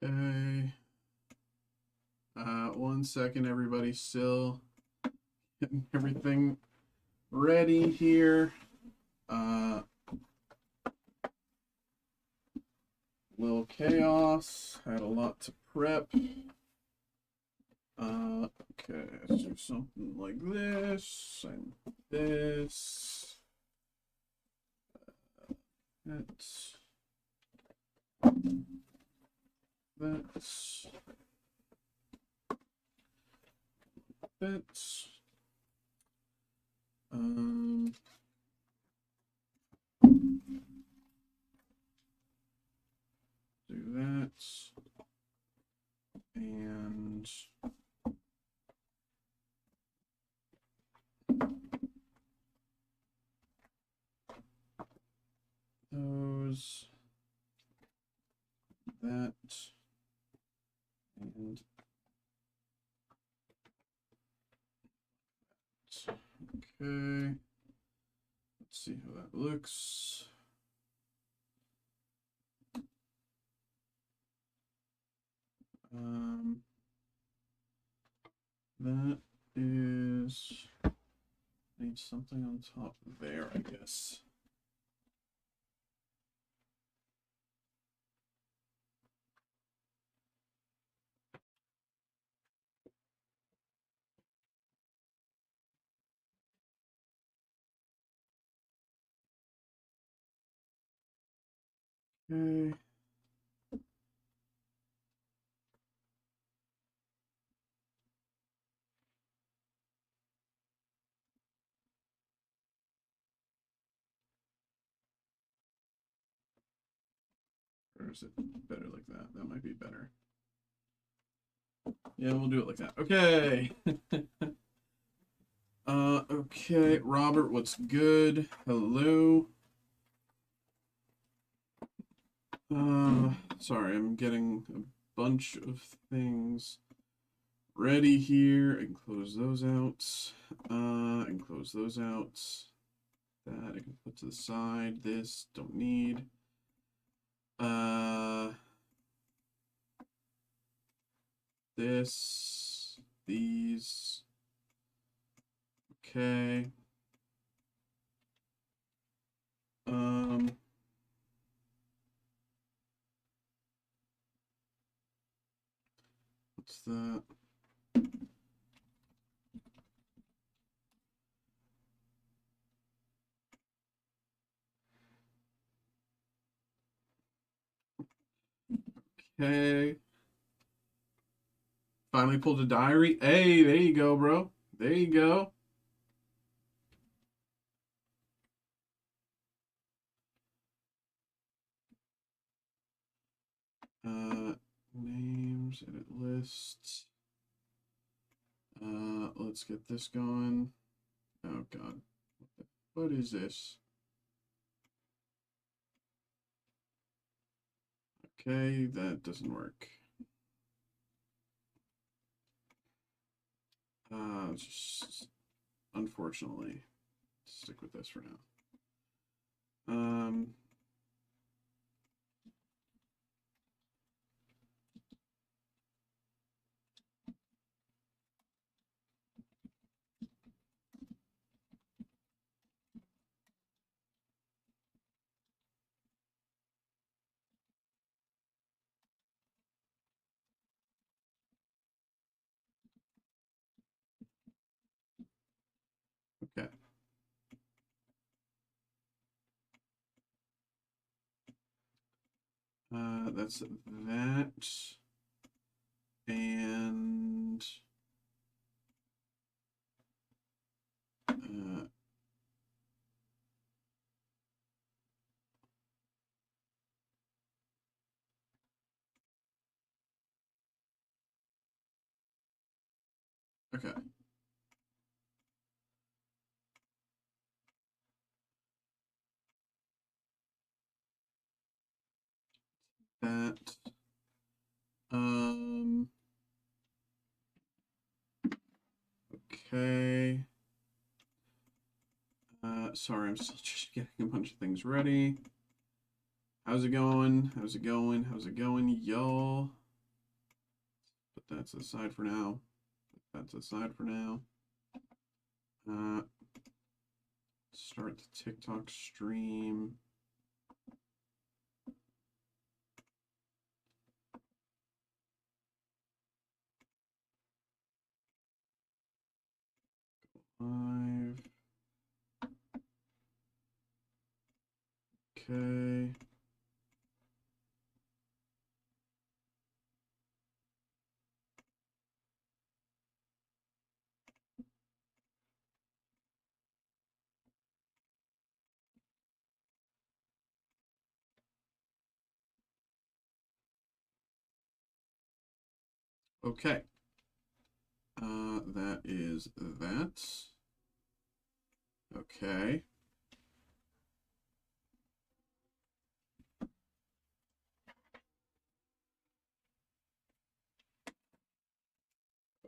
Okay. 1 second, everybody. Still getting everything ready here. Little chaos. Had a lot to prep. Okay, let's do something like this and this. That's do that and those, that, and okay. Let's see how that looks. That is, need something on top there, I guess. Okay. Or is it better like that? That might be better. Yeah, we'll do it like that. Okay. Okay, Robert, what's good? Hello. Sorry, I'm getting a bunch of things ready here. I can close those out. And close those out. That I can put to the side. This don't need. This, these. Okay. What's that? Okay. Finally pulled a diary. Hey, there you go, bro. There you go. Names, edit lists. Let's get this going. Oh God, what is this? Okay, that doesn't work. Just unfortunately, stick with this for now. Okay. That's that. And okay. That. Okay. Sorry, I'm still just getting a bunch of things ready. How's it going? How's it going? How's it going, y'all? that to the side for now. Put that to the side for now. Start the TikTok stream. Live. Okay. Okay. That is that. Okay.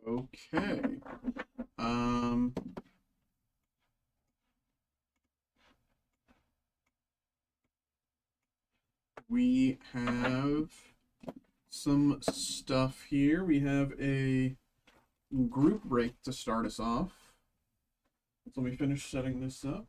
Okay. We have some stuff here. We have a group break to start us off. So let me finish setting this up.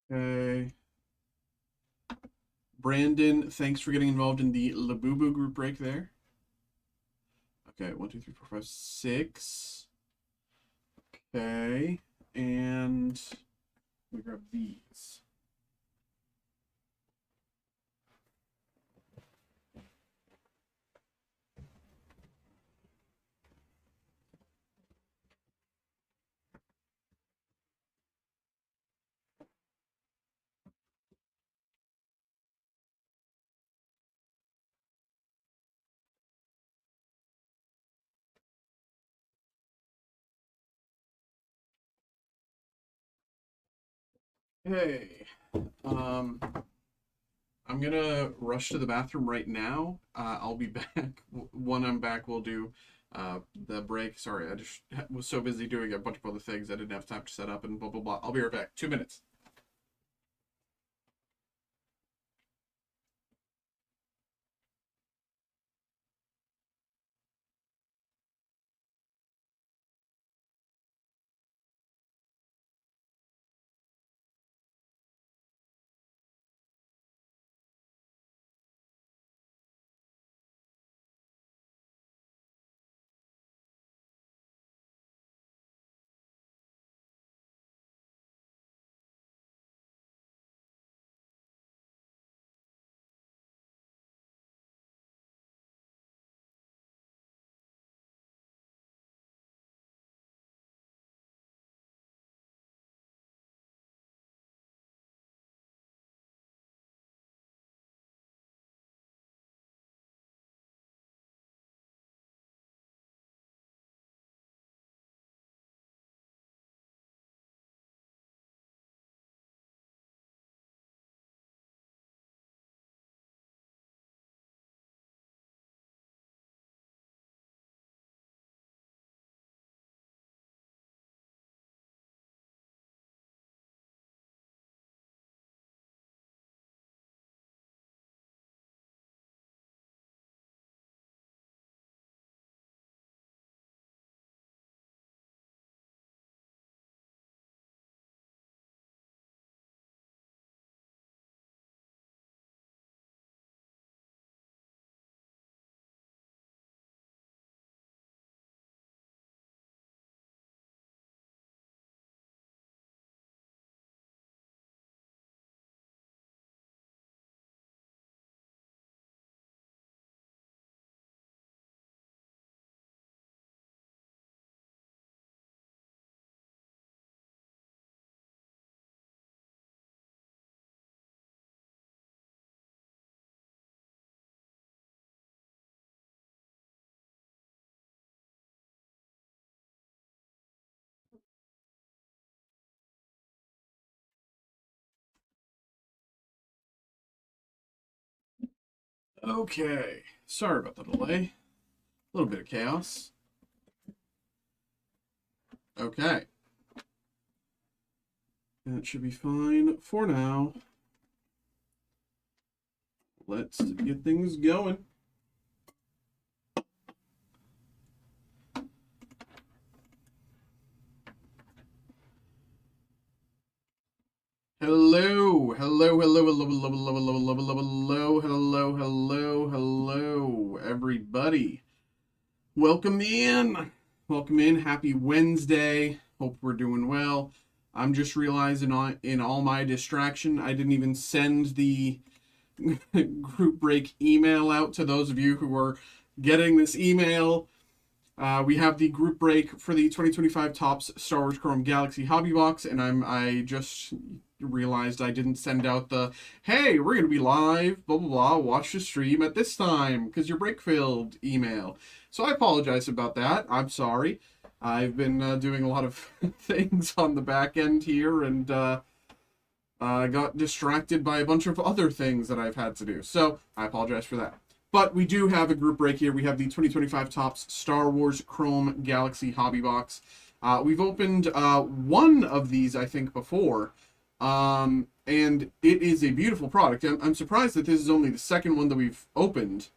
Okay. Brandon, thanks for getting involved in the Labubu group break there. Okay, 1, 2, 3, 4, 5, 6. Okay, and we grab these. Hey, I'm gonna rush to the bathroom right now. I'll be back. When I'm back, we'll do the break. Sorry, I just was so busy doing a bunch of other things I didn't have time to set up and blah blah blah. I'll be right back. 2 minutes. Okay, sorry about the delay. A little bit of chaos. Okay. That should be fine for now. Let's get things going. Hello, hello, hello, hello, hello, hello, hello, hello, hello, hello, hello, hello, everybody. Welcome in. Welcome in. Happy Wednesday. Hope we're doing well. I'm just realizing in all my distraction, I didn't even send the group break email out to those of you who are getting this email. We have the group break for the 2025 Topps Star Wars Chrome Galaxy Hobby Box, and I just realized I didn't send out the, hey, we're going to be live, blah, blah, blah, watch the stream at this time, because your break failed email. So I apologize about that. I'm sorry. I've been doing a lot of things on the back end here, and I got distracted by a bunch of other things that I've had to do. So I apologize for that. But we do have a group break here. We have the 2025 Topps Star Wars Chrome Galaxy Hobby Box. We've opened one of these, I think, before. And it is a beautiful product. I'm surprised that this is only the second one that we've opened.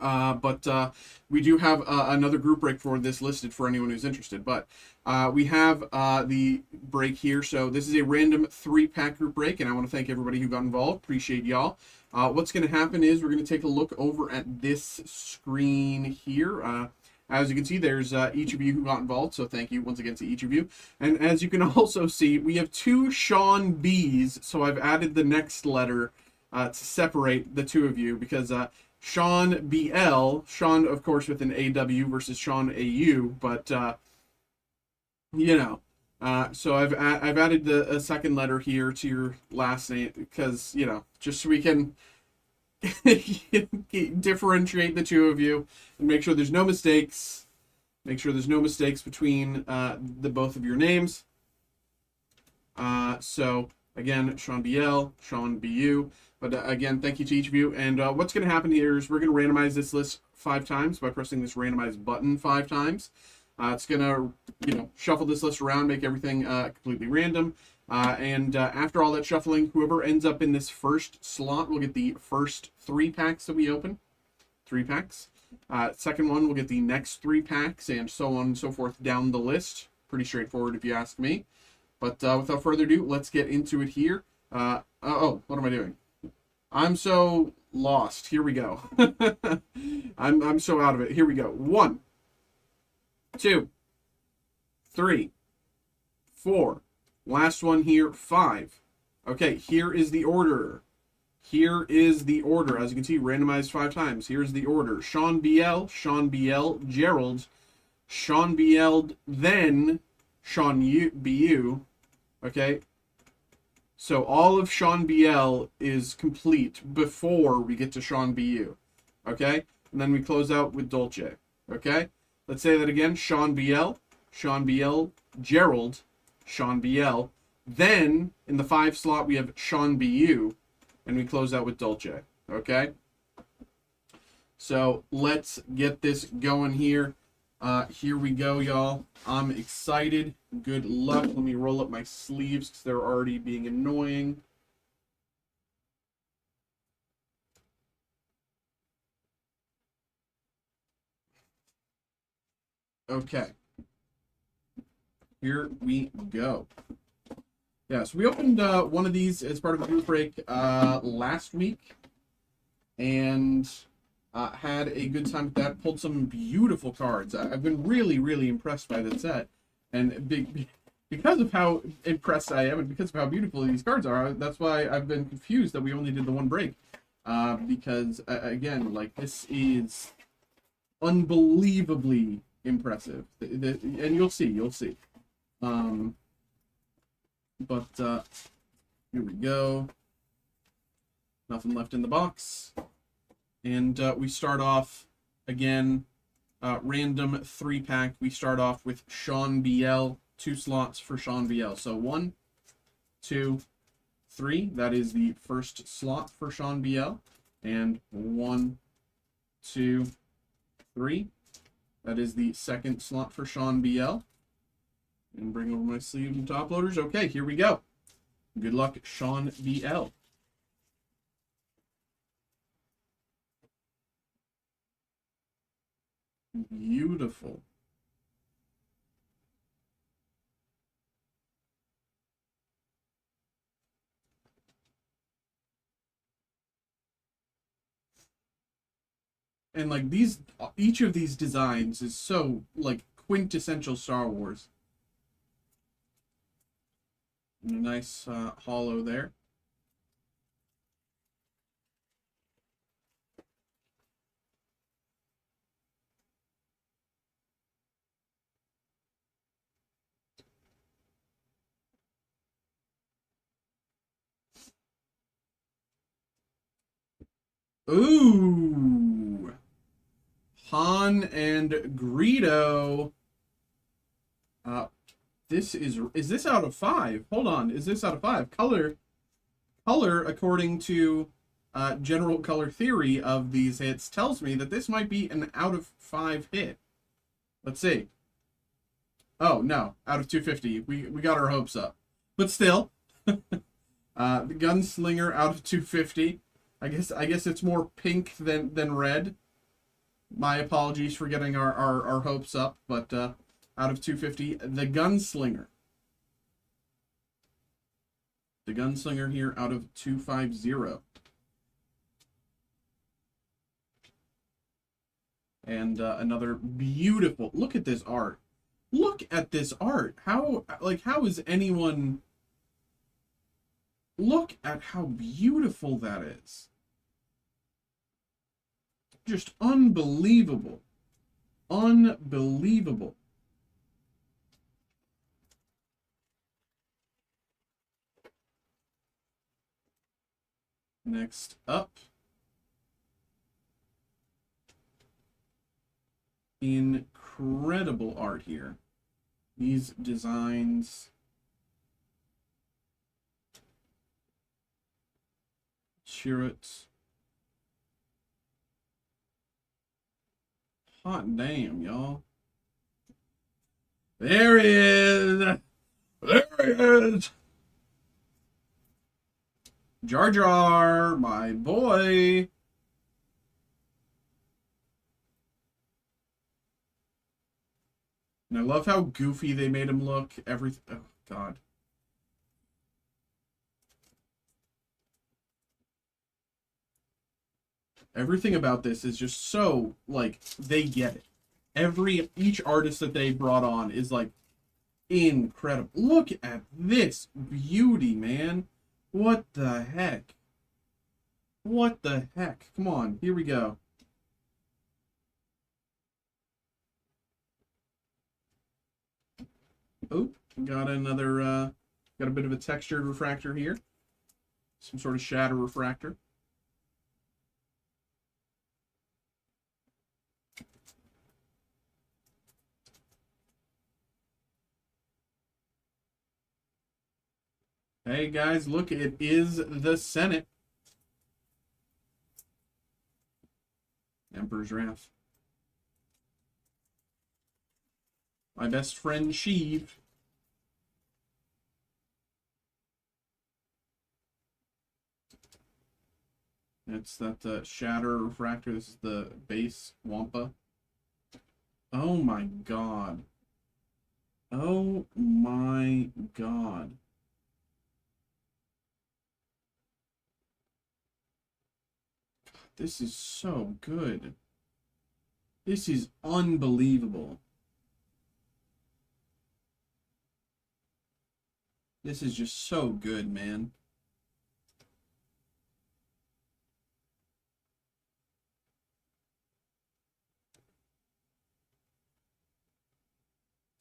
But we do have another group break for this listed for anyone who's interested. But we have the break here. So this is a random 3-pack group break, and I want to thank everybody who got involved. Appreciate y'all. What's going to happen is we're going to take a look over at this screen here. As you can see, there's each of you who got involved, so thank you once again to each of you. And as you can also see, we have 2 Sean B's, so I've added the next letter to separate the 2 of you, because Sean BL, Sean, of course, with an AW versus Sean AU, but, you know, so I've added a second letter here to your last name, because, you know, just so we can differentiate the 2 of you and make sure there's no mistakes. Make sure there's no mistakes between the both of your names. So again, Sean BL, Sean BU. But again, thank you to each of you. And what's going to happen here is we're going to randomize this list 5 times by pressing this randomize button 5 times. It's going to, you know, shuffle this list around, make everything completely random. And after all that shuffling, whoever ends up in this first slot will get the first 3 packs that we open. 3 packs. Second one will get the next 3 packs, and so on and so forth down the list. Pretty straightforward if you ask me. But without further ado, let's get into it here. Oh, what am I doing? I'm so lost. Here we go. I'm so out of it. Here we go. 1, 2, 3, 4. Last one here, 5. Okay, here is the order. Here is the order. As you can see, randomized 5 times. Here's the order. Sean BL, Gerald, Sean BL, then Sean BU. Okay. So all of Sean BL is complete before we get to Sean BU. Okay? And then we close out with Dolce. Okay? Let's say that again. Sean BL, Gerald, Sean BL. Then, in the 5 slot, we have Sean BU, and we close out with Dolce. Okay? So, let's get this going here. Here we go, y'all. I'm excited. Good luck. Let me roll up my sleeves because they're already being annoying. Okay. Here we go. Yeah, so we opened one of these as part of a group break last week, and had a good time with that. Pulled some beautiful cards. I've been really, really impressed by this set, and because of how impressed I am, and because of how beautiful these cards are, that's why I've been confused that we only did the one break. Because again, like, this is unbelievably impressive, and you'll see. But here we go. Nothing left in the box. And we start off, again, random 3-pack. We start off with Sean BL, 2 slots for Sean BL. So 1, 2, 3. That is the first slot for Sean BL. And 1, 2, 3. That is the second slot for Sean BL. And bring over my sleeves and top loaders. Okay, here we go. Good luck, Sean BL. Beautiful. And like these, each of these designs is so like quintessential Star Wars. And a nice hollow there. Ooh. Han and Greedo. This is this out of 5? Hold on, is this out of 5? Color, according to general color theory of these hits, tells me that this might be an out of 5 hit. Let's see. Oh no, out of 250. We got our hopes up, but still, the Gunslinger out of 250. I guess it's more pink than red. My apologies for getting our hopes up, but out of 250, the Gunslinger. The Gunslinger here out of 250. And another beautiful, look at this art. Look at this art. How is anyone, look at how beautiful that is. Just unbelievable. Unbelievable. Next up, incredible art here. These designs, Chirrut. Hot damn, y'all. There he is. There he is. Jar Jar, my boy. And I love how goofy they made him look. Everything. Oh, God. Everything about this is just so, like, they get it. Each artist that they brought on is, like, incredible. Look at this beauty, man. What the heck? What the heck? Come on, here we go. Oh, got another, got a bit of a textured refractor here. Some sort of shadow refractor. Hey guys, look, it is the Senate. Emperor's Wrath. My best friend Sheev. It's that shatter refractor. This is the base Wampa. Oh my god. Oh my god. This is so good. This is unbelievable. This is just so good, man.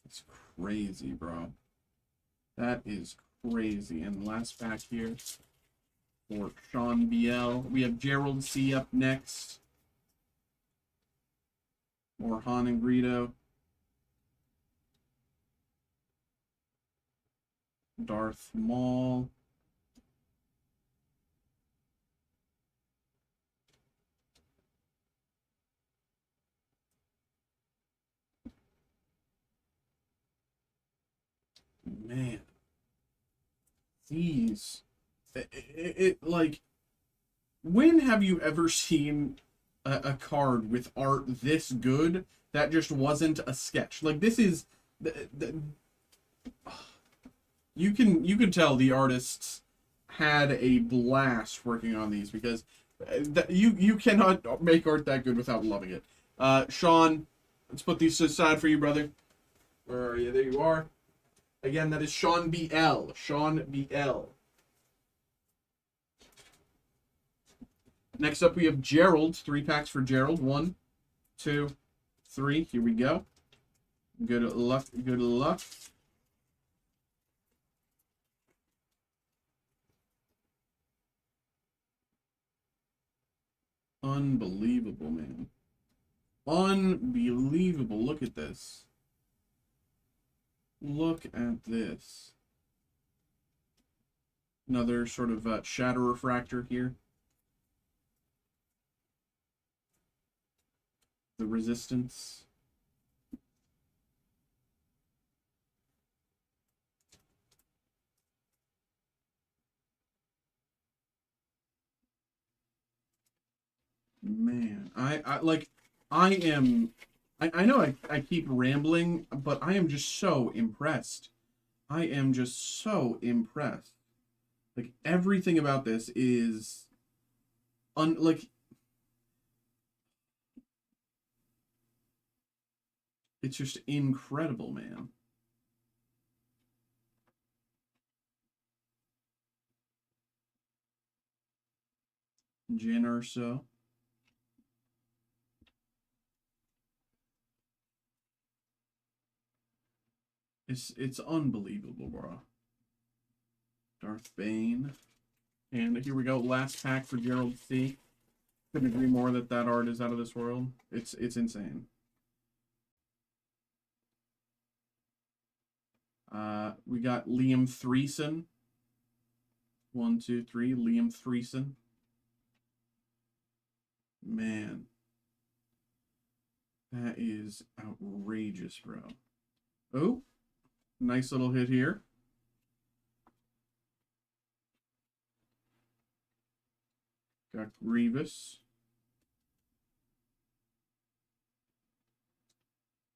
It's crazy, bro. That is crazy. And last pack here for Sean BL. We have Gerald C up next. More Han and Greedo. Darth Maul. These, like, when have you ever seen a card with art this good that just wasn't a sketch? Like, this is, you can tell the artists had a blast working on these, because you cannot make art that good without loving it. Sean, let's put these aside for you, brother. Where are you? There you are. Again, that is Sean BL. Sean BL. Next up, we have Gerald. 3 packs for Gerald. 1, 2, 3. Here we go. Good luck. Good luck. Unbelievable, man. Unbelievable. Look at this. Look at this. Another sort of shadow refractor here. The resistance. Man, I know I keep rambling, but I am just so impressed. I am just so impressed. Like, everything about this is like, it's just incredible, man. Jin or so. It's unbelievable, bro. Darth Bane. And here we go. Last pack for Gerald C. Couldn't agree more that that art is out of this world. It's insane. We got Liam Threeson. 1, 2, 3. Liam Threeson. Man. That is outrageous, bro. Oh. Nice little hit here. Got Grievous.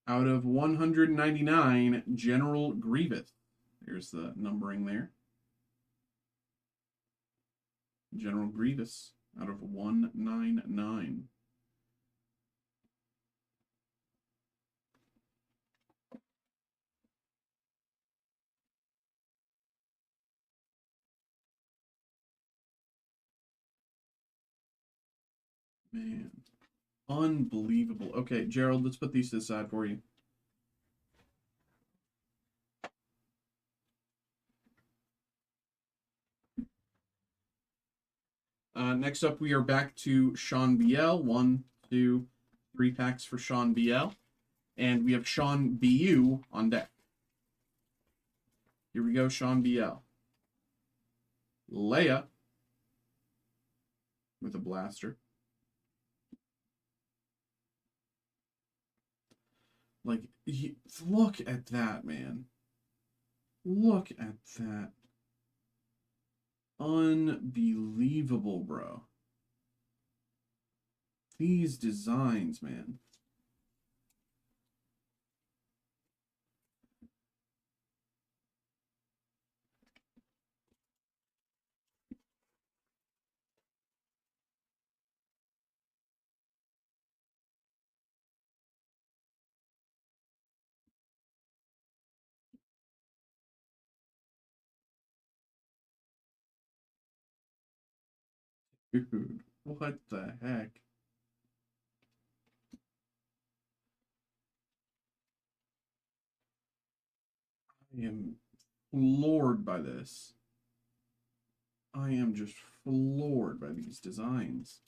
Out of 199, General Grievous. There's the numbering there. General Grievous out of 199. Man. Unbelievable. Okay, Gerald, let's put these to the side for you. Next up, we are back to Sean BL. 1, 2, 3 packs for Sean BL. And we have Sean BU on deck. Here we go, Sean BL. Leia with a blaster. Like, look at that, man. Look at that. Unbelievable, bro. These designs, man. Dude, what the heck? I am floored by this. I am just floored by these designs.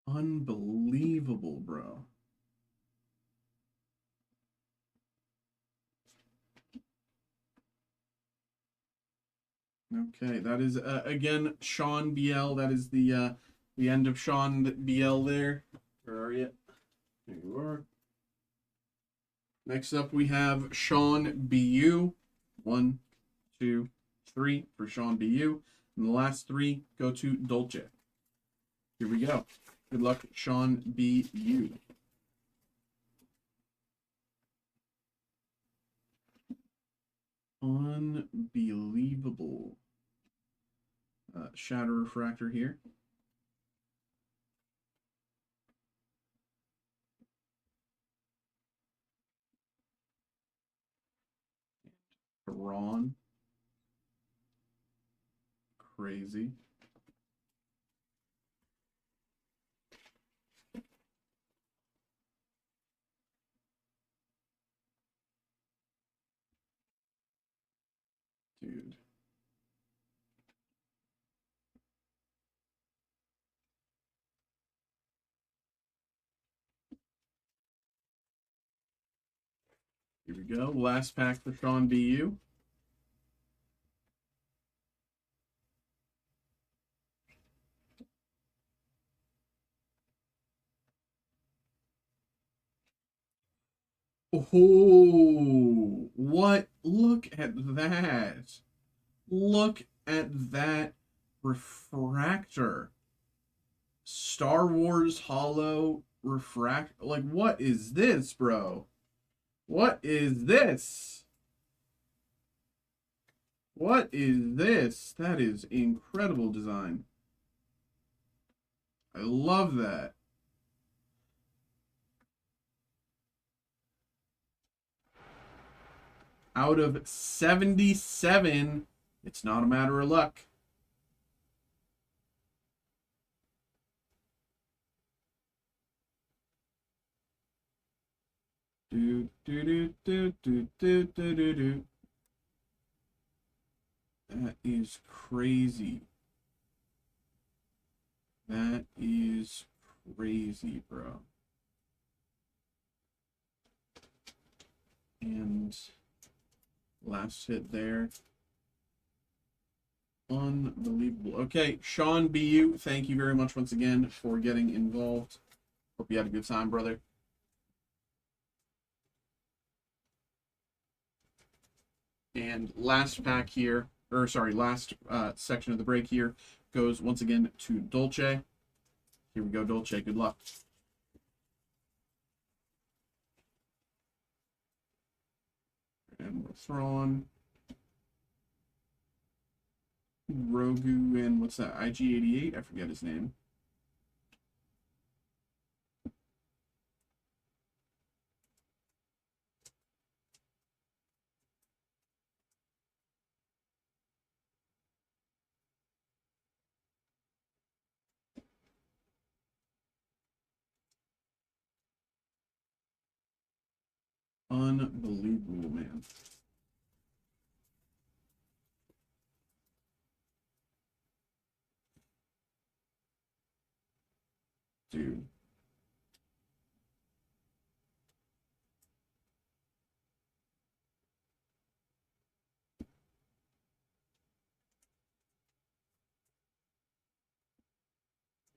Unbelievable, bro. Okay, that is again Sean BL. That is the end of Sean BL there. Where are you? There you are. Next up we have Sean BU. 1, 2, 3 for Sean BU. And the last 3 go to Dolce. Here we go. Good luck, Sean BU. Unbelievable. Shadow Refractor here. Ron. Crazy. Dude. Here we go. Last pack for Sean BU. Oh, what? Look at that. Look at that refractor. Star Wars Holo refract. Like, what is this, bro? What is this? What is this? That is incredible design. I love that. Out of 77, it's not a matter of luck. Do, do, do, do, do, do, do, do, do. That is crazy. That is crazy, bro. And last hit there. Unbelievable. Okay, Sean BU, thank you very much once again for getting involved. Hope you had a good time, brother. And last pack here, or sorry, last section of the break here goes once again to Dolce. Here we go, Dolce. Good luck. And we're throwing Rogu and what's that? IG88? I forget his name. Unbelievable, man. Dude.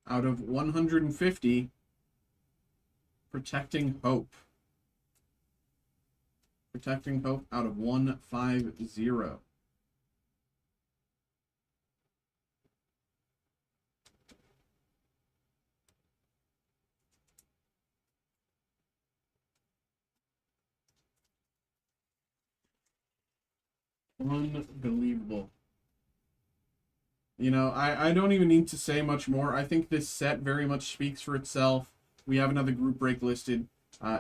Out of 150, Protecting Hope. Protecting Hope out of 150. Unbelievable. You know, I don't even need to say much more. I think this set very much speaks for itself. We have another group break listed.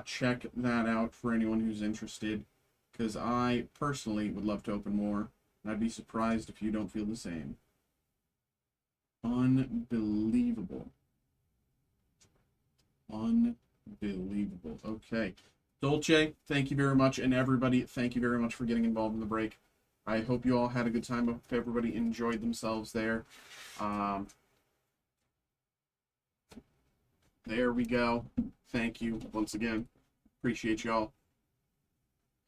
Check that out for anyone who's interested, because I personally would love to open more, and I'd be surprised if you don't feel the same. Unbelievable. Unbelievable. Okay. Dolce, thank you very much, and everybody, thank you very much for getting involved in the break. I hope you all had a good time. I hope everybody enjoyed themselves there. There we go. Thank you once again. Appreciate y'all.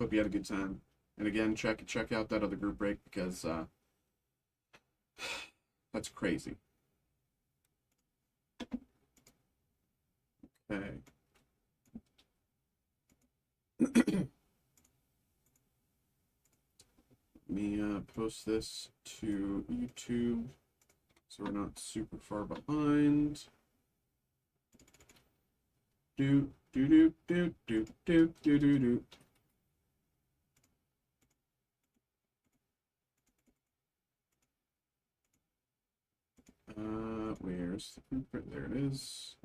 Hope you had a good time. And again, check out that other group break, because That's crazy. Okay. Let me post this to YouTube so we're not super far behind. Do do do do do do do do do. Where's the blueprint? There it is.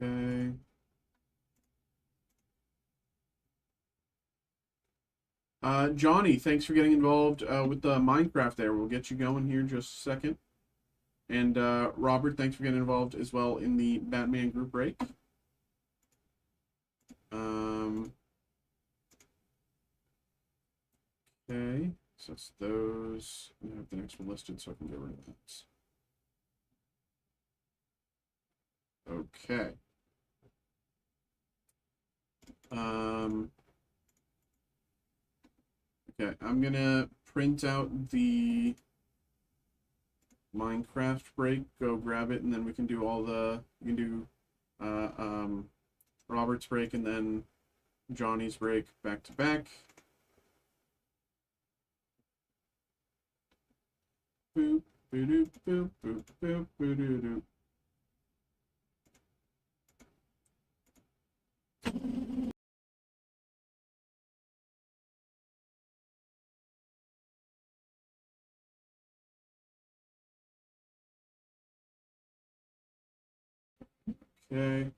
Okay. Johnny, thanks for getting involved with the Minecraft there. We'll get you going here in just a second. And Robert, thanks for getting involved as well in the Batman group break. Okay, so it's those. I have the next one listed so I can get rid of that. Okay. Okay, I'm gonna print out the Minecraft break, go grab it, and then we can do all the, we can do Robert's break and then Johnny's break back to back. Boop, boop, boop, boop, boop, boop, boop, boop. Okay.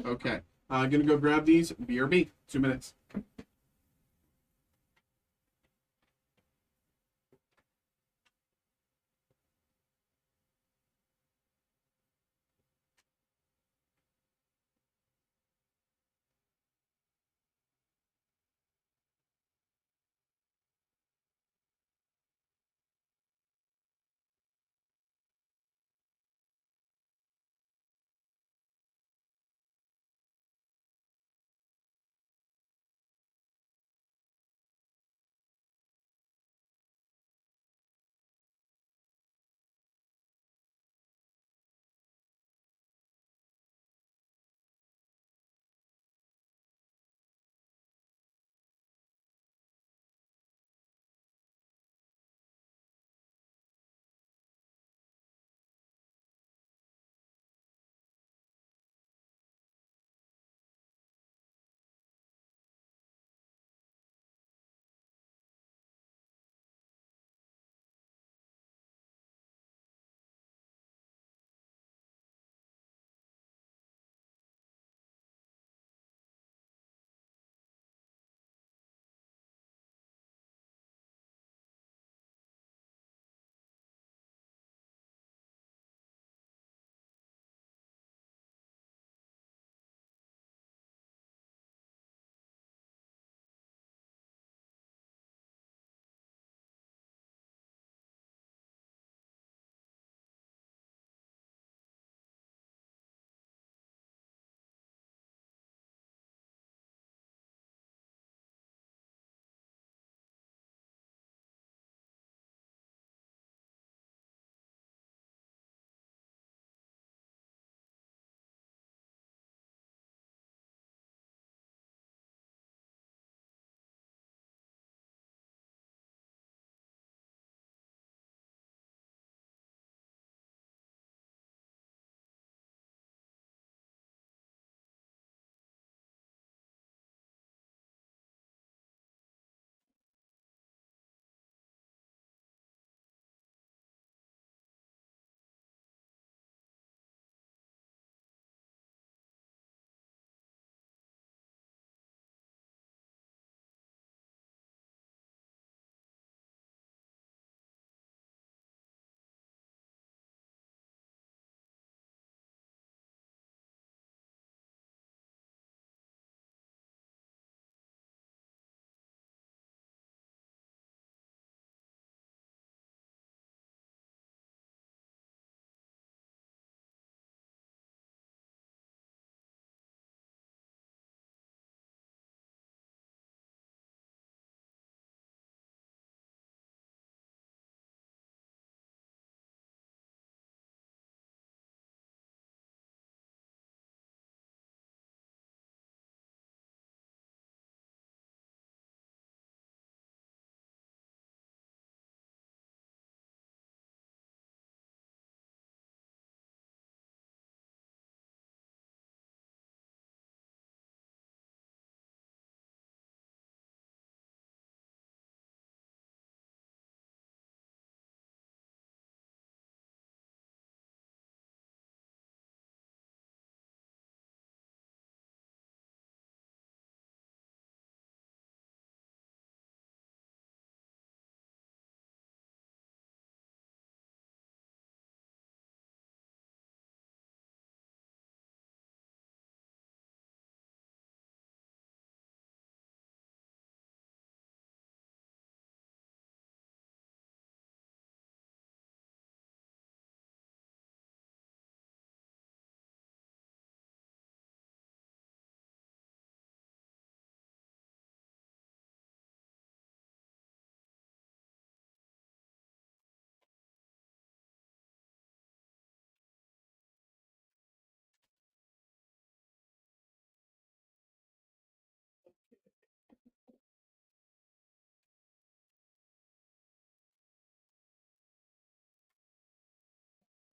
Okay. Gonna go grab these. BRB. 2 minutes.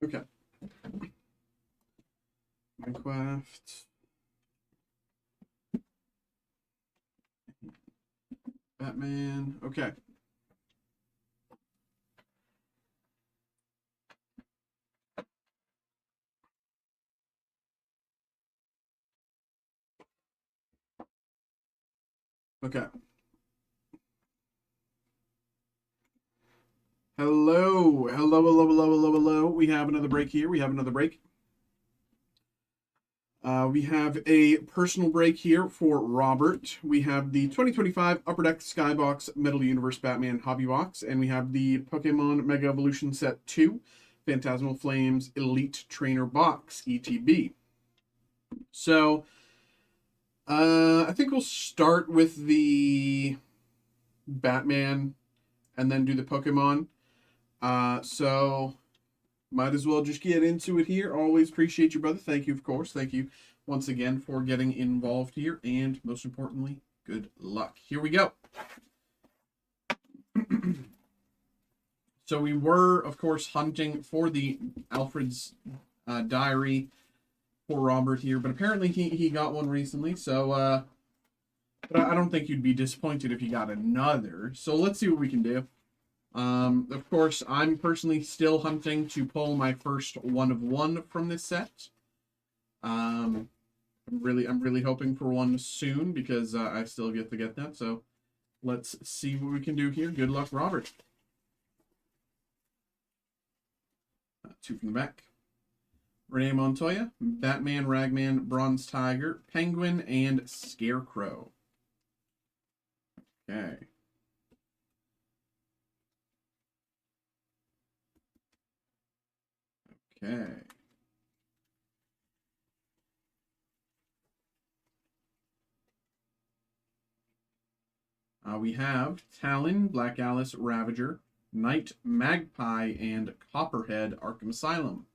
Okay. Minecraft. Batman. Okay. Okay. Hello. Hello, hello, hello, hello, hello. We have another break here. We have another break. We have a personal break here for Robert. We have the 2025 Upper Deck Skybox Metal Universe Batman Hobby Box, and we have the Pokemon Mega Evolution Set 2 Phantasmal Flames Elite Trainer Box, ETB. So, I think we'll start with the Batman and then do the Pokemon. So might as well just get into it here. Always appreciate you, brother. Thank you, of course. Thank you once again for getting involved here. And most importantly, good luck. Here we go. So we were, of course, hunting for the Alfred's diary for Robert here. But apparently he got one recently. So but I don't think you'd be disappointed if you got another. So let's see what we can do. Of course, I'm personally still hunting to pull my first 1 of 1 from this set. I'm really hoping for one soon because I still have yet to get that. So let's see what we can do here. Good luck, Robert. 2 from the back. Renee Montoya, Batman, Ragman, Bronze Tiger, Penguin, and Scarecrow. Okay. Okay. We have Talon, Black Alice, Ravager, Knight, Magpie, and Copperhead, Arkham Asylum.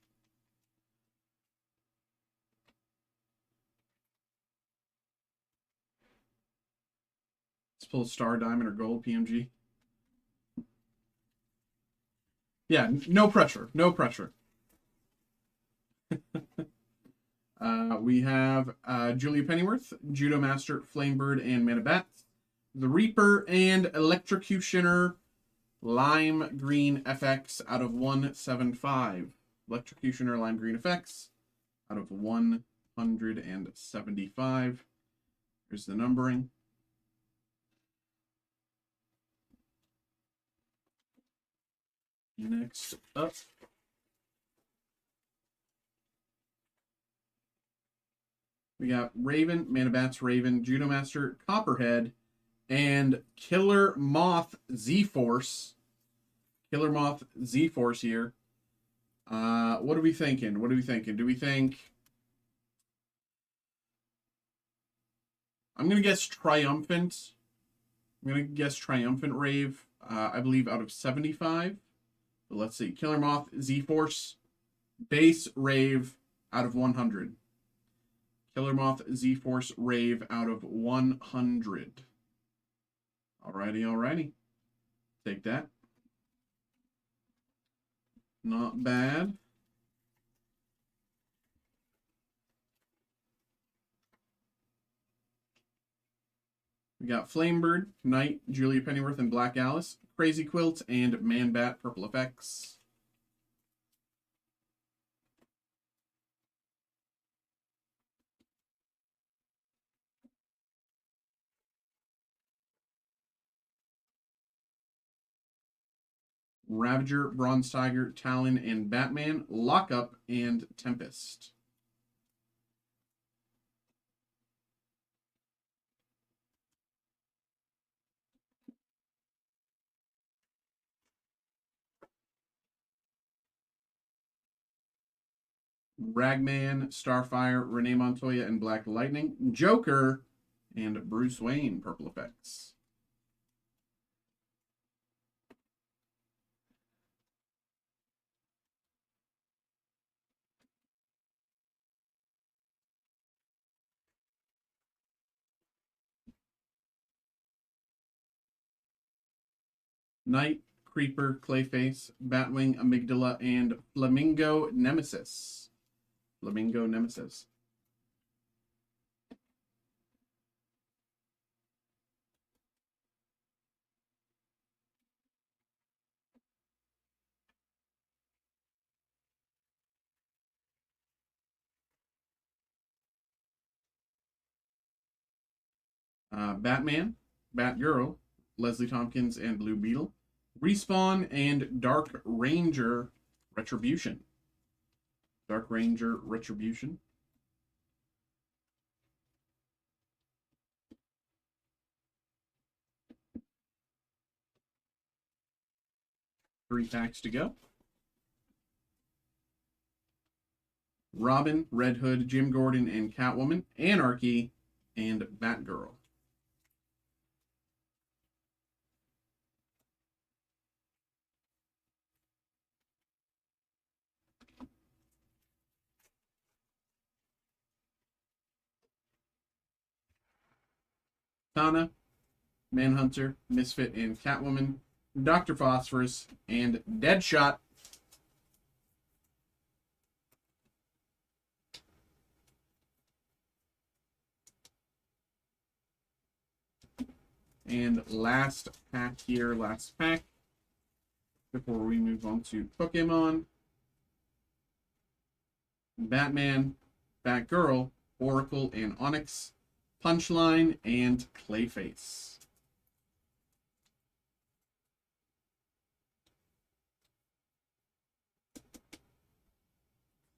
Let's pull Star, Diamond, or Gold PMG. Yeah, no pressure. No pressure. We have Julia Pennyworth, Judo Master, Flamebird, and Manabat. The Reaper and Electrocutioner, Lime Green FX out of 175. Electrocutioner, Lime Green FX out of 175. Here's the numbering. Next up. We got Raven, Manabat's Raven, Judo Master, Copperhead, and Killer Moth Z-Force. Killer Moth Z-Force here. What are we thinking? What are we thinking? Do we think... I'm going to guess Triumphant. I'm going to guess Triumphant Rave, I believe, out of 75. But let's see. Killer Moth Z-Force. Base Rave out of 100. Killer Moth Z-Force Rave out of 100. Alrighty, alrighty. Take that. Not bad. We got Flamebird, Knight, Julia Pennyworth, and Black Alice, Crazy Quilt, and Man-Bat Purple Effects. Ravager, Bronze Tiger, Talon, and Batman, Lockup, and Tempest. Ragman, Starfire, Renee Montoya, and Black Lightning, Joker, and Bruce Wayne, Purple Effects. Knight, Creeper, Clayface, Batwing, Amygdala, and Flamingo Nemesis. Flamingo Nemesis. Batman, Batgirl, Leslie Tompkins, and Blue Beetle. Respawn and Dark Ranger Retribution. Dark Ranger Retribution. Three packs to go. Robin, Red Hood, Jim Gordon, and Catwoman. Anarchy, and Batgirl. Tana, Manhunter, Misfit, and Catwoman. Dr. Phosphorus, and Deadshot. And last pack here, last pack, before we move on to Pokemon. Batman, Batgirl, Oracle, and Onyx. Punchline, and Clayface.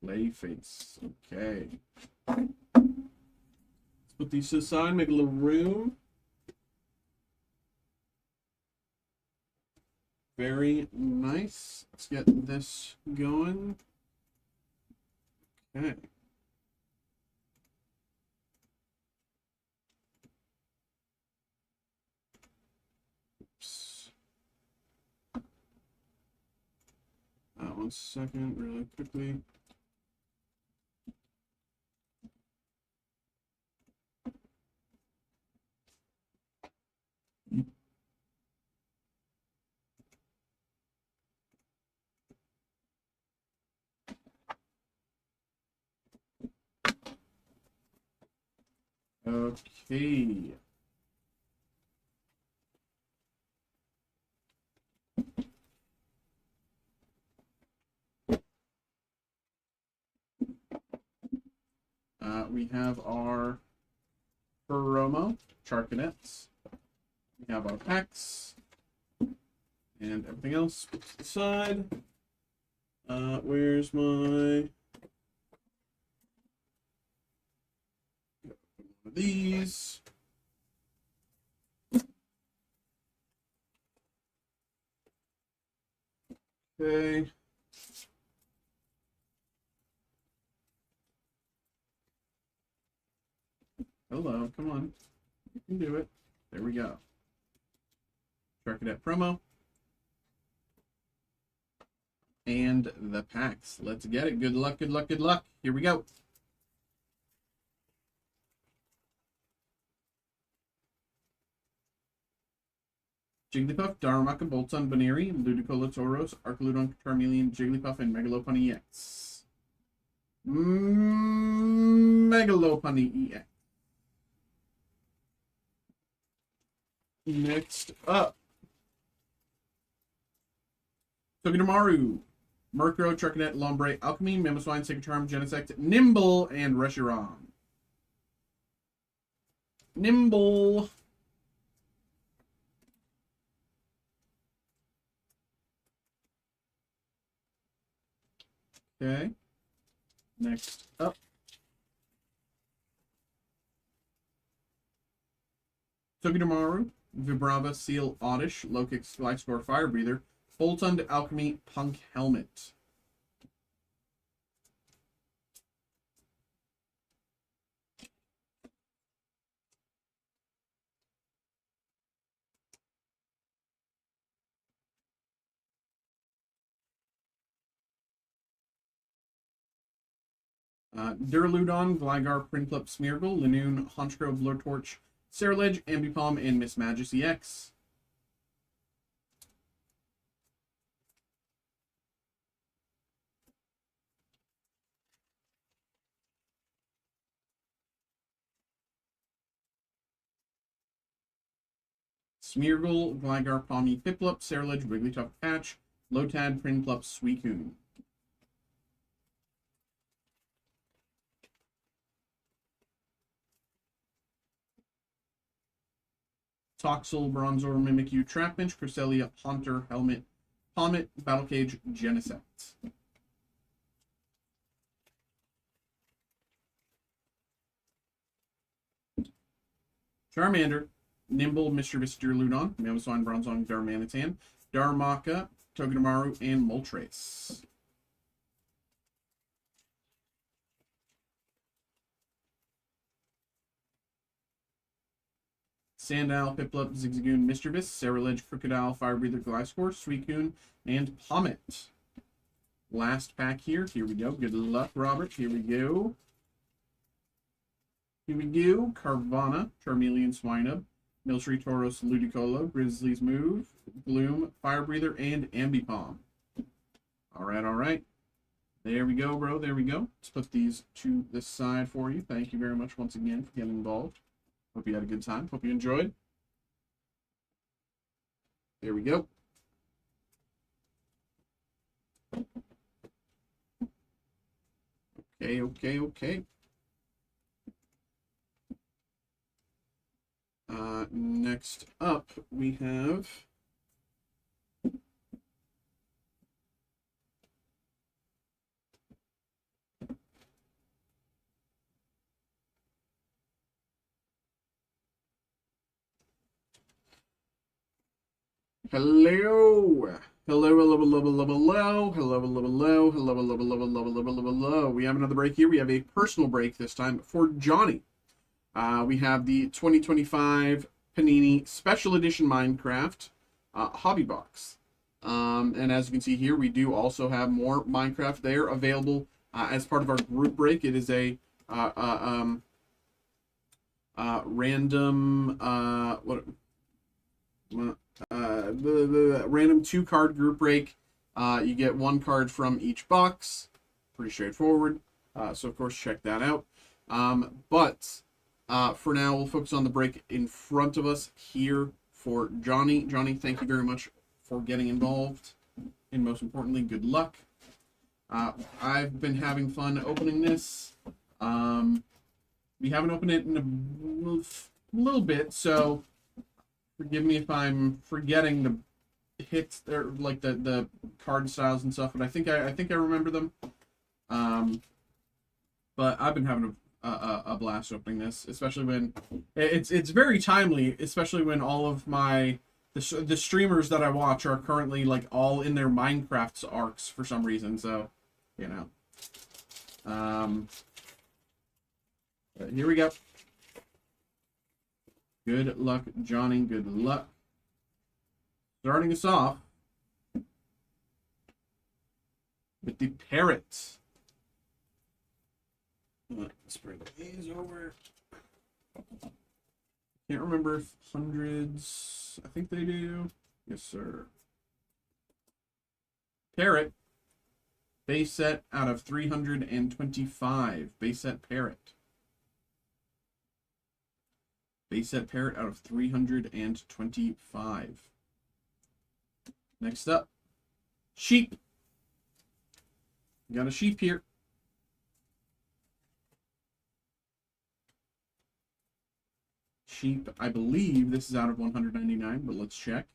Clayface. Okay. Let's put these to the side, make a little room. Very nice. Let's get this going. Okay. Oops. 1 second, really quickly. Okay. We have our promo, Charcanets. We have our packs. And everything else put to the side. Where's my... One of these. Okay. Hello, come on. You can do it. There we go. Charcadet promo. And the packs. Let's get it. Good luck, good luck, good luck. Here we go. Jigglypuff, Darumaka, Bolton, Baneri, Ludicolo, Tauros, Arcaludon, Charmeleon, Jigglypuff, and Megalopony EX. Megalopony EX. Next up. Togedemaru, Murkrow, Charcadet, Lombre, Alchemy, Mamoswine, Sacred Charm, Genesect, Nimble, and Reshiram. Nimble. Okay. Next up. Togedemaru, Vibrava, Seal, Oddish, Lokix, Glycor, Fire Breather, Boltund, Alchemy, Punk Helmet. Duraludon, Gligar, Prinplup, Smeargle, Linoon, Honchkrow, Blurtorch, Ceruledge, Ambipom, and Mismagius EX. Smeargle, Gligar, Palmy, Piplup, Ceruledge, Wigglytuff, Patch, Lotad, Prinplup, Suicune. Toxel, Bronzor, Mimikyu, Trapinch, Cresselia, Haunter, Helmet, Comet, Battlecage, Genesect. Charmander, Nimble, Mischievous, Duraludon, Mamoswine, Bronzong, Darmanitan, Darmaka, Togedemaru, and Moltres. Sandile, Piplup, Zigzagoon, Mischievous, Ceruledge, Crocodile, Fire Breather, Gliscor, Suicune, and Pommet. Last pack here. Here we go. Good luck, Robert. Here we go. Here we go. Carvana, Charmeleon, Swinub, Milcery, Tauros, Ludicolo, Grizzly's Move, Gloom, Fire Breather, and Ambipom. All right, all right. There we go, bro. There we go. Let's put these to the side for you. Thank you very much once again for getting involved. Hope you had a good time. Hope you enjoyed. There we go. Okay, okay, okay. Next up, we have hello. Hello, hello, hello, hello, hello, hello, hello, hello, hello, hello, hello, hello, hello, hello. We have another break here. We have a personal break this time for Johnny. We have the 2025 Panini Special Edition Minecraft Hobby Box. And as you can see here, we do also have more Minecraft there available as part of our group break. It is a random the random 2-card group break. You get 1 card from each box. Pretty straightforward. So of course check that out. But for now, we'll focus on the break in front of us here for Johnny. Johnny, thank you very much for getting involved. And most importantly, good luck. I've been having fun opening this. We haven't opened it in a little bit, so forgive me if I'm forgetting the hits there, like the card styles and stuff. But I think I remember them. But I've been having a blast opening this, especially when it's very timely, especially when all of the streamers that I watch are currently like all in their Minecraft arcs for some reason. So, you know, but here we go. Good luck, Johnny. Good luck. Starting us off with the Parrot. Let's bring these over. Can't remember if hundreds. I think they do. Yes, sir. Parrot. Base set out of 325. Base set Parrot. Base set Parrot out of 325. Next up, Sheep. We got a sheep here. Sheep, I believe this is out of 199, but let's check.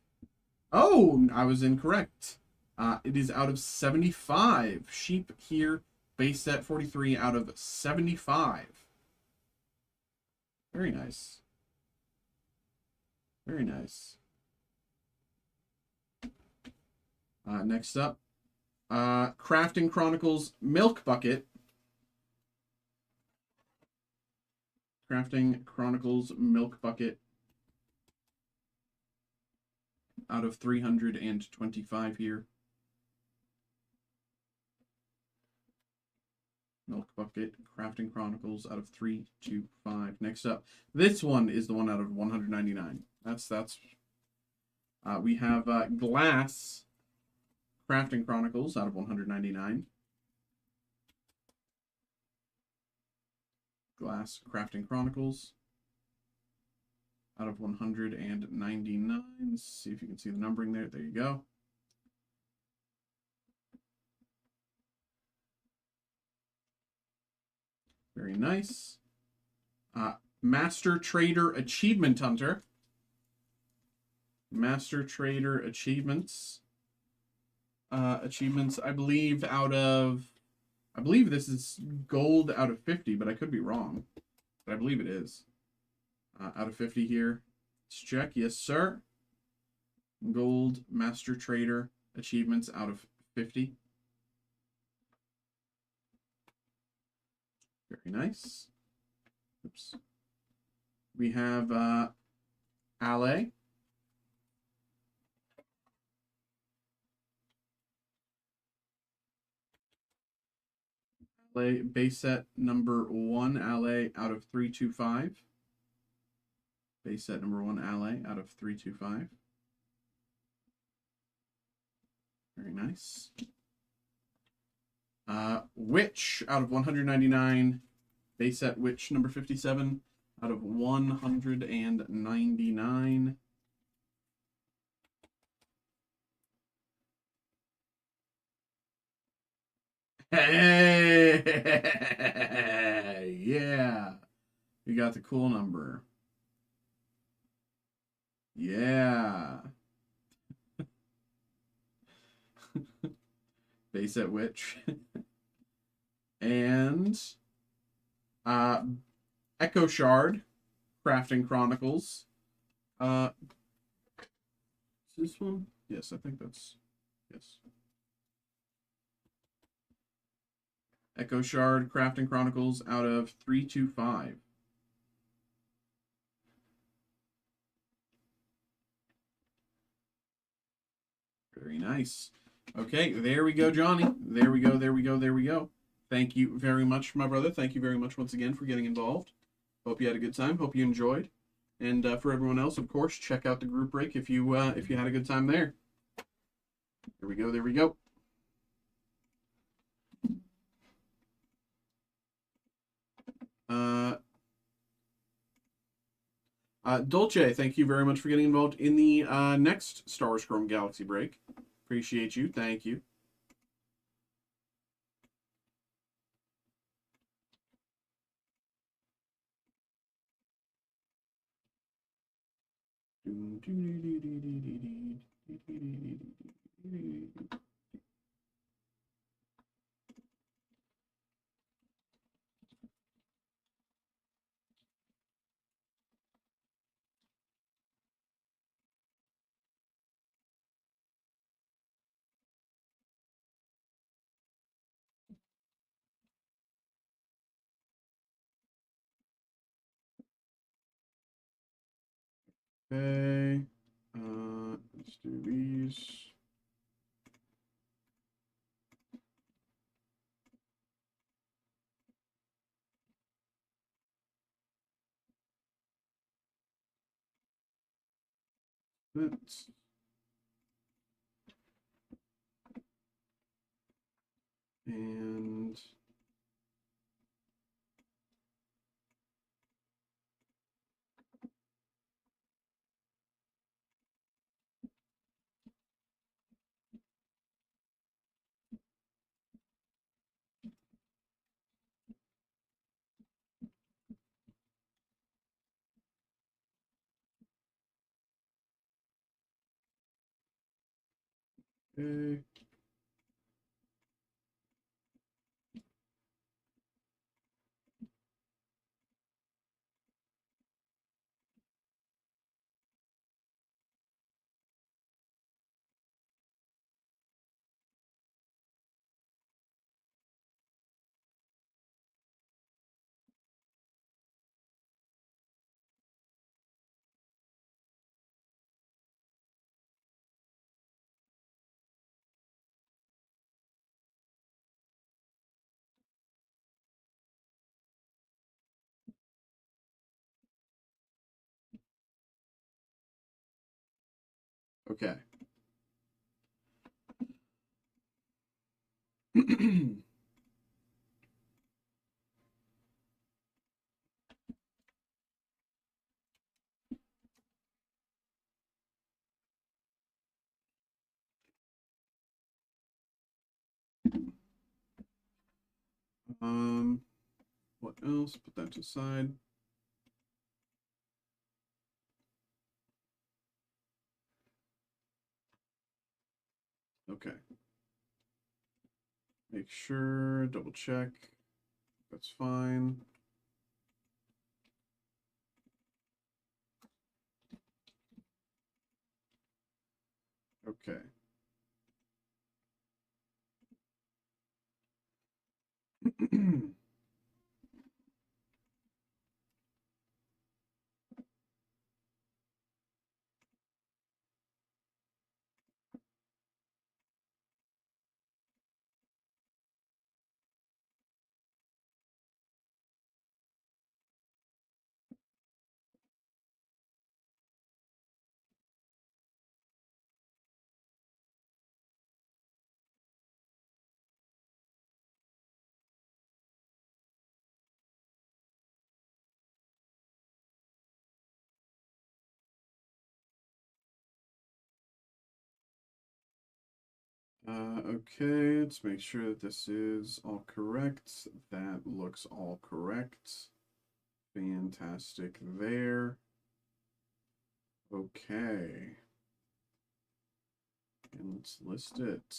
Oh, I was incorrect. It is out of 75. Sheep here, base set 43 out of 75. Very nice. Very nice. Next up, Crafting Chronicles Milk Bucket. Crafting Chronicles Milk Bucket out of 325 here. Milk Bucket, Crafting Chronicles out of 325. Next up, this one is the one out of 199. We have Glass Crafting Chronicles out of 199. Glass Crafting Chronicles out of 199. Let's see if you can see the numbering there. There you go. Very nice. Master Trader Achievement Hunter. Master Trader Achievements. Achievements, I believe this is gold out of 50, but I could be wrong. But I believe it is. Out of 50 here. Let's check. Yes, sir. Gold Master Trader Achievements out of 50. Very nice. Oops. We have Ale. Ale base set number 1 Ale out of 325. Base set number 1 Ale out of 325. Very nice. Witch out of 199. Base set Witch number 57 out of 199. Hey! Yeah. We got the cool number. Yeah. Base set Witch. And Echo Shard, Crafting Chronicles. Is this one? Yes, I think that's, yes. Echo Shard, Crafting Chronicles out of 325. Very nice. Okay, there we go, Johnny. There we go, there we go, there we go. Thank you very much, my brother. Thank you very much once again for getting involved. Hope you had a good time. Hope you enjoyed. And for everyone else, of course, check out the group break if you had a good time there. There we go, there we go. Dolce, thank you very much for getting involved in the next Star Wars Chrome Galaxy break. Appreciate you. Thank you. Okay, let's do these. That's and okay. Okay. What else? Put that to the side. Okay. Make sure, double check. That's fine. Okay. Okay, let's make sure that this is all correct. That looks all correct. Fantastic there. Okay. And let's list it.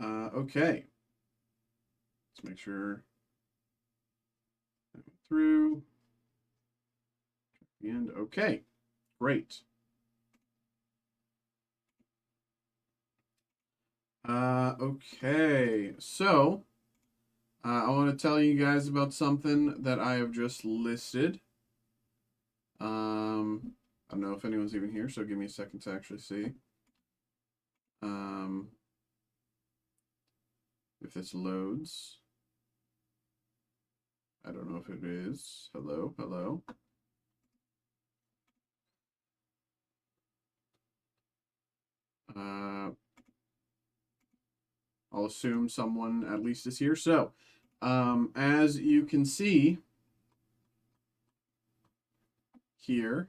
Okay. Let's make sure that went through. And okay, great. Okay, so I want to tell you guys about something that I have just listed. I don't know if anyone's even here, so give me a second to actually see. If this loads. I don't know if it is. Hello, hello. I'll assume someone at least is here. So, as you can see here,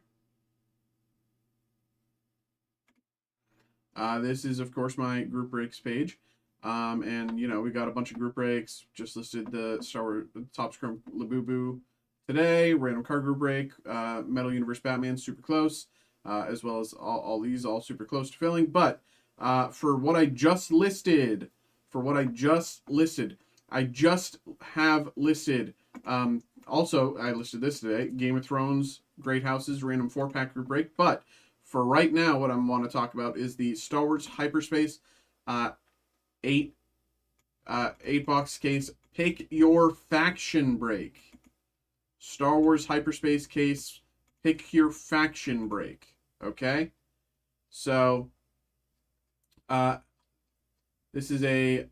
this is, of course, my group breaks page. And, you know, we got a bunch of group breaks. Just listed the Star Wars Top Scrum Labubu today, random card group break, Metal Universe Batman, super close, as well as all these, all super close to filling. But for what I just listed, I just have listed, also, I listed this today, Game of Thrones, Great Houses, random 4-pack group break. But for right now, what I want to talk about is the Star Wars Hyperspace 8-box case. Pick your faction break. Star Wars Hyperspace case. Pick your faction break. Okay? So, this is a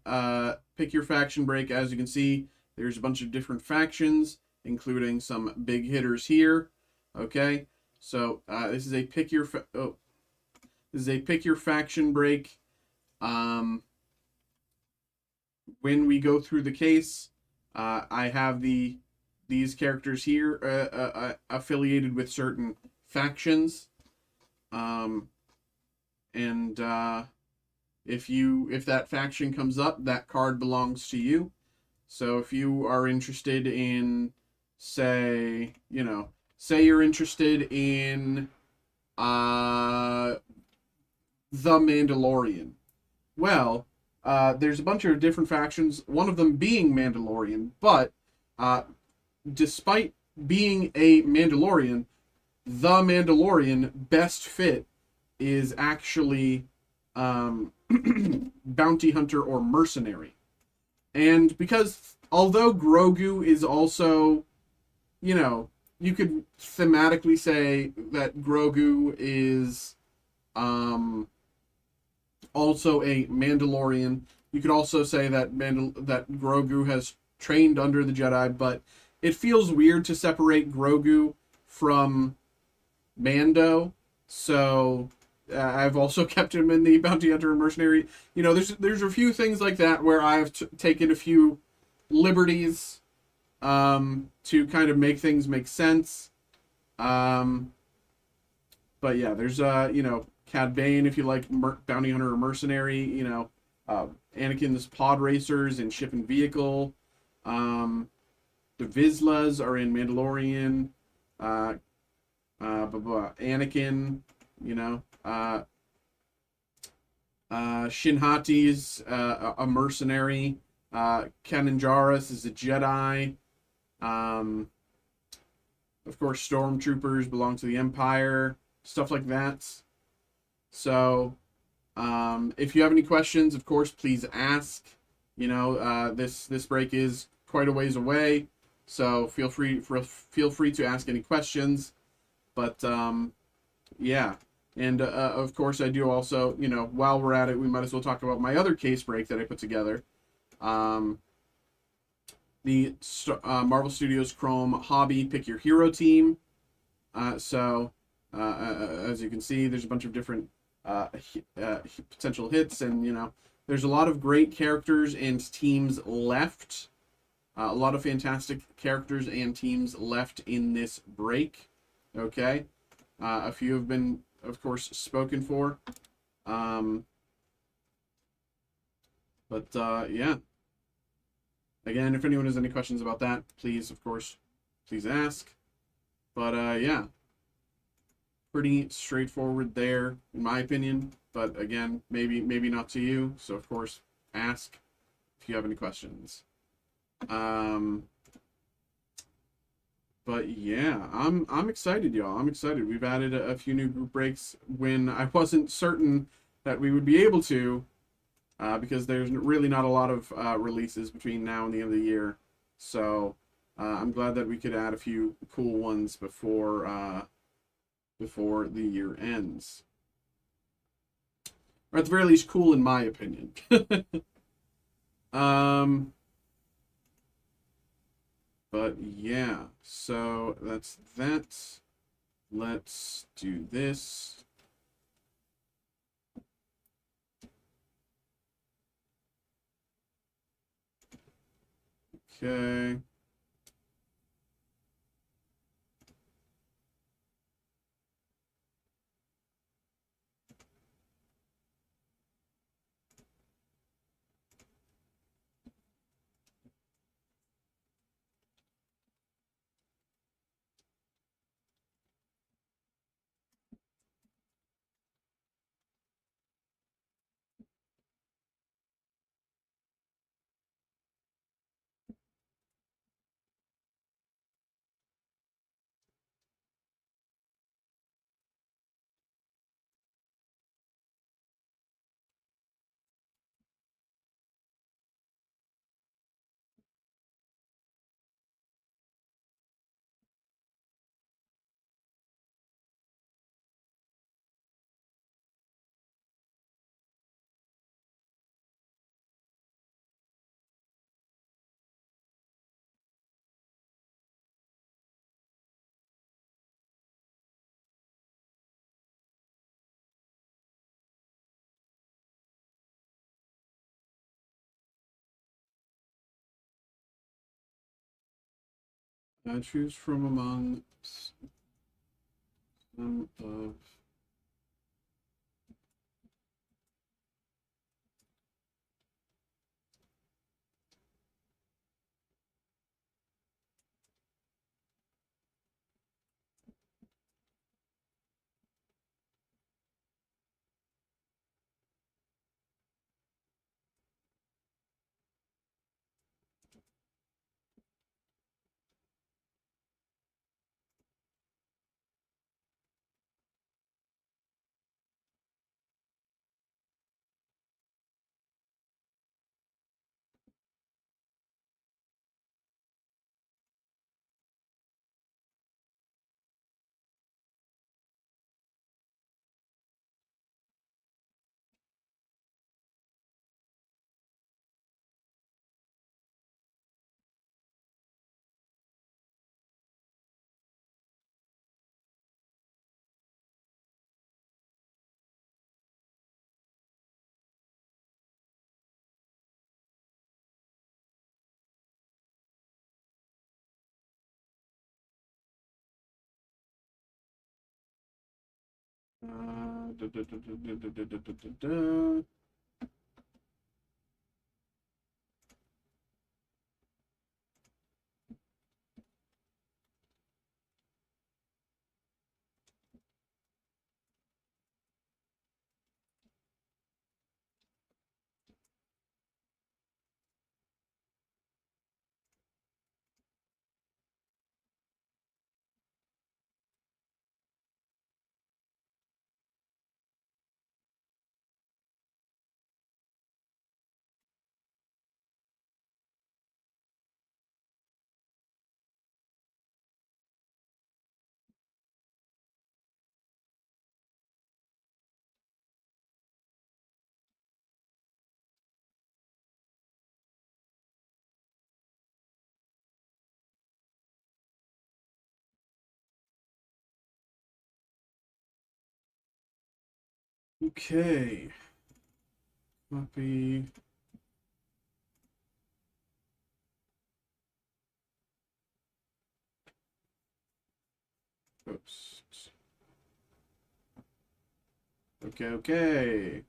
pick your faction break. As you can see, there's a bunch of different factions, including some big hitters here. Okay? So, this is a pick your faction break. When we go through the case, I have these characters here affiliated with certain factions, and if that faction comes up, that card belongs to you. So if you are interested in, say you're interested in The Mandalorian. Well, there's a bunch of different factions, one of them being Mandalorian, but despite being a Mandalorian, the Mandalorian best fit is actually bounty hunter or mercenary. And because although Grogu is also, you could thematically say that Grogu is also a Mandalorian. You could also say that that Grogu has trained under the Jedi, but it feels weird to separate Grogu from Mando. So I've also kept him in the bounty hunter and mercenary. There's a few things like that where I've taken a few liberties to kind of make things make sense. But yeah, there's Cad Bane if you like bounty hunter or mercenary. Anakin's pod racers in Ship and Vehicle. The Vizslas are in Mandalorian. Anakin, you know. Shin Hati's a mercenary. Kanan Jarrus is a Jedi. Of course, stormtroopers belong to the Empire. Stuff like that. So, if you have any questions, of course, please ask. You know, this break is quite a ways away, so feel free to ask any questions. But yeah, and of course, I do also, you know, while we're at it, we might as well talk about my other case break that I put together. The Marvel Studios Chrome Hobby Pick Your Hero team. So, as you can see, there's a bunch of different potential hits, and you know, there's a lot of great characters and teams left. A lot of fantastic characters and teams left in this break. Okay, a few have been, of course, spoken for. Yeah. Again, if anyone has any questions about that, please, of course, please ask. But yeah, pretty straightforward there, in my opinion. But again, maybe not to you. So of course, ask if you have any questions. But yeah, I'm excited, y'all. I'm excited. We've added a few new group breaks when I wasn't certain that we would be able to, because there's really not a lot of releases between now and the end of the year. So I'm glad that we could add a few cool ones before the year ends. Or at the very least, cool in my opinion. But yeah, so that's that. Let's do this. Okay. Choose from among some of da, da, da, da, da, da, da, da, da. Okay. Copy. Post. Okay, okay.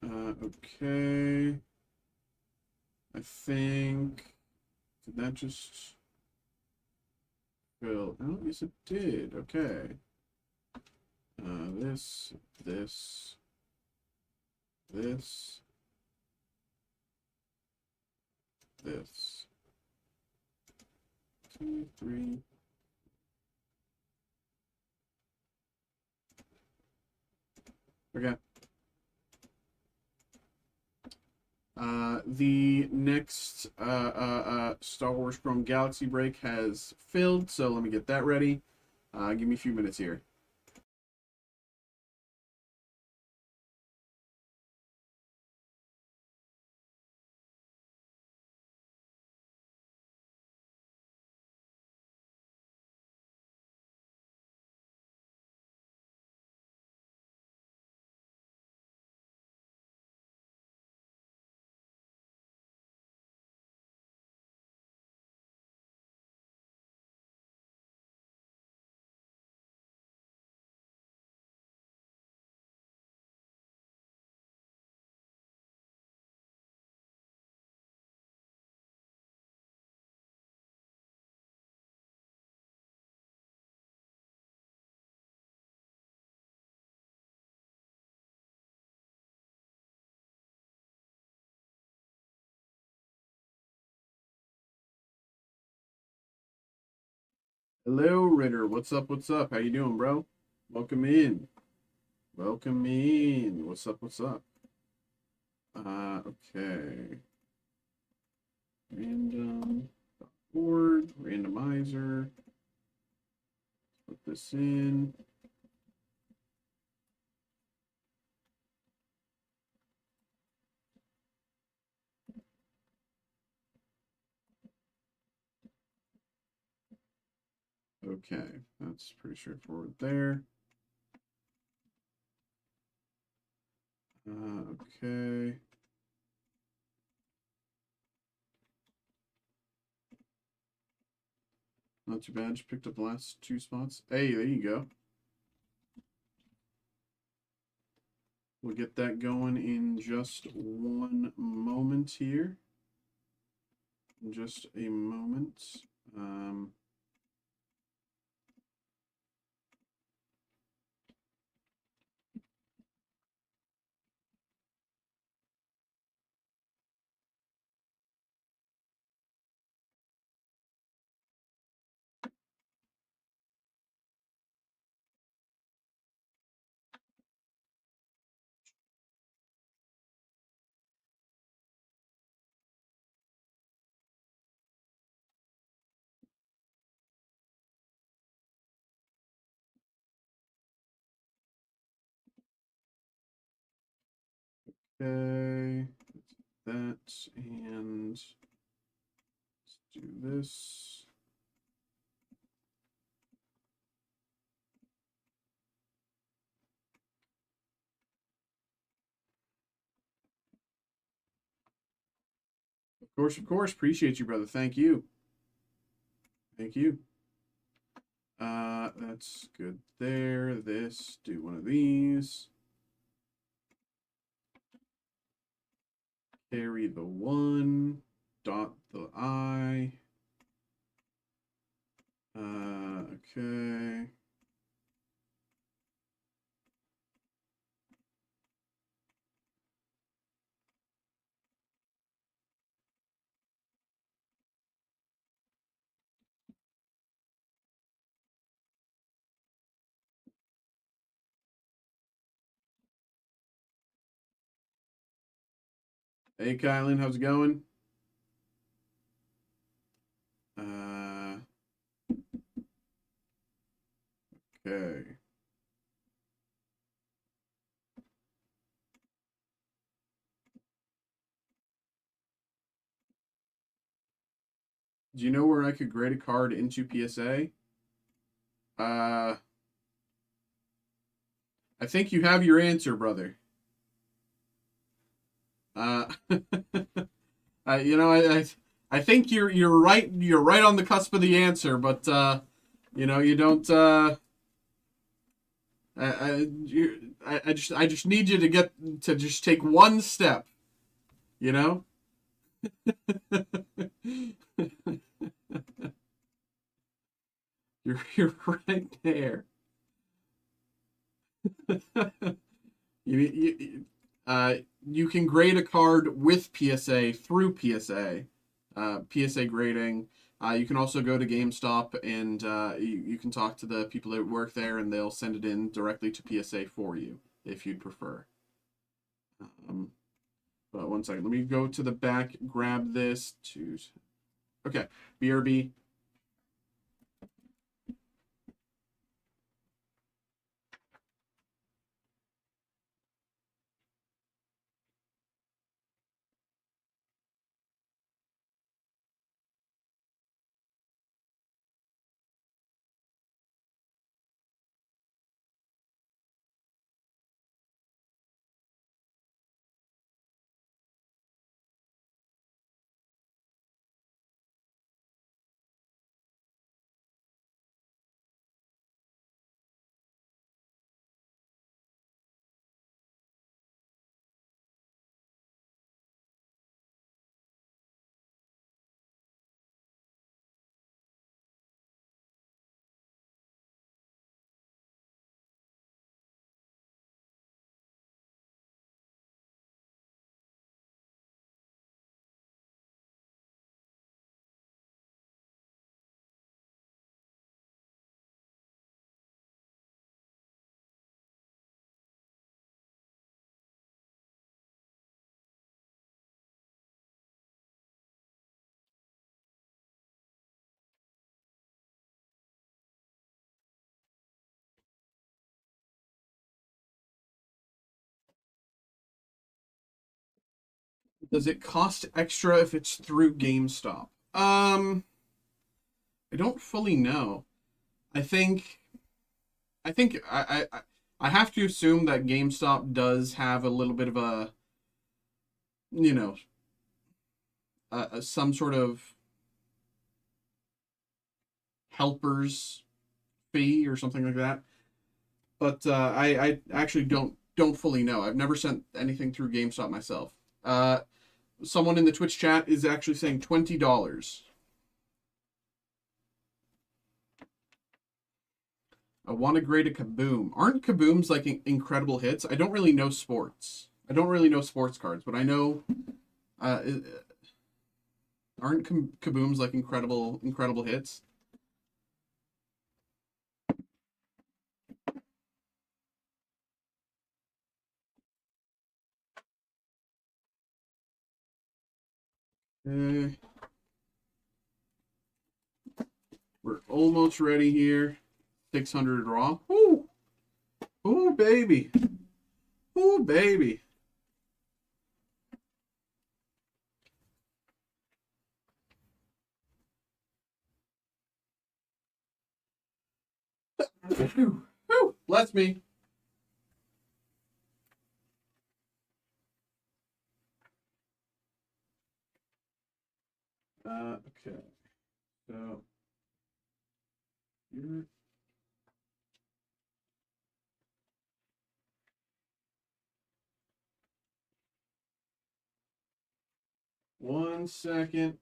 Okay. I think, did that just fill? Oh, yes, it did. Okay. This, this, this, this. 2, 3. Okay. The next Star Wars Chrome Galaxy break has filled, so let me get that ready. Give me a few minutes here. Hello, Ritter. What's up? What's up? How you doing, bro? Welcome in. Welcome in. What's up? What's up? Okay. Random board, randomizer. Put this in. Okay, that's pretty straightforward there. Okay. Not too bad. Just picked up the last 2 spots. Hey, there you go. We'll get that going in just one moment here. In just a moment. Okay. That and let's do this. Of course, of course. Appreciate you, brother. Thank you. Thank you. That's good there. This, do one of these. Carry the 1. Dot the I. Okay. Hey, Kylan, how's it going? Okay. Do you know where I could grade a card into PSA? I think you have your answer, brother. Uh, you know, I think you're right. You're right on the cusp of the answer, but you know, you don't. I just need you to get to just take one step. You know. You're right there. You can grade a card with PSA through PSA, PSA grading. You can also go to GameStop and you can talk to the people that work there, and they'll send it in directly to PSA for you if you'd prefer. Um, but one second, let me go to the back, grab this to. Okay, BRB. Does it cost extra if it's through GameStop? I don't fully know. I think I have to assume that GameStop does have a little bit of a, you know, some sort of helpers fee or something like that. But I actually don't fully know. I've never sent anything through GameStop myself. Someone in the Twitch chat is actually saying $20. I want to grade a Kaboom. Aren't Kabooms like incredible hits? I don't really know sports. I don't really know sports cards, but I know uh, aren't Kabooms like incredible hits? Uh, we're almost ready here. 600 raw. Ooh, ooh, baby. Ooh, baby. Ooh, ooh, bless me. Okay. So, here. One second.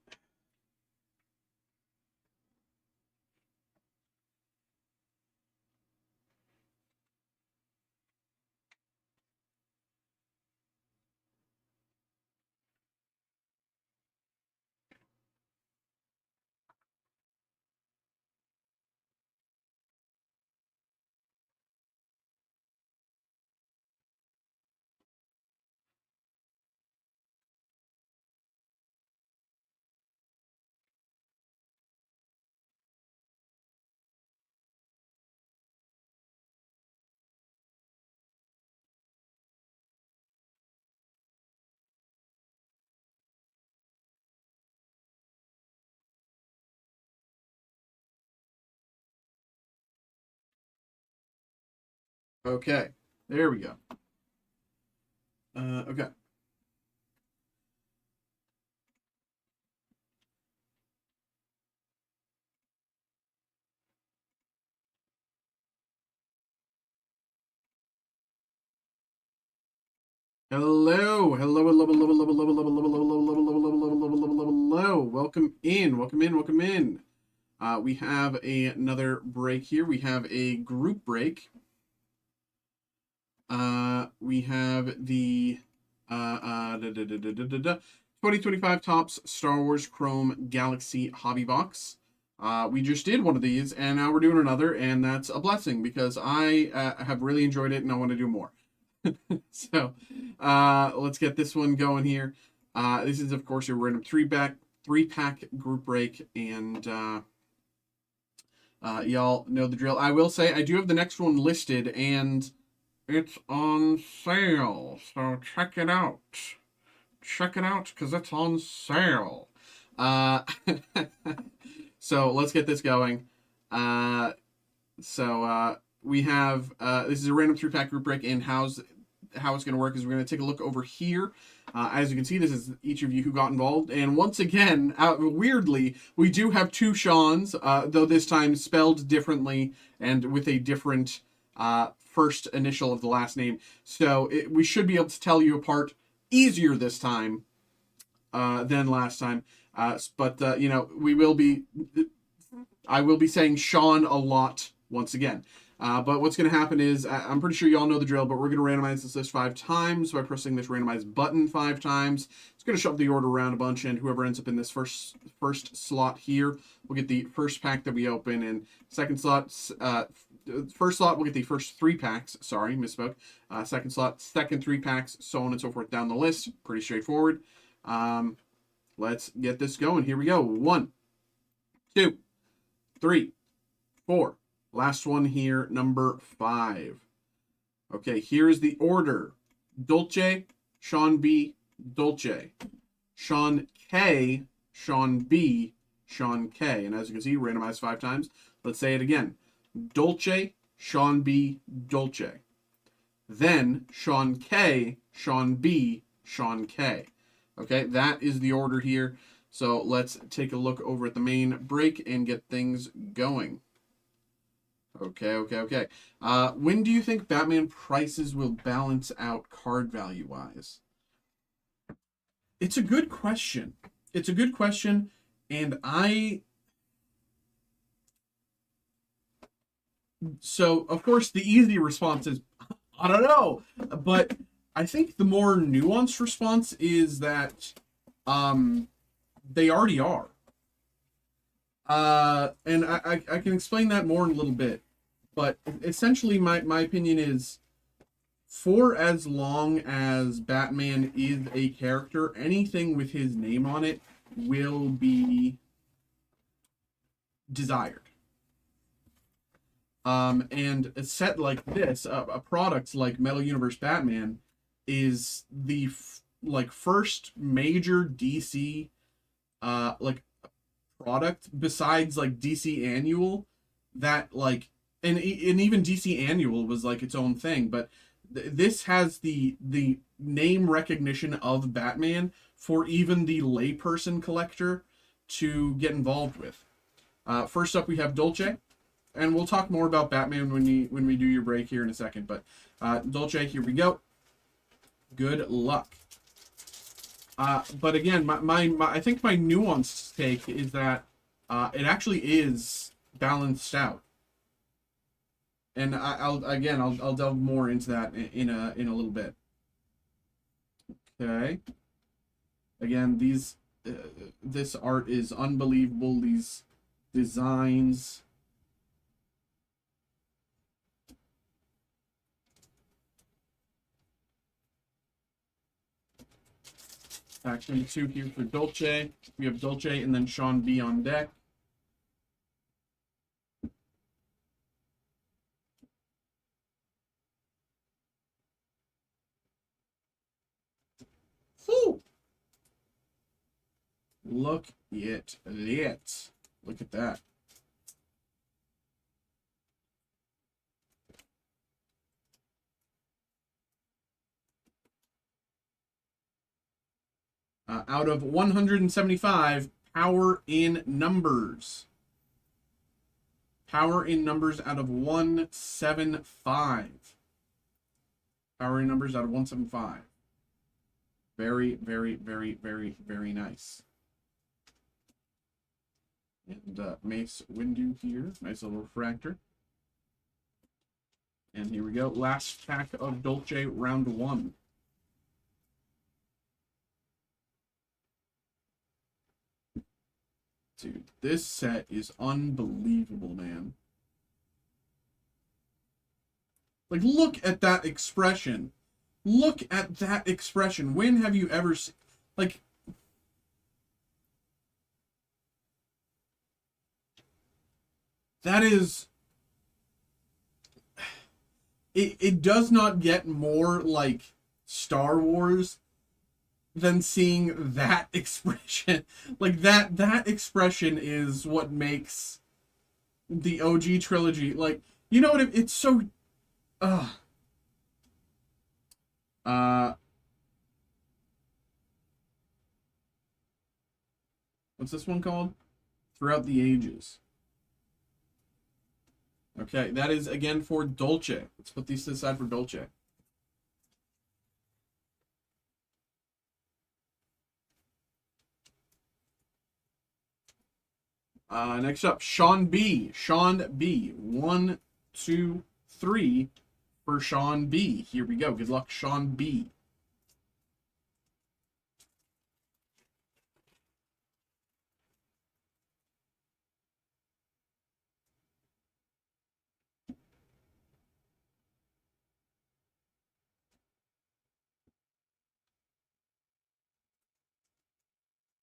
Okay, there we go. Okay. Hello, hello, hello, hello, hello, hello, hello, hello, hello, hello, hello, hello. Welcome in, welcome in, welcome in. We have another break here. We have a group break. We have the 2025 Topps Star Wars Chrome Galaxy Hobby Box. We just did one of these, and now we're doing another, and that's a blessing because I have really enjoyed it, and I want to do more. So, let's get this one going here. This is, of course, a random three-pack group break, and y'all know the drill. I will say I do have the next one listed, and it's on sale, so check it out. Check it out, because it's on sale. So let's get this going. We have, this is a random three-pack group break, and how it's going to work is we're going to take a look over here. As you can see, this is each of you who got involved. And once again, weirdly, we do have two Seans, though this time spelled differently and with a different first initial of the last name. So we should be able to tell you apart easier this time than last time. But you know, I will be saying Sean a lot once again. But what's going to happen is, I'm pretty sure you all know the drill, but we're going to randomize this list 5 times by pressing this randomize button 5 times. It's going to shove the order around a bunch, and whoever ends up in this first slot here will get the first pack that we open, and second slot, first slot will get the first 3 packs. Sorry, misspoke. Second slot, second 3 packs, so on and so forth down the list. Pretty straightforward. Let's get this going. Here we go. 1, 2, 3, 4. Last one here, number 5. Okay, here is the order. Dolce, Sean B, Dolce. Sean K, Sean B, Sean K. And as you can see, randomized 5 times. Let's say it again. Dolce, Sean B, Dolce. Then Sean K, Sean B, Sean K. Okay, that is the order here. So let's take a look over at the main break and get things going. Okay. When do you think Batman prices will balance out card value wise? It's a good question. And so of course the easy response is I don't know, but I think the more nuanced response is that they already are. And I can explain that more in a little bit. But essentially, my opinion is, for as long as Batman is a character, anything with his name on it will be desired. And a set like this, a product like Metal Universe Batman, is the first major DC product besides DC Annual that and even DC Annual was its own thing, but this has the name recognition of Batman for even the layperson collector to get involved with. First up, we have Dolce, and we'll talk more about Batman when we do your break here in a second. But Dolce, here we go. Good luck. But again, I think my nuanced take is that it actually is balanced out. And I'll delve more into that in a little bit. Okay. Again, this art is unbelievable. These designs. Pack number 2 here for Dolce. We have Dolce and then Sean B on deck. Whew. Look at that. Look at that. Out of 175, Power in Numbers. Power in Numbers out of 175. Power in Numbers out of 175. Very, very, very, very, very nice. And Mace Windu here. Nice little refractor. And here we go. Last pack of Dolce, round 1. Dude, this set is unbelievable, man. Like, look at that expression. Look at that expression. When have you ever seen... Like... That is... It does not get more, like, Star Wars than seeing that expression. Like, that expression is what makes the OG trilogy, like, you know what, it's so... What's this one called? Throughout the Ages. Okay, that is, again, for Dolce. Let's put these to the side for Dolce. Next up, Sean B. Sean B. 1, 2, 3 for Sean B. Here we go. Good luck, Sean B.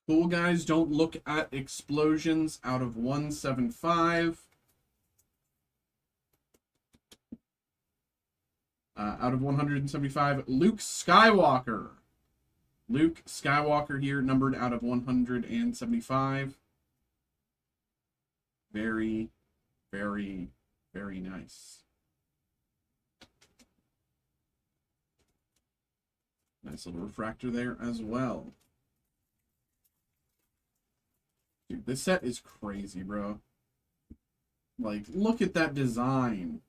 Cool guys, don't look at explosions out of 175. Out of 175, Luke Skywalker. Luke Skywalker here, numbered out of 175. Very, very, very nice. Nice little refractor there as well. Dude, this set is crazy, bro. Like, look at that design.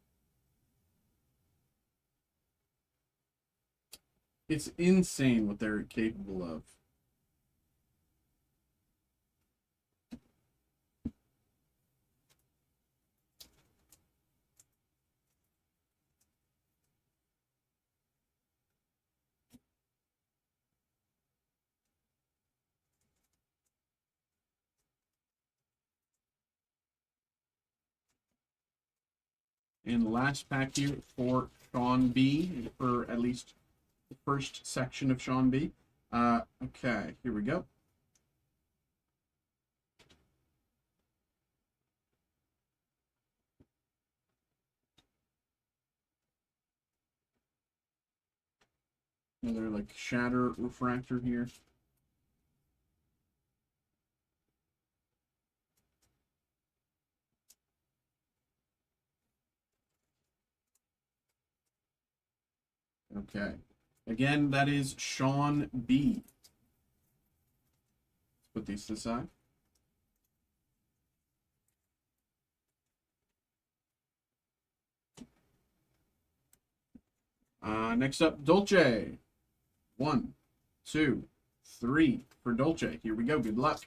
It's insane what they're capable of. And last pack here for Sean B, for at least the first section of Sean B. Okay, here we go. Another like shatter refractor here. Okay. Again, that is Sean B. Let's put these to the side. Next up, Dolce. 1, 2, 3 for Dolce. Here we go. Good luck.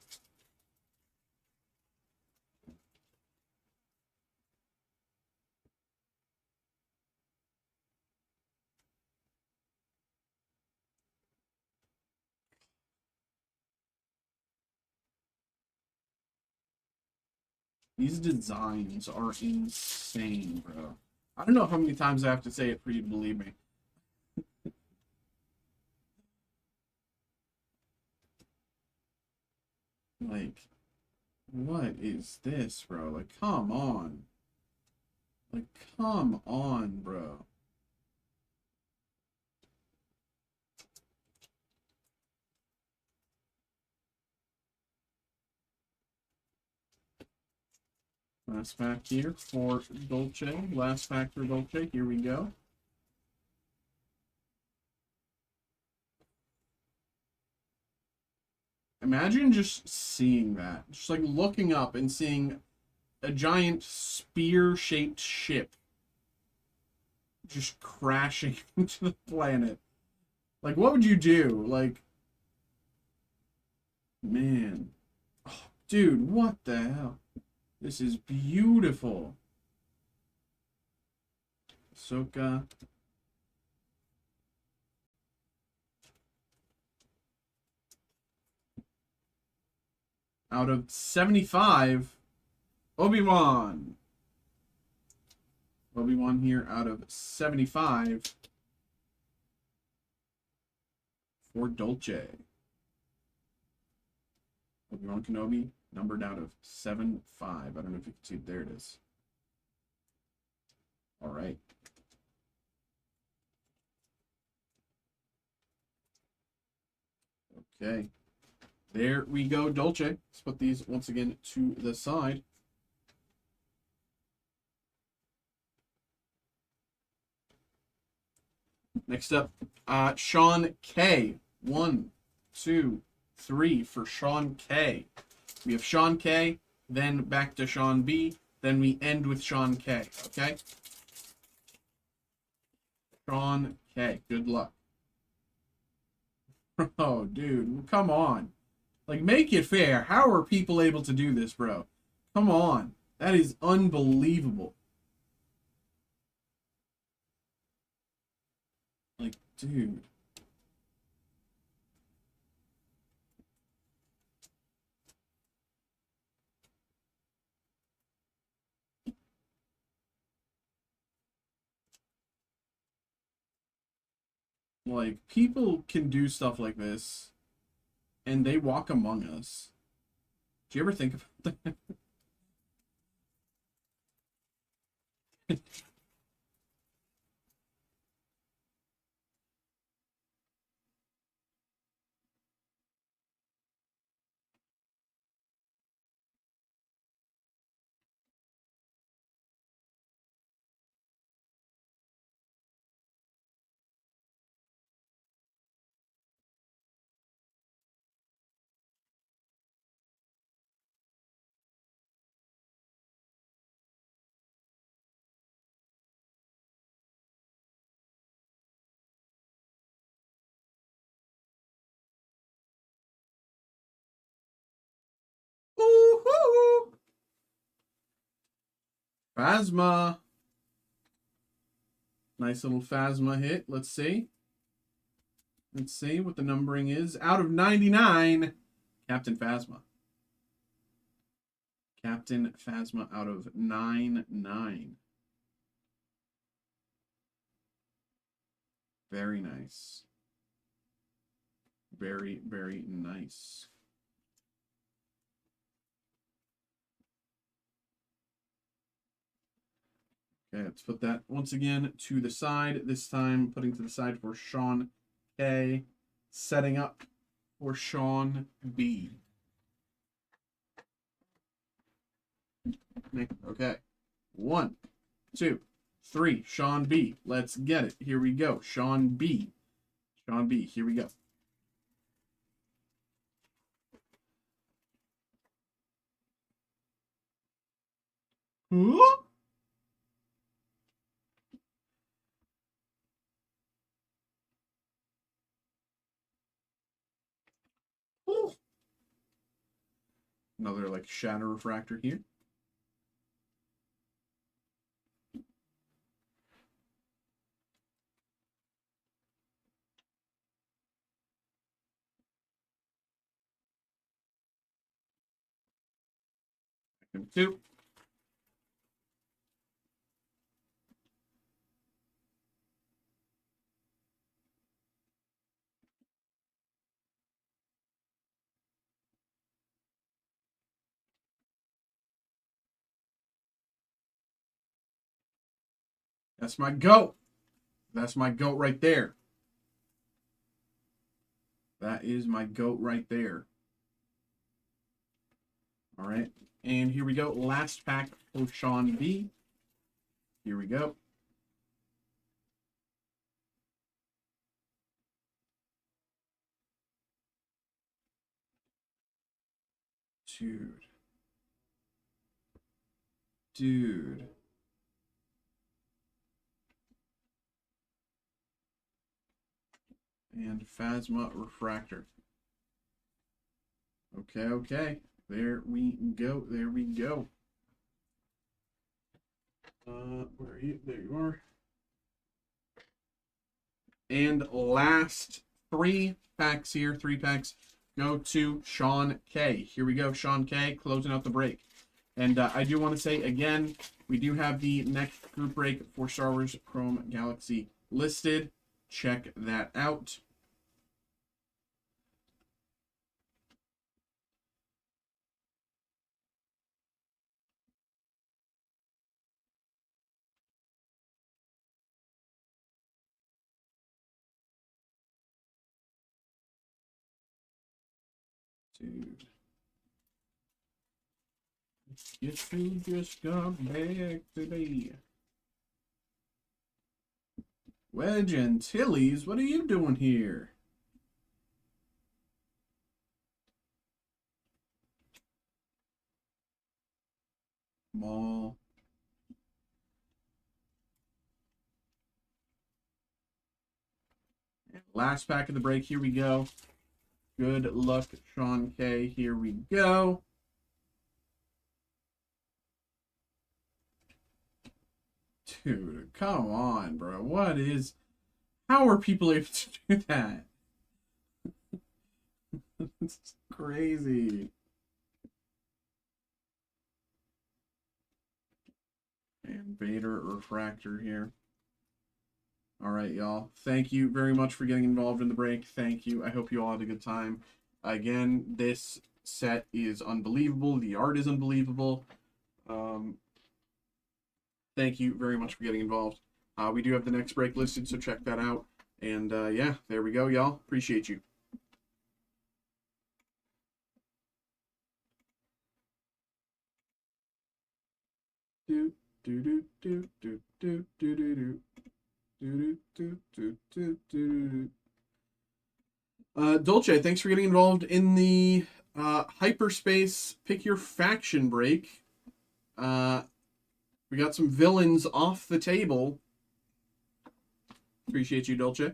These designs are insane, bro. I don't know how many times I have to say it for you to believe me. Like, what is this, bro? Like, come on. Like, come on, bro. Last pack here for Dolce. Last pack for Dolce. Here we go. Imagine just seeing that. Just like looking up and seeing a giant spear-shaped ship just crashing into the planet. Like, what would you do? Like, man. Oh, dude, what the hell? This is beautiful. Ahsoka. Out of 75, Obi-Wan. Obi-Wan here out of 75 for Dolce. Obi-Wan Kenobi, numbered out of 75. I don't know if you can see it. There it is. All right. Okay. There we go, Dolce. Let's put these once again to the side. Next up, Sean K. 1, 2, 3 for Sean K. We have Sean K, then back to Sean B, then we end with Sean K, okay? Sean K, good luck. Oh, dude, come on. Like, make it fair. How are people able to do this, bro? Come on. That is unbelievable. Like, dude. Like, people can do stuff like this, and they walk among us. Do you ever think about that? Woo-hoo! Phasma. Nice little Phasma hit. Let's see. Let's see what the numbering is. Out of 99, Captain Phasma. Captain Phasma out of 99. Very nice. Very, very nice. Okay, let's put that once again to the side. This time putting to the side for Sean K. Setting up for Sean B. Okay. 1, 2, 3. Sean B. Let's get it. Here we go. Sean B. Sean B. Here we go. Ooh. Ooh. Another like shadow refractor here. And 2. That's my goat. That's my goat right there. That is my goat right there. All right. And here we go. Last pack for Sean B. Here we go. Dude. Dude. And Phasma Refractor. Okay, okay. There we go. There we go. Where are you? There you are. And last 3 packs here. 3 packs go to Sean K. Here we go. Sean K closing out the break. And I do want to say again, we do have the next group break for Star Wars Chrome Galaxy listed. Check that out. Dude. Guess you just got back today. Wedge Antilles, what are you doing here? Mall. Last pack of the break. Here we go. Good luck, Sean K. Here we go. Dude, come on, bro. What is... How are people able to do that? It's crazy. And Vader Refractor here. All right, y'all. Thank you very much for getting involved in the break. Thank you. I hope you all had a good time. Again, this set is unbelievable. The art is unbelievable. Thank you very much for getting involved. We do have the next break listed, so check that out. And yeah, there we go, y'all. Appreciate you. Do do do do do do do do do. Dolce, thanks for getting involved in the hyperspace pick your faction break. We got some villains off the table. Appreciate you, Dolce.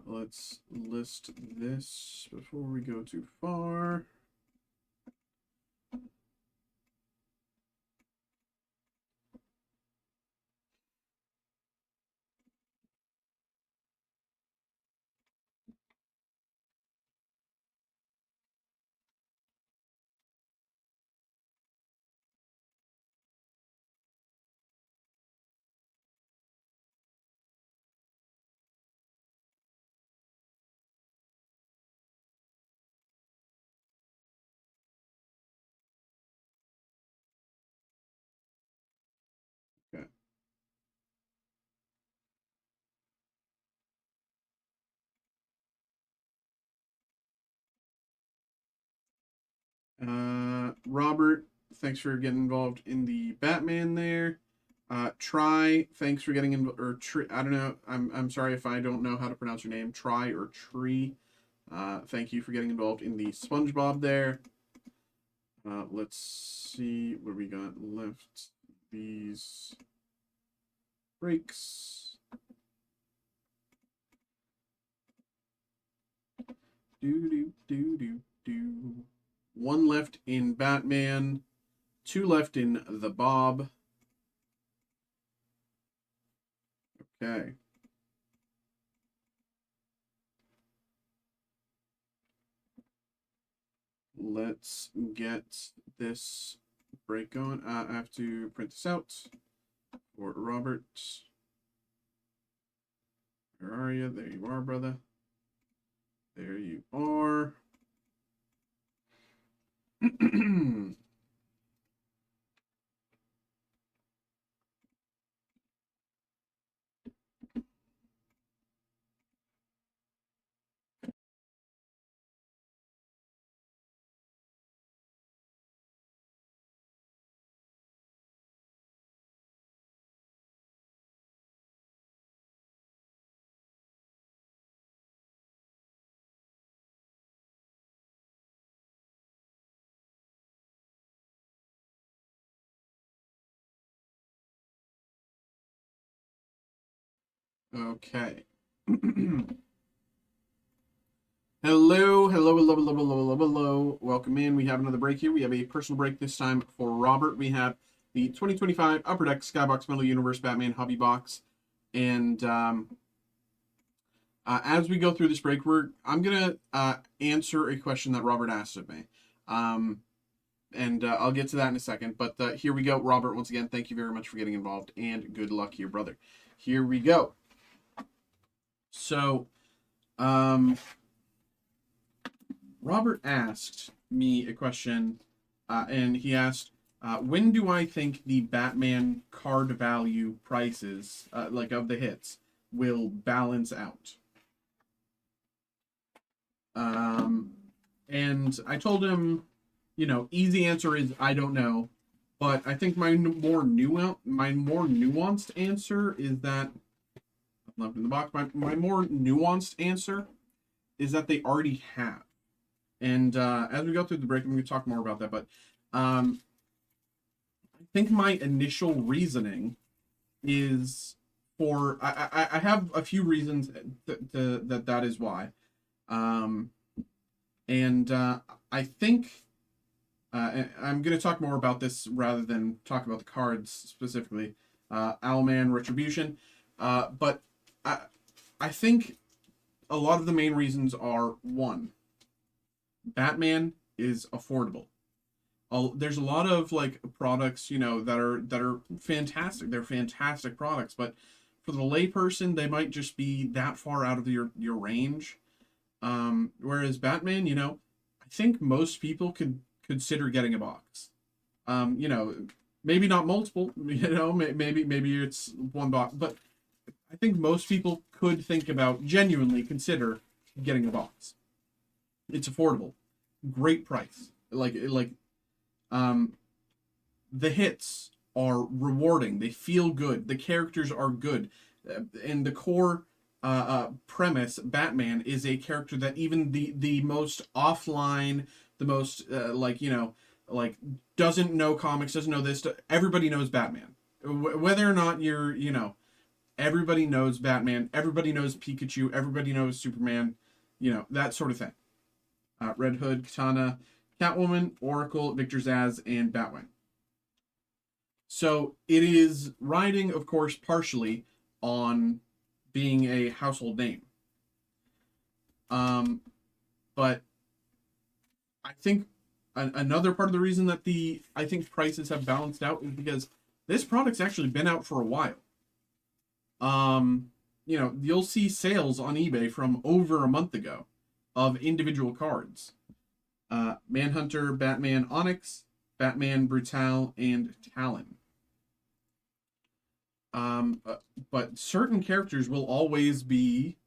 Let's list this before we go too far. Okay. Robert, thanks for getting involved in the Batman there. Try, thanks for getting in, or I don't know. I'm sorry if I don't know how to pronounce your name. Try or Tree. Thank you for getting involved in the SpongeBob there. Let's see what we got left. These breaks. Do. 1 left in Batman. 2 left in the Bob. Okay. Let's get this break going. I have to print this out for Robert. Where are you? There you are, brother. There you are. Okay. Hello, hello, hello, hello, hello, hello, hello. Welcome in. We have another break here. We have a personal break this time for Robert. We have the 2025 Upper Deck Skybox Metal Universe Batman Hobby Box. And as we go through this break, I'm going to answer a question that Robert asked of me. And I'll get to that in a second. But here we go. Robert, once again, thank you very much for getting involved. And good luck here, brother. Here we go. So, Robert asked me a question, and he asked, when do I think the Batman card value prices, like of the hits, will balance out? And I told him, you know, easy answer is I don't know, but I think my more nuanced answer is that left in the box. My more nuanced answer is that they already have. And as we go through the break, I'm going to talk more about that. But I think my initial reasoning is for I have a few reasons that is why. And I think I'm going to talk more about this rather than talk about the cards specifically. Owlman, Retribution. But I think a lot of the main reasons are, one, Batman is affordable. There's a lot of like products, you know, that are fantastic. They're fantastic products, but for the layperson, they might just be that far out of your range. Whereas Batman, you know, I think most people could consider getting a box. You know, maybe not multiple. You know, maybe it's one box, but I think most people could think about, genuinely consider getting a box. It's affordable, great price. The hits are rewarding. They feel good. The characters are good, and the core premise, Batman is a character that even the most offline, the most doesn't know comics, doesn't know this. Everybody knows Batman, whether or not you're, you know. Everybody knows Batman. Everybody knows Pikachu. Everybody knows Superman. You know, that sort of thing. Red Hood, Katana, Catwoman, Oracle, Victor Zsasz, and Batwing. So it is riding, of course, partially on being a household name. But I think another part of the reason that I think prices have balanced out is because this product's actually been out for a while. You know, you'll see sales on eBay from over a month ago of individual cards. Manhunter, Batman Onyx, Batman Brutal, and Talon. But certain characters will always be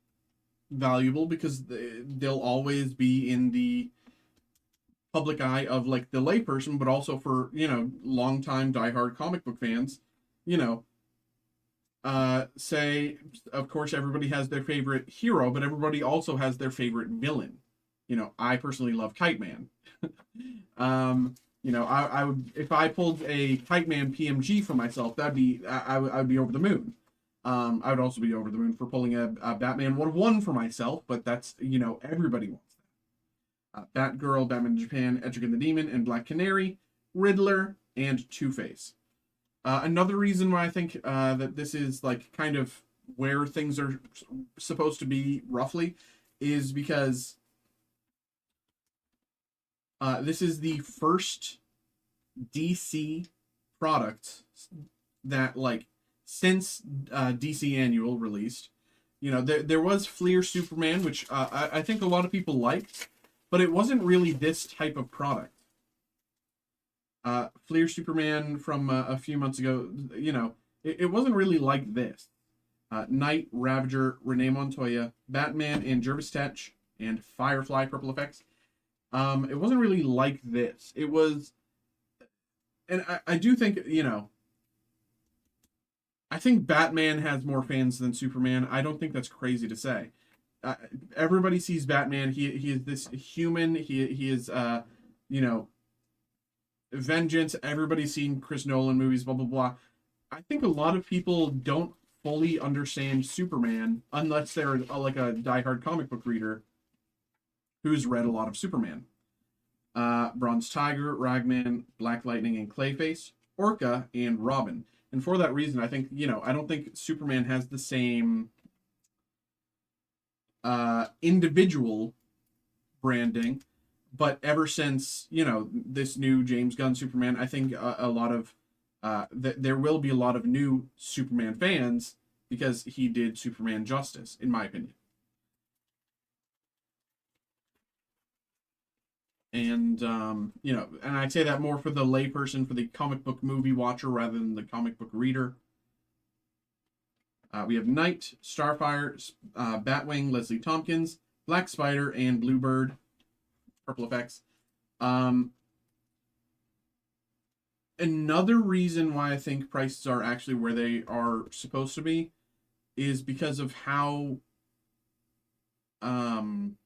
valuable because they'll always be in the public eye of like the layperson, but also for, you know, longtime diehard comic book fans, you know. Say, of course, everybody has their favorite hero, but everybody also has their favorite villain. You know, I personally love Kite Man. You know, I would, if I pulled a Kite Man PMG for myself, that'd be, I would be over the moon. I would also be over the moon for pulling a Batman 1-of-1 for myself, but that's, you know, everybody wants that. Batgirl, Batman Japan, Etrigan the Demon, and Black Canary, Riddler, and Two-Face. Another reason why I think that this is like kind of where things are supposed to be roughly is because this is the first DC product that, like, since DC Annual released, you know, there was Fleer Superman, which I think a lot of people liked, but it wasn't really this type of product. Fleer Superman from a few months ago, you know, it wasn't really like this. Knight, Ravager, Renee Montoya, Batman, and Jervis Tetch, and Firefly Purple Effects. It wasn't really like this. It was, and I do think, you know, I think Batman has more fans than Superman. I don't think that's crazy to say. Everybody sees Batman. He is this human. He is, you know, vengeance. Everybody's seen Chris Nolan movies, blah, blah, blah. I think a lot of people don't fully understand Superman unless they're like a diehard comic book reader who's read a lot of Superman. Bronze Tiger, Ragman, Black Lightning, and Clayface, Orca, and Robin. And for that reason, I think, I don't think Superman has the same individual branding, but ever since, this new James Gunn Superman, I think a lot of, there will be a lot of new Superman fans because he did Superman justice, in my opinion. And, and I'd say that more for the layperson, for the comic book movie watcher rather than the comic book reader. We have Knight, Starfire, Batwing, Leslie Tompkins, Black Spider, and Bluebird. Purple effects. Another reason why I think prices are actually where they are supposed to be is because of how... and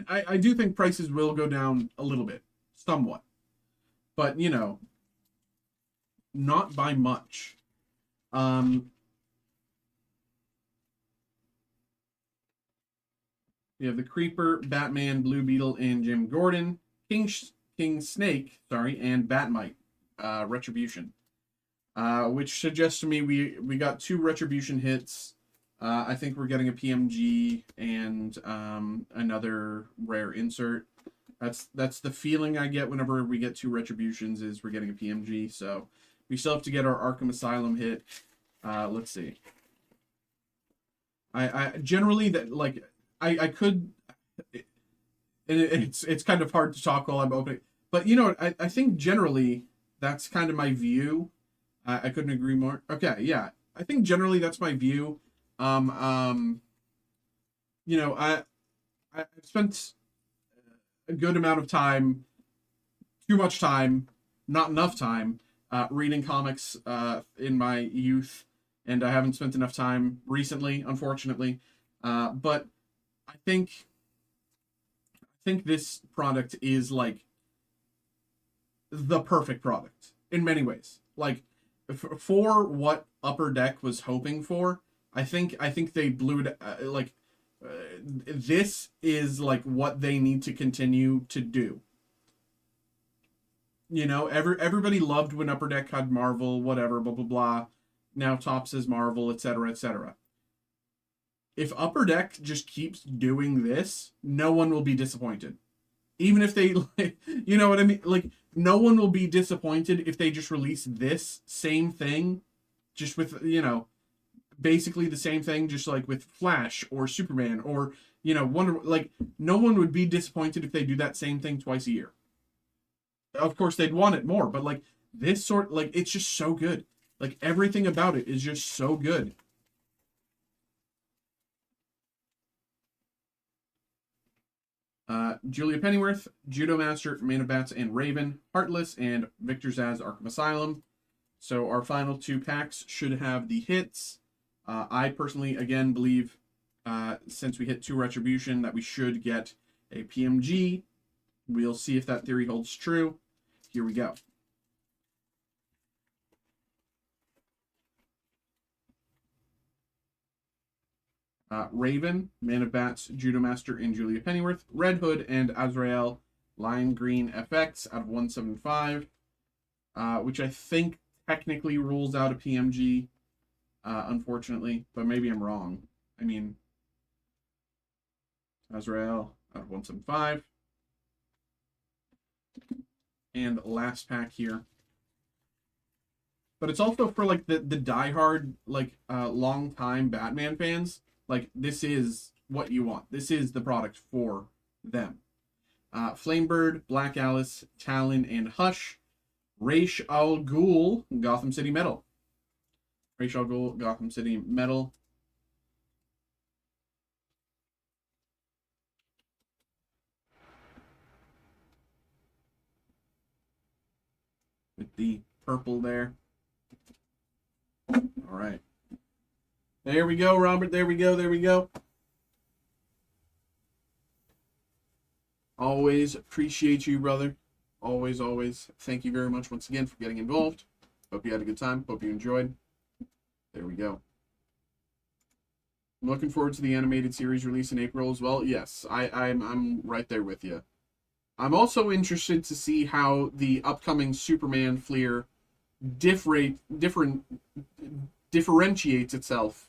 I do think prices will go down a little bit, somewhat. But, not by much. We have the Creeper, Batman, Blue Beetle, and Jim Gordon, King Snake, and Batmite, Retribution. Which suggests to me we got 2 Retribution hits. I think we're getting a PMG and another rare insert. That's the feeling I get whenever we get 2 Retributions, is we're getting a PMG. So we still have to get our Arkham Asylum hit. Let's see. I generally that like I could. It's kind of hard to talk while I'm opening, but I think generally that's kind of my view. I couldn't agree more. Okay, yeah, I think generally that's my view. I've spent a good amount of time, too much time, not enough time, reading comics in my youth, and I haven't spent enough time recently, unfortunately. But I think this product is like the perfect product in many ways. Like for what Upper Deck was hoping for, I think they blew it. This is like what they need to continue to do. Everybody loved when Upper Deck had Marvel, whatever, blah blah blah. Now Topps is Marvel, etc., etc. If Upper Deck just keeps doing this, no one will be disappointed. Even if they, you know what I mean? Like, no one will be disappointed if they just release this same thing, just with, basically the same thing, just like with Flash or Superman or, Wonder. Like, no one would be disappointed if they do that same thing twice a year. Of course, they'd want it more, but like this sort, like, it's just so good. Like, everything about it is just so good. Julia Pennyworth, Judo Master, Man of Bats, and Raven, Heartless, and Victor Zsasz, Arkham Asylum. So our final 2 packs should have the hits. I personally, again, believe since we hit 2 Retribution that we should get a PMG. We'll see if that theory holds true. Here we go. Raven, Man of Bats, Judo Master, and Julia Pennyworth. Red Hood and Azrael, Lime Green FX out of 175. Which I think technically rules out a PMG, unfortunately. But maybe I'm wrong. I mean, Azrael out of 175. And last pack here. But it's also for like the diehard, like long time Batman fans. Like, this is what you want. This is the product for them. Flamebird, Black Alice, Talon, and Hush. Ra's al Ghul, Gotham City Metal. Ra's al Ghul, Gotham City Metal. With the purple there. All right. There we go, Robert. There we go. There we go. Always appreciate you, brother. Always, always. Thank you very much once again for getting involved. Hope you had a good time. Hope you enjoyed. There we go. I'm looking forward to the animated series release in April as well. Yes, I'm right there with you. I'm also interested to see how the upcoming Superman Fleer differentiates itself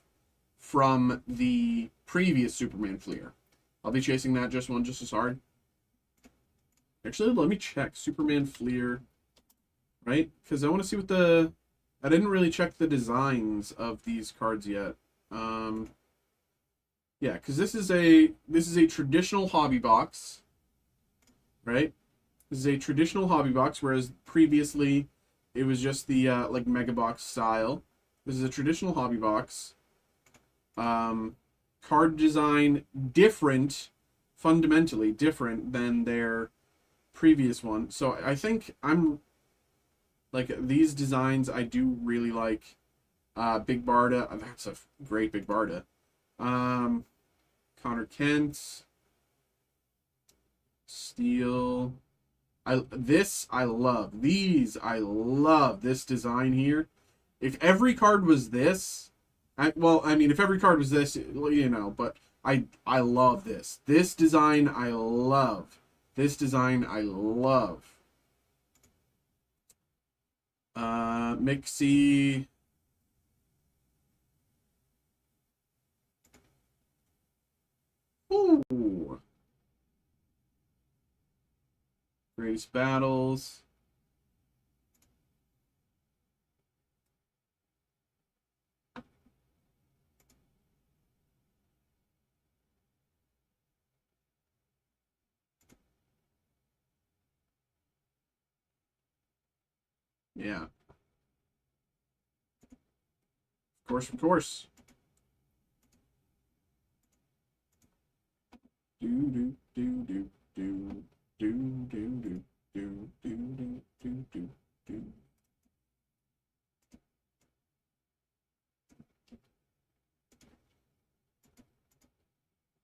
from the previous Superman Fleer. I'll be chasing that just as hard. Actually, let me check Superman Fleer, right? Because I want to see what the... I didn't really check the designs of these cards yet. Yeah, because this is a traditional hobby box, right? This is a traditional hobby box, whereas previously it was just the like mega box style. This is a traditional hobby box. Card design different, fundamentally different than their previous one. So I think I'm like these designs I do really like. Big Barda, that's a great Big Barda. Connor Kent, Steel. I love. These I love this design here. If every card was this, if every card was this, you know, but I love this. This design I love. This design I love. Mixie. Ooh. Greatest battles. Yeah. Of course, of course. Do do do do do do do do do do do do do.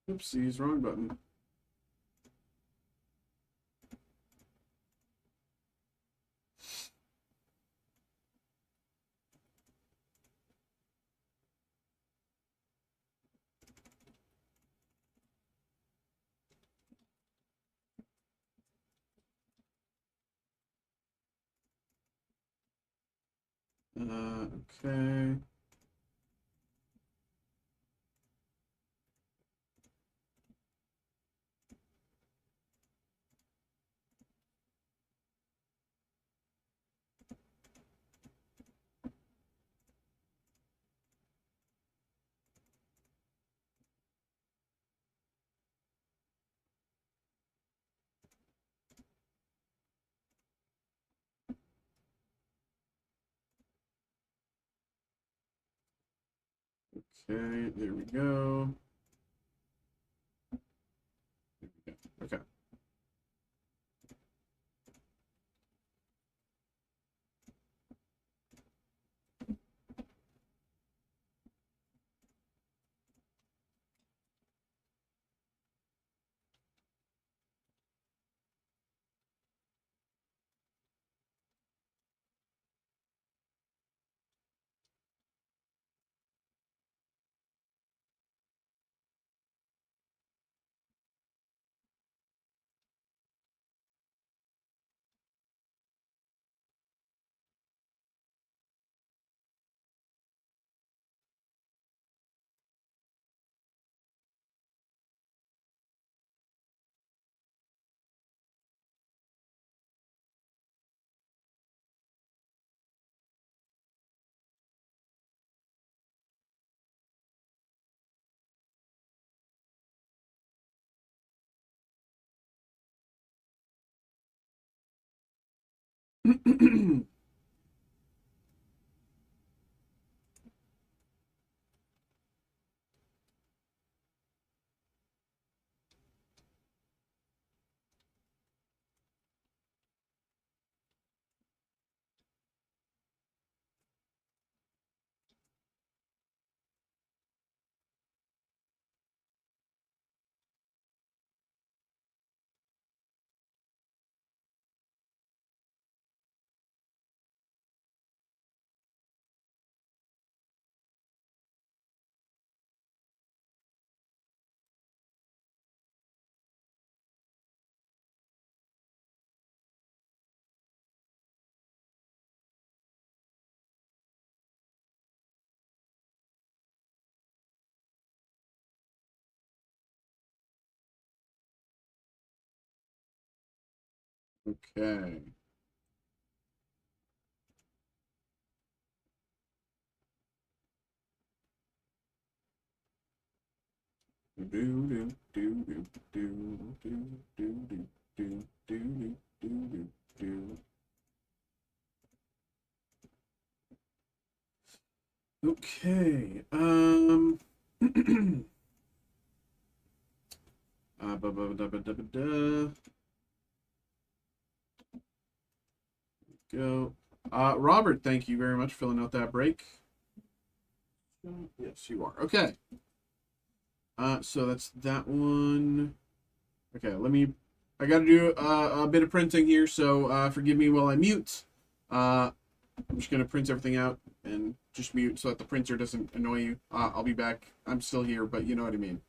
Oopsies, wrong button. Okay. Okay, there we go. Okay. Okay. Do do do do do do do do do do do do. Okay. Ba ba da ba da ba da. Go. Robert, thank you very much for filling out that break. Yes, you are. Okay. So that's that one. Okay, I gotta do a bit of printing here, so forgive me while I mute. I'm just gonna print everything out and just mute so that the printer doesn't annoy you. I'll be back. I'm still here, but you know what I mean.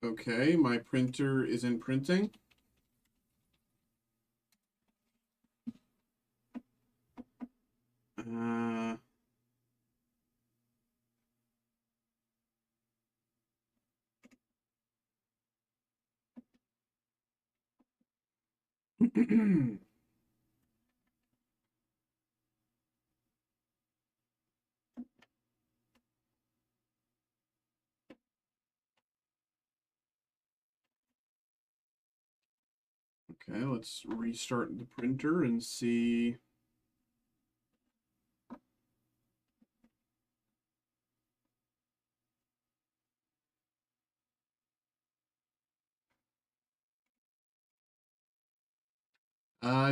Okay, my printer isn't printing. Uh, okay, let's restart the printer and see.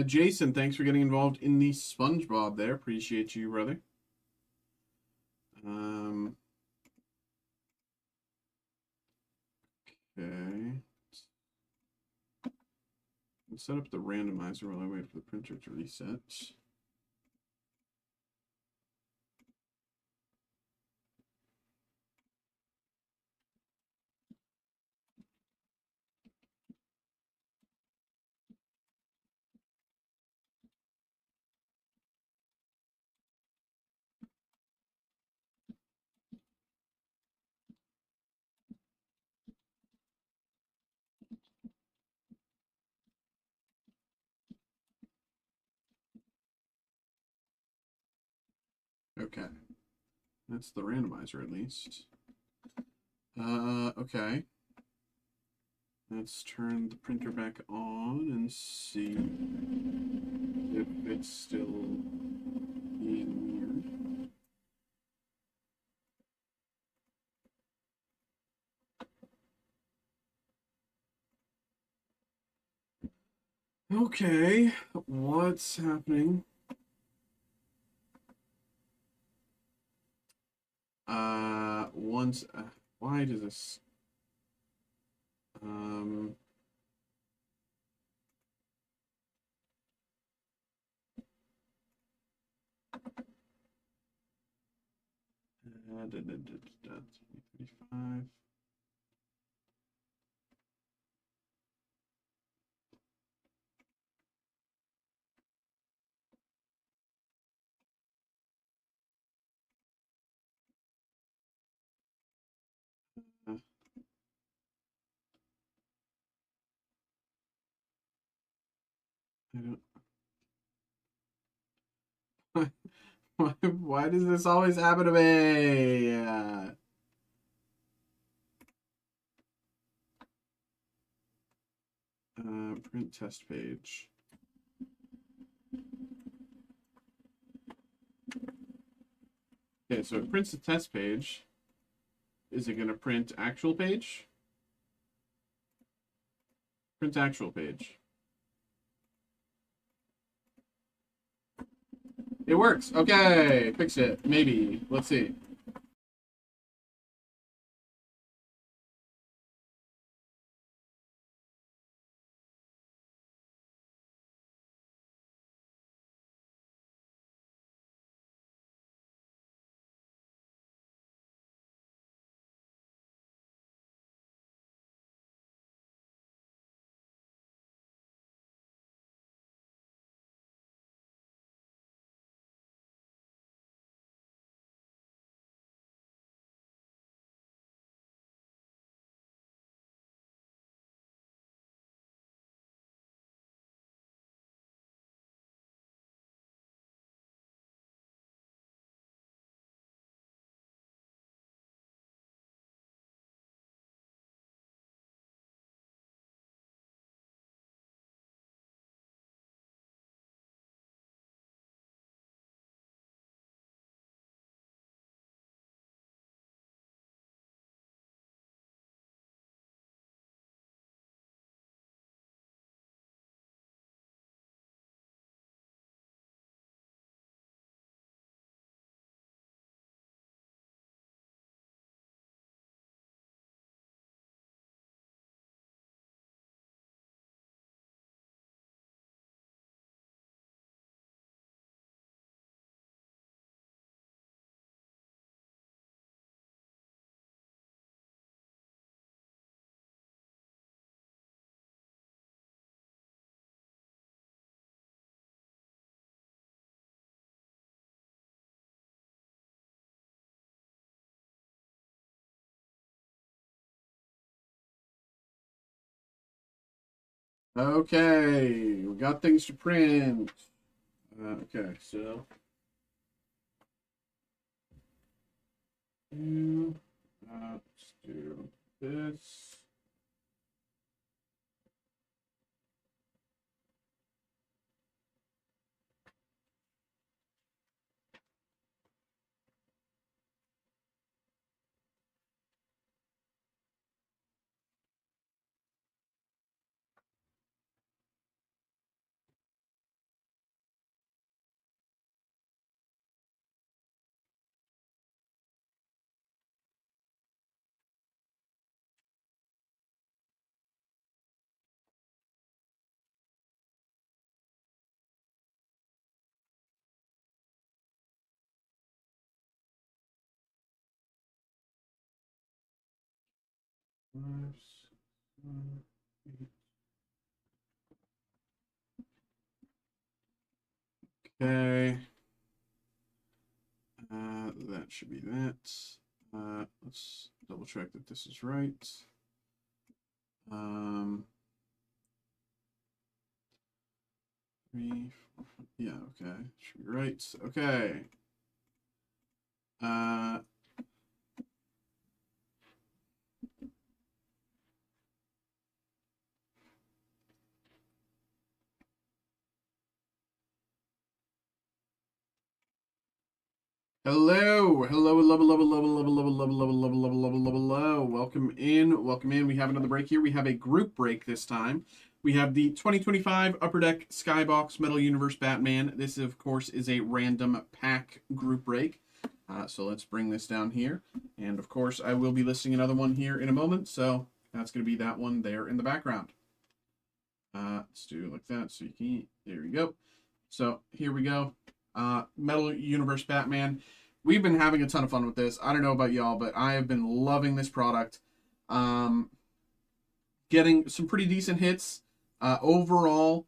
Jason, thanks for getting involved in the SpongeBob there. Appreciate you, brother. Um, okay. Let's set up the randomizer while I wait for the printer to reset. Okay. That's the randomizer at least. Okay. Let's turn the printer back on and see if it's still being weird. Okay, what's happening? Once, why does this? $20.35. I don't. Why does this always happen to me? Print test page. Okay, so it prints the test page. Is it going to print actual page? Print actual page. It works. Okay, fix it. Maybe. Let's see. Okay, we got things to print. Okay, so let's do this. Five, 7, 8. Okay. That should be that. Let's double check that this is right. Three, 4, yeah, okay. Should be right. Okay. Hello, hello, hello. Welcome in, welcome in. We have another break here. We have a group break this time. We have the 2025 Upper Deck Skybox Metal Universe Batman. This, of course, is a random pack group break. So let's bring this down here. And, of course, I will be listing another one here in a moment. So That's going to be that one there in the background. Let's do it like that so you can, there we go. So here we go. Metal Universe Batman. We've been having a ton of fun with this. I don't know about y'all, but I have been loving this product. Getting some pretty decent hits overall.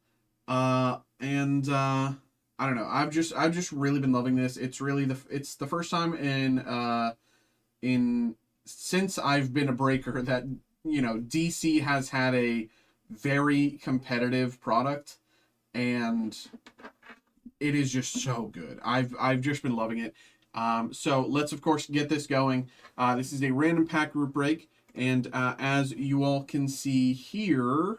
And I don't know. I've just really been loving this. It's really it's the first time in since I've been a breaker that, you know, DC has had a very competitive product, and it is just so good. I've just been loving it. So let's of course get this going. This is a random pack group break, and as you all can see here,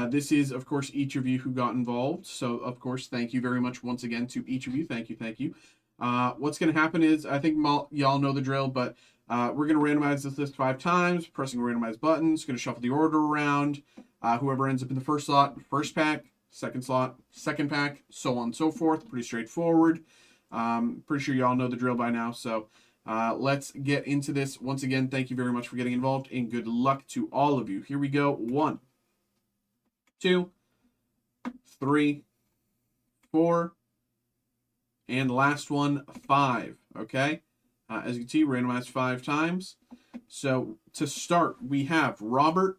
this is of course each of you who got involved. So of course, thank you very much once again to each of you. Thank you, thank you. What's going to happen is, I think y'all know the drill, but we're going to randomize this list 5 times, pressing a randomize button. It's going to shuffle the order around. Whoever ends up in the first slot, first pack, second slot, second pack, so on and so forth. Pretty straightforward. Pretty sure y'all know the drill by now. So let's get into this. Once again, thank you very much for getting involved, and good luck to all of you. Here we go. 1, 2, 3, 4, and last one, 5. Okay, as you can see, randomized 5 times. So to start, we have Robert,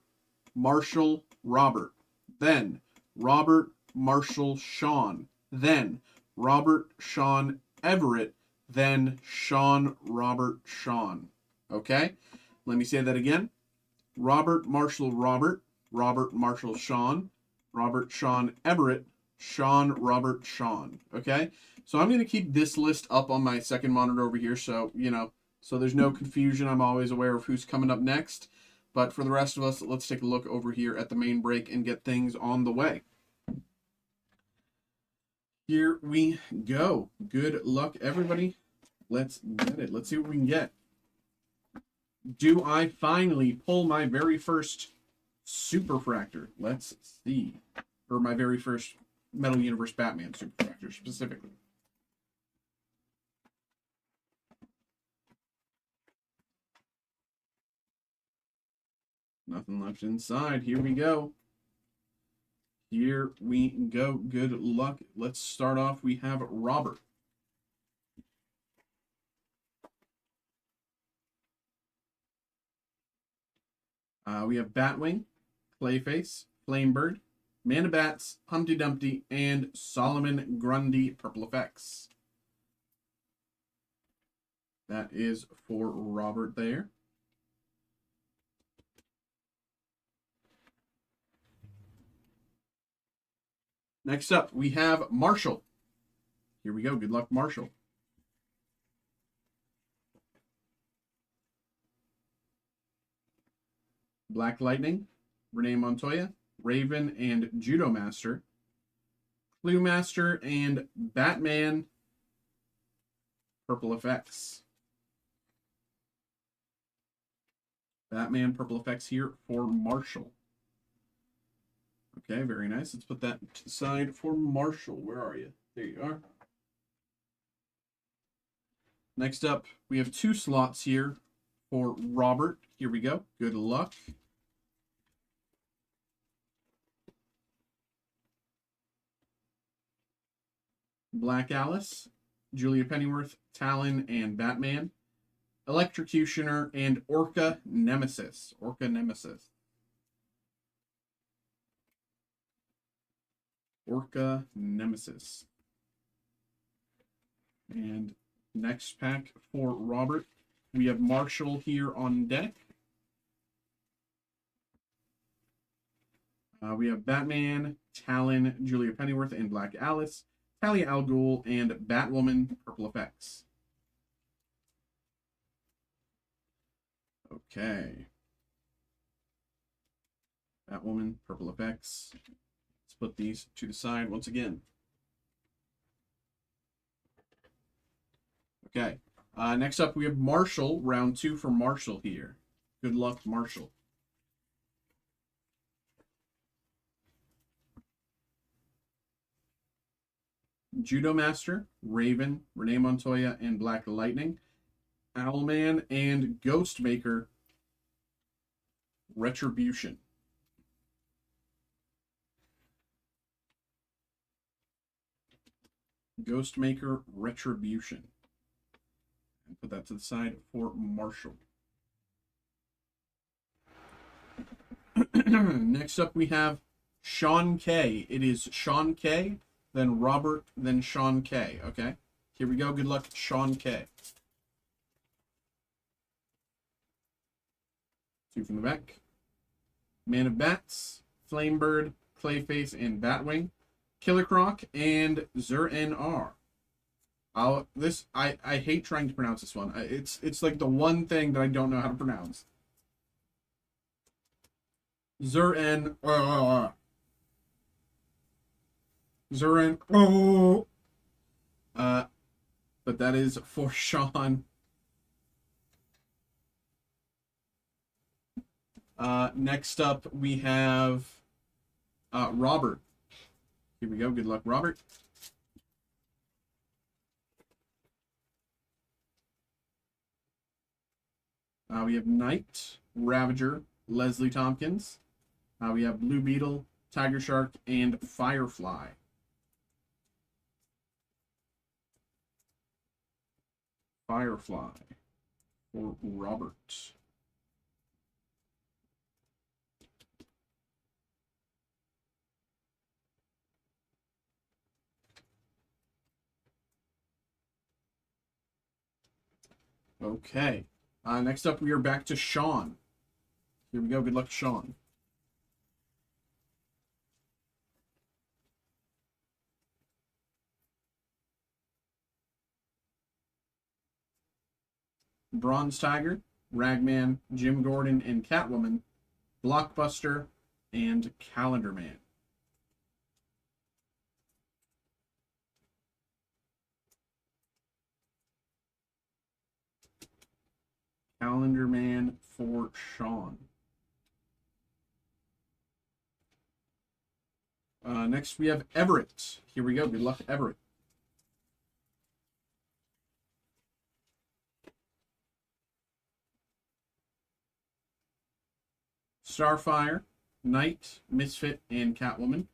Marshall, Robert, then Robert, Marshall, Sean, then Robert, Sean, Everett, then Sean, Robert, Sean. Okay, let me say that again. Robert, Marshall, Robert, Robert, Marshall, Sean, Robert, Sean, Everett, Sean, Robert, Sean. Okay, so I'm going to keep this list up on my second monitor over here, so, you know, so there's no confusion. I'm always aware of who's coming up next. But for the rest of us, let's take a look over here at the main break and get things on the way. Here we go. Good luck, everybody. Let's get it. Let's see what we can get. Do I finally pull my very first Superfractor? Let's see. Or my very first Metal Universe Batman Superfractor, specifically. Nothing left inside. Here we go. Here we go. Good luck. Let's start off. We have Robert. We have Batwing, Clayface, Flamebird, Manabats, Humpty Dumpty, and Solomon Grundy Purple Effects. That is for Robert there. Next up, we have Marshall. Here we go. Good luck, Marshall. Black Lightning, Renee Montoya, Raven, and Judo Master. Clue Master and Batman Purple Effects. Batman Purple Effects here for Marshall. Okay, very nice. Let's put that to the side for Marshall. Where are you? There you are. Next up, we have 2 slots here for Robert. Here we go. Good luck. Black Alice, Julia Pennyworth, Talon, and Batman. Electrocutioner and Orca Nemesis. Orca Nemesis. Orca Nemesis. And next pack for Robert, we have Marshall here on deck. We have Batman, Talon, Julia Pennyworth, and Black Alice, Talia al Ghul, and Batwoman Purple Effects. Okay. Batwoman Purple Effects. Let's put these to the side once again. Okay. Next up, we have Marshall. Round 2 for Marshall here. Good luck, Marshall. Judo Master, Raven, Renee Montoya, and Black Lightning. Owlman and Ghostmaker Retribution. Ghostmaker Retribution. And put that to the side for Marshall. Next up we have Sean K. It is Sean K, then Robert, then Sean K. Okay? Here we go. Good luck, Sean K. 2 from the back. Man of Bats, Flamebird, Clayface, and Batwing. Killer Croc, and Zur-En-R. I hate trying to pronounce this one. It's like the one thing that I don't know how to pronounce. Zur-En-R. Zur-En-R. But that is for Sean. Next up, we have Robert. Here we go. Good luck, Robert. We have Knight, Ravager, Leslie Tompkins. We have Blue Beetle, Tiger Shark, and Firefly. Firefly for Robert. Okay. Next up, we are back to Sean. Here we go. Good luck, Sean. Bronze Tiger, Ragman, Jim Gordon, and Catwoman. Blockbuster, and Calendar Man. Calendar Man for Sean. Next, we have Everett. Here we go. Good luck, Everett. Starfire, Knight, Misfit, and Catwoman.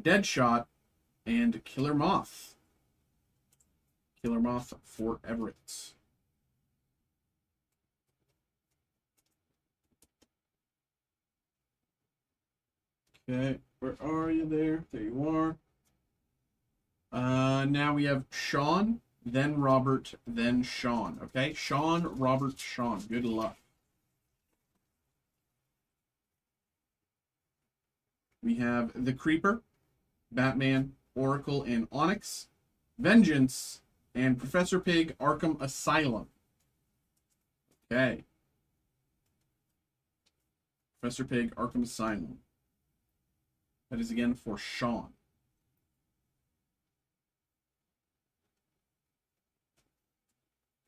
Deadshot, and Killer Moth. Killer Moth for Everett. Okay, where are you there? There you are. Now we have Sean, then Robert, then Sean. Okay, Sean, Robert, Sean. Good luck. We have the Creeper, Batman, Oracle, and Onyx, Vengeance, and Professor Pig, Arkham Asylum. Okay. Professor Pig, Arkham Asylum. That is again for Sean.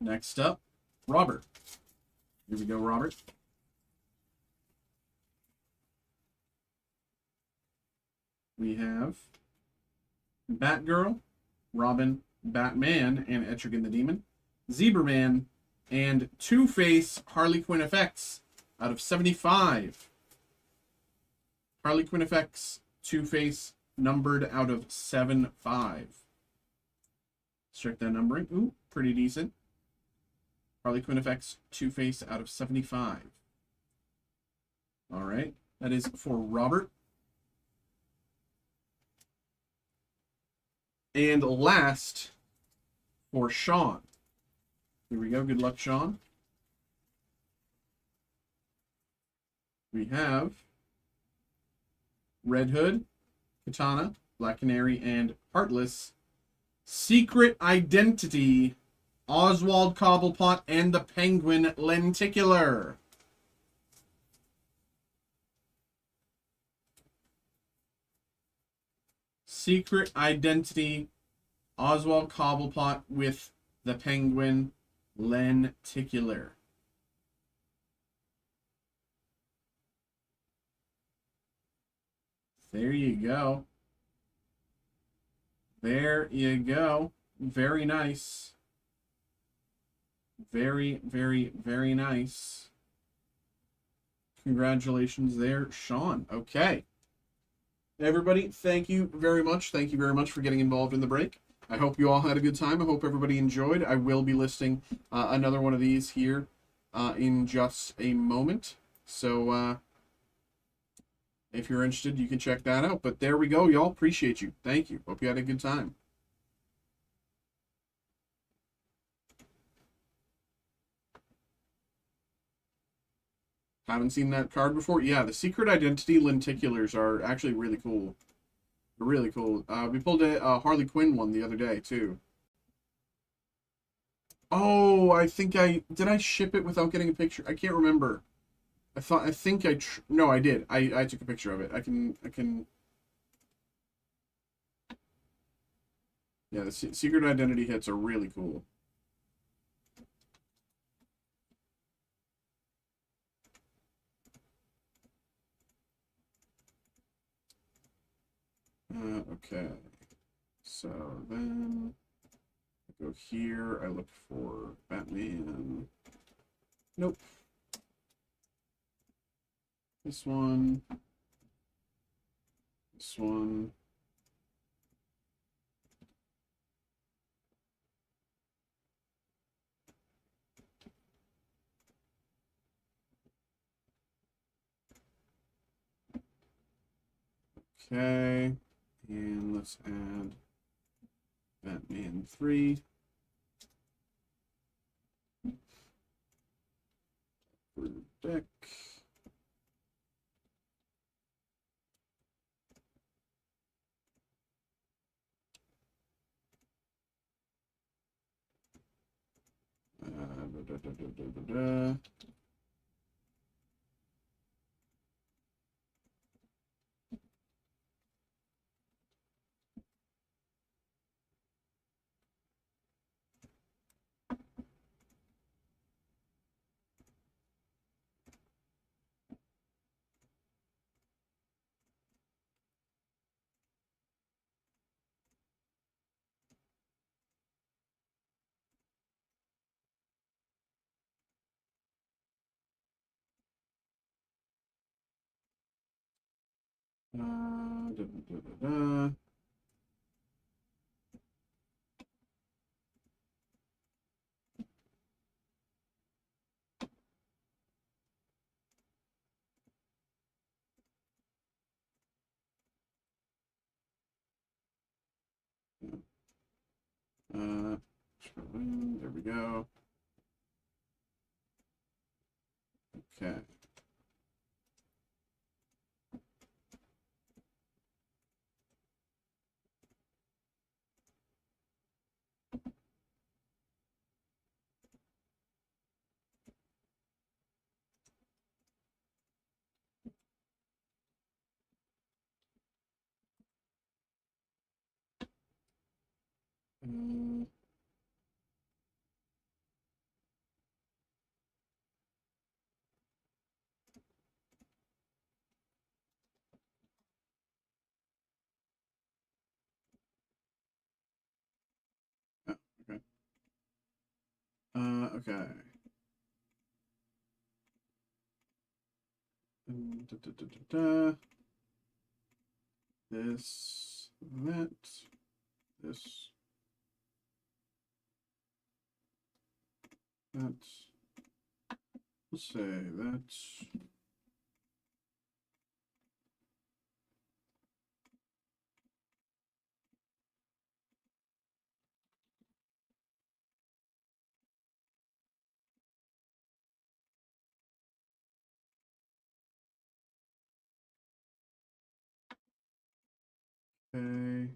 Next up, Robert. Here we go, Robert. We have Batgirl, Robin, Batman, and Etrigan the Demon, Zebraman, and Two-Face Harley Quinn effects out of 75. Harley Quinn effects, Two-Face, numbered out of 75. Let's check that numbering. Ooh, pretty decent. Harley Quinn effects, Two-Face out of 75. All right, that is for Robert. And last, for Sean. Here we go. Good luck, Sean. We have Red Hood, Katana, Black Canary, and Heartless. Secret Identity, Oswald Cobblepot, and the Penguin Lenticular. Secret Identity, Oswald Cobblepot with the Penguin Lenticular. There you go. There you go. Very nice. Very, very, very nice. Congratulations there, Sean. Okay. Everybody, thank you very much. Thank you very much for getting involved in the break. I hope you all had a good time. I hope everybody enjoyed. I will be listing another one of these here in just a moment. So if you're interested, you can check that out. But there we go, y'all. Appreciate you. Thank you. Hope you had a good time. Haven't seen that card before? Yeah, the Secret Identity Lenticulars are actually really cool. They're really cool. We pulled a Harley Quinn one the other day, too. Oh, I think did I ship it without getting a picture? I can't remember. No, I did. I took a picture of it. I can. Yeah, the Secret Identity hits are really cool. Okay. So then I go here. I look for Batman. Nope. This one. This one. Okay. And let's add Batman 3. For deck. Da, da, da, da, da, da. Da, da, da, da, da. There we go. Okay. Uh, oh, okay. Okay. Da, da, da, da, da. This, that, this, that. Let's say that. Okay.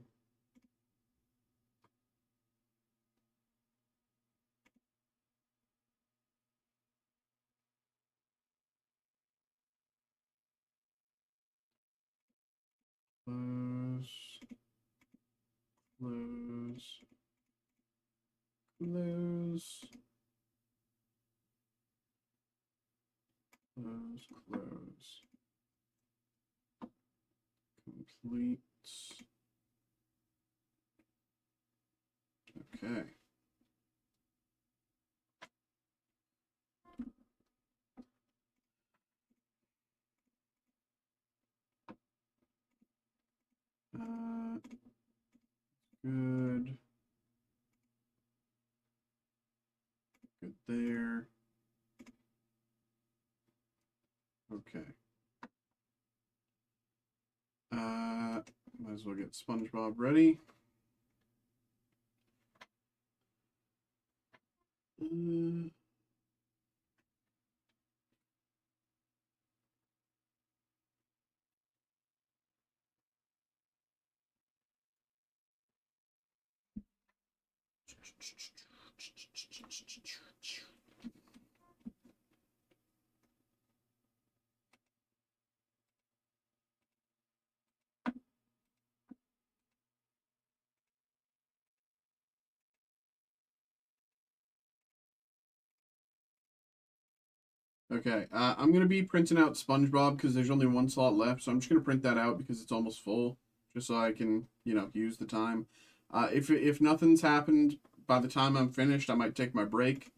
Close, close, close, close, close. Complete. Okay. Good. Good there. Okay. Might as well get SpongeBob ready. Okay, I'm going to be printing out SpongeBob because there's only one slot left, so I'm just going to print that out because it's almost full, just so I can, use the time. If nothing's happened by the time I'm finished, I might take my break.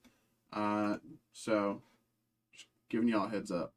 So, just giving y'all a heads up.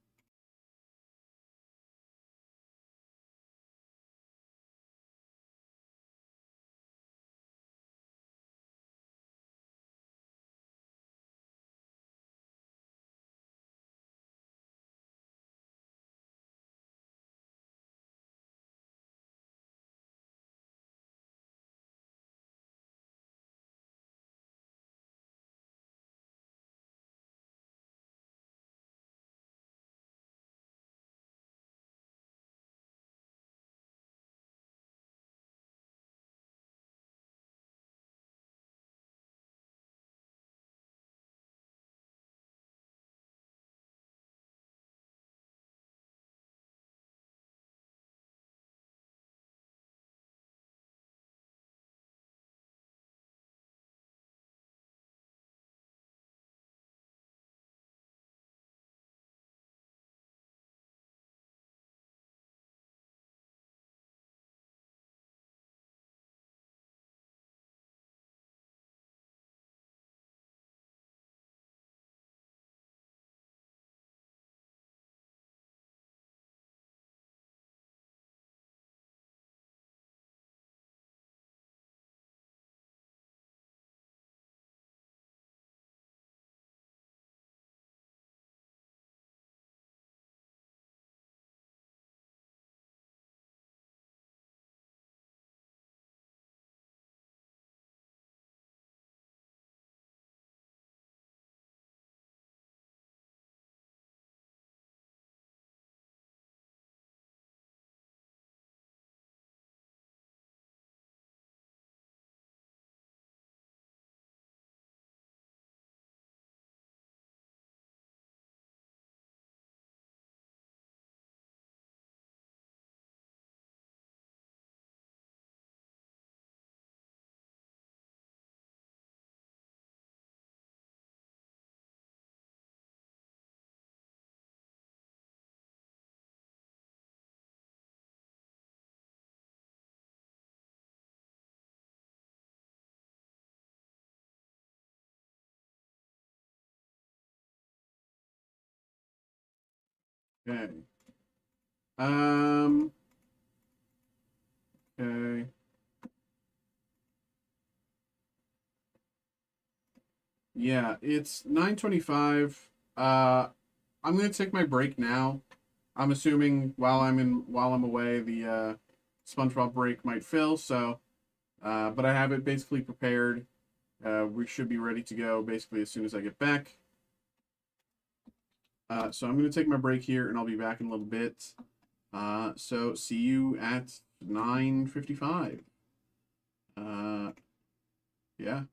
Okay. Um. Okay. Yeah, it's 9:25. I'm gonna take my break now. I'm assuming while I'm away, the SpongeBob break might fill. So, but I have it basically prepared. We should be ready to go basically as soon as I get back. So I'm gonna take my break here, and I'll be back in a little bit. So see you at 9:55. Yeah.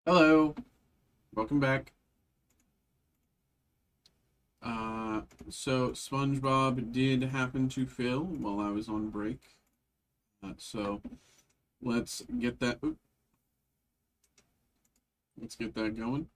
Hello, welcome back. So SpongeBob did happen to fill while I was on break. So let's get that. Let's get that going.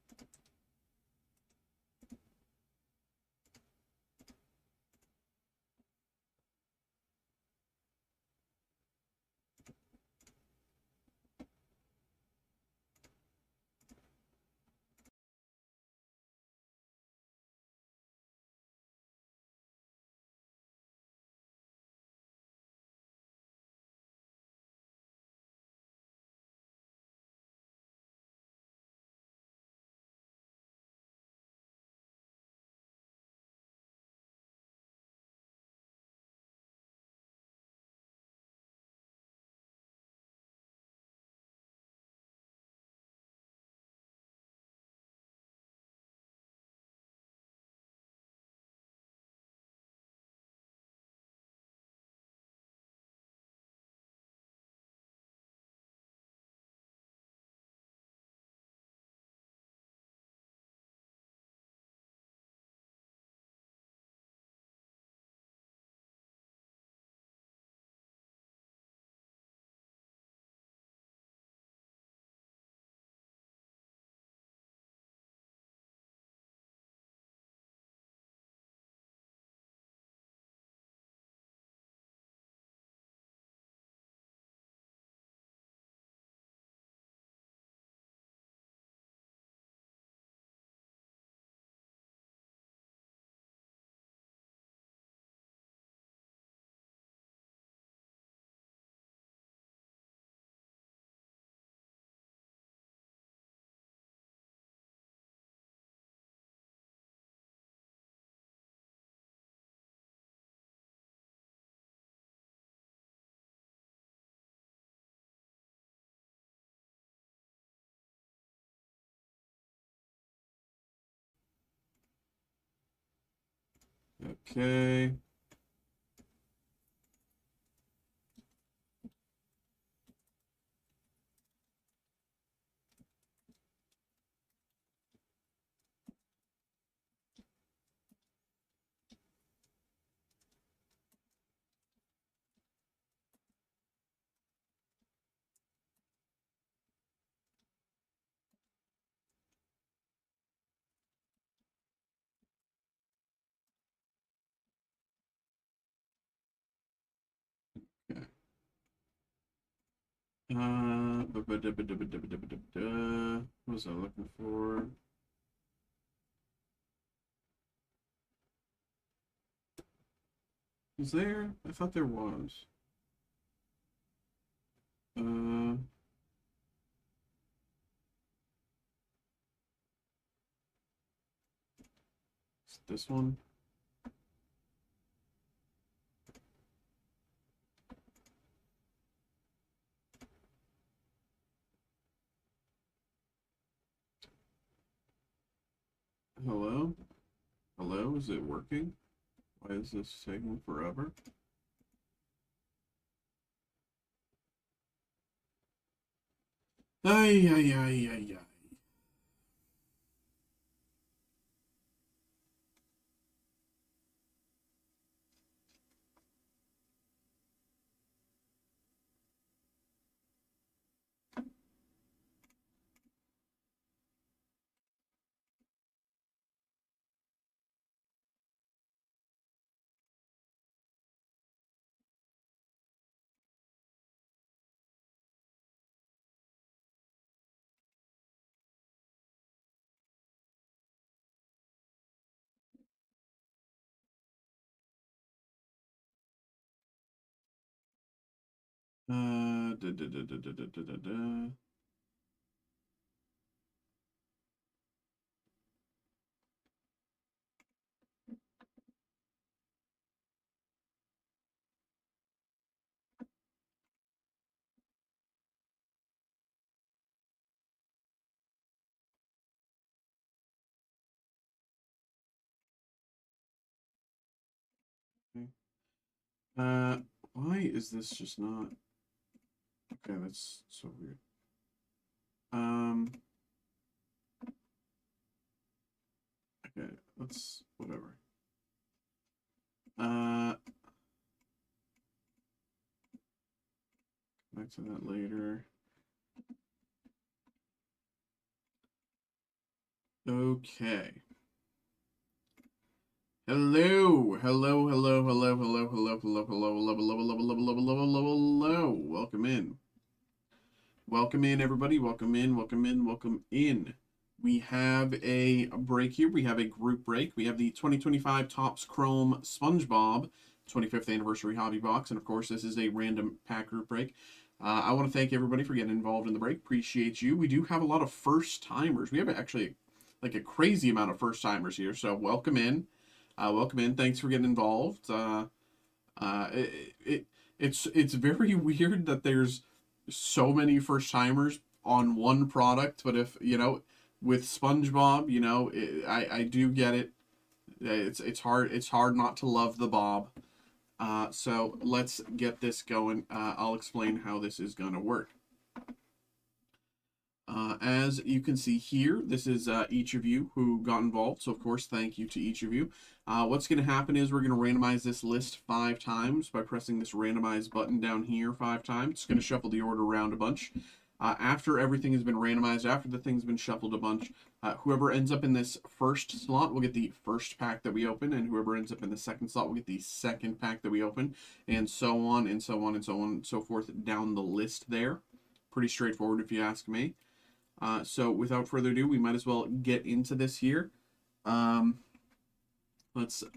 Okay. Okay. What was I looking for? Is there? I thought there was. Uh, it's this one. Hello? Hello? Is it working? Why is this taking forever? Ay, ay, ay, ay, ay. Da, da, da, da, da, da, da, da, da. Okay. Uh, why is this just not? Okay, that's so weird. Um, Okay, let's whatever. Back to that later. Okay. Hello. Hello, hello, hello, hello, hello, hello, hello, hello, hello, hello, hello, hello, hello, hello, hello. Welcome in. Welcome in, everybody. Welcome in, welcome in, welcome in. We have a break here. We have a group break. We have the 2025 Topps Chrome SpongeBob 25th Anniversary Hobby Box. And, of course, this is a random pack group break. I want to thank everybody for getting involved in the break. Appreciate you. We do have a lot of first-timers. We have actually like a crazy amount of first-timers here. So welcome in. Welcome in. Thanks for getting involved. It's very weird that there's so many first-timers on one product. But if, you know, with SpongeBob, you know, I do get it. It's hard not to love the Bob. So let's get this going. I'll explain how this is going to work. As you can see here, this is each of you who got involved. So, of course, thank you to each of you. What's going to happen is we're going to randomize this list 5 times by pressing this randomize button down here 5 times. It's going to shuffle the order around a bunch. After everything has been randomized, after the thing's been shuffled a bunch, whoever ends up in this first slot will get the first pack that we open, and whoever ends up in the second slot will get the second pack that we open, and so on and so on and so on and so forth down the list there. Pretty straightforward if you ask me. So without further ado, we might as well get into this here. Let's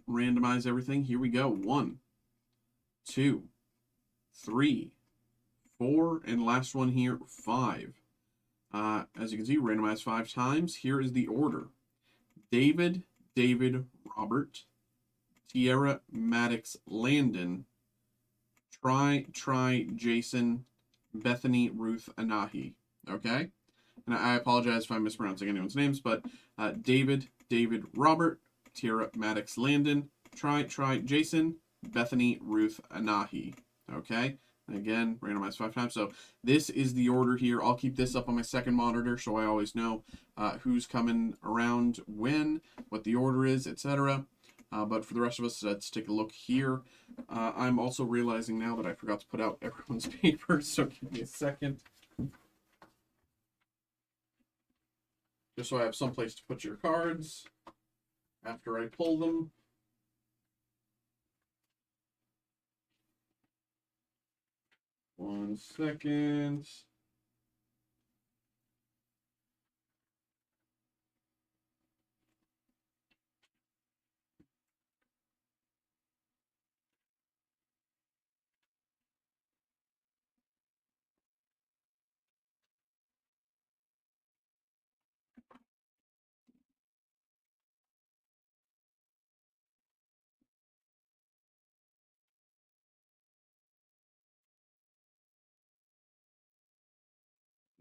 randomize everything. Here we go. 1, 2, 3, 4, and last one here, 5. As you can see, randomized 5 times. Here is the order. David, Robert, Tierra, Maddox, Landon, Try, Jason, Bethany, Ruth, Anahi. Okay? And I apologize if I'm mispronouncing anyone's names, but David, Robert, Tierra, Maddox, Landon, Try, Jason, Bethany, Ruth, Anahi. Okay? And again, randomized 5 times. So this is the order here. I'll keep this up on my second monitor so I always know who's coming around when, what the order is, etc. But for the rest of us, let's take a look here. I'm also realizing now that I forgot to put out everyone's papers, so give me a second. Just so I have someplace to put your cards after I pull them. One second.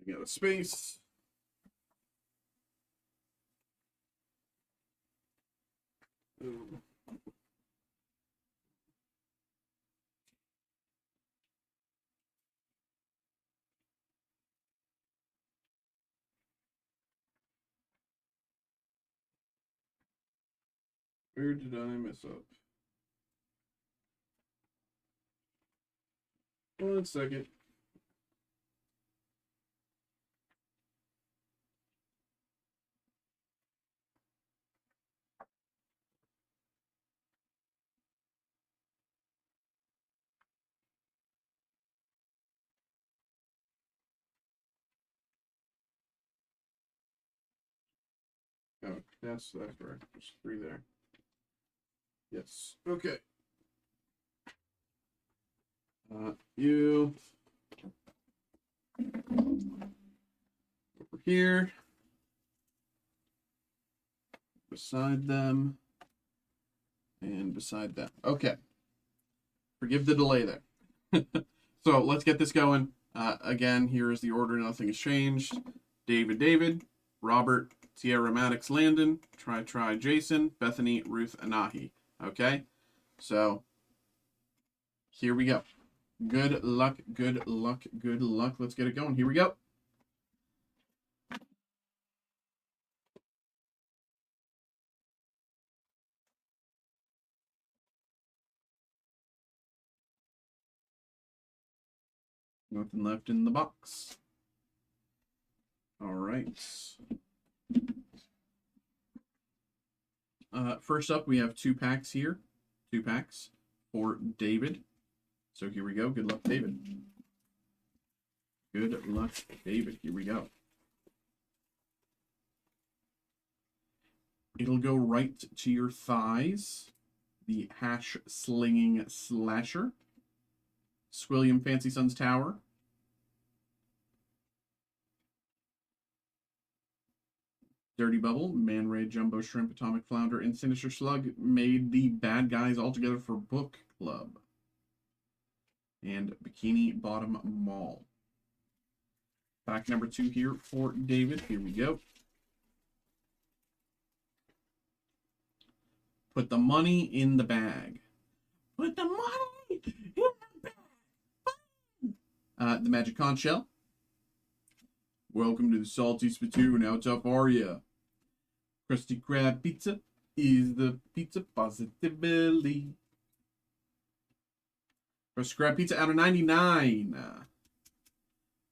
I got a space. Ooh. Where did I mess up? One second. Oh, that's correct. There's 3 there. Yes. Okay. You over here beside them and beside them. Okay. Forgive the delay there. So let's get this going. Again, here is the order. Nothing has changed. David, Robert, Tierra, Maddox, Landon, Try, Jason, Bethany, Ruth, Anahi. Okay? So, here we go. Good luck, good luck, good luck. Let's get it going. Here we go. Nothing left in the box. All right. First up, we have 2 packs here. 2 packs for David. So here we go. Good luck, David. Good luck, David. Here we go. It'll go right to your thighs. The Hash Slinging Slasher. Squilliam Fancy Suns Tower. Dirty Bubble, Man Ray, Jumbo Shrimp, Atomic Flounder, and Sinister Slug made the bad guys all together for Book Club. And Bikini Bottom Mall. Pack number 2 here for David. Here we go. Put the money in the bag. Put the money in the bag. The Magic Conch Shell. Welcome to the Salty Spittoon. How tough are ya? Krusty Krab Pizza is the pizza positively. Krusty Krab Pizza out of 99.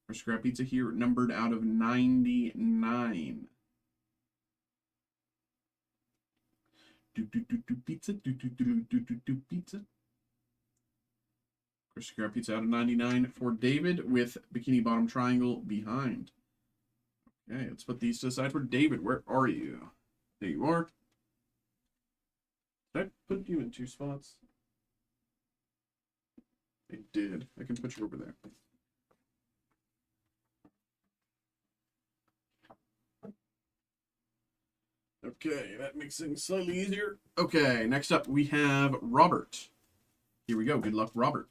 Krusty Krab Pizza here numbered out of 99. Pizza. Pizza. Krusty Krab Pizza out of 99 for David with Bikini Bottom Triangle behind. Okay, let's put these to the side for David. Where are you? There you are. Did I put you in 2 spots? I did. I can put you over there. Okay, that makes things slightly easier. Okay, next up we have Robert. Here we go. Good luck, Robert.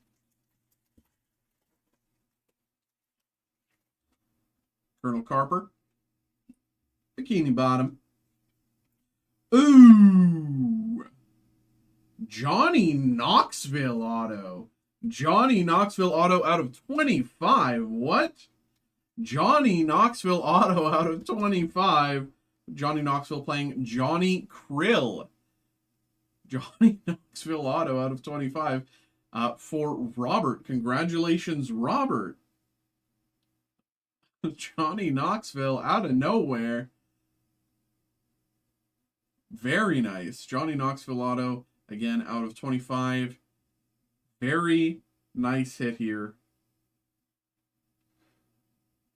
Colonel Carper. Bikini Bottom. Ooh! Johnny Knoxville auto. Johnny Knoxville auto out of 25. What? Johnny Knoxville auto out of 25. Johnny Knoxville playing Johnny Krill. Johnny Knoxville auto out of 25 for Robert. Congratulations, Robert. Johnny Knoxville out of nowhere. Very nice. Johnny Knoxville auto, again, out of 25. Very nice hit here.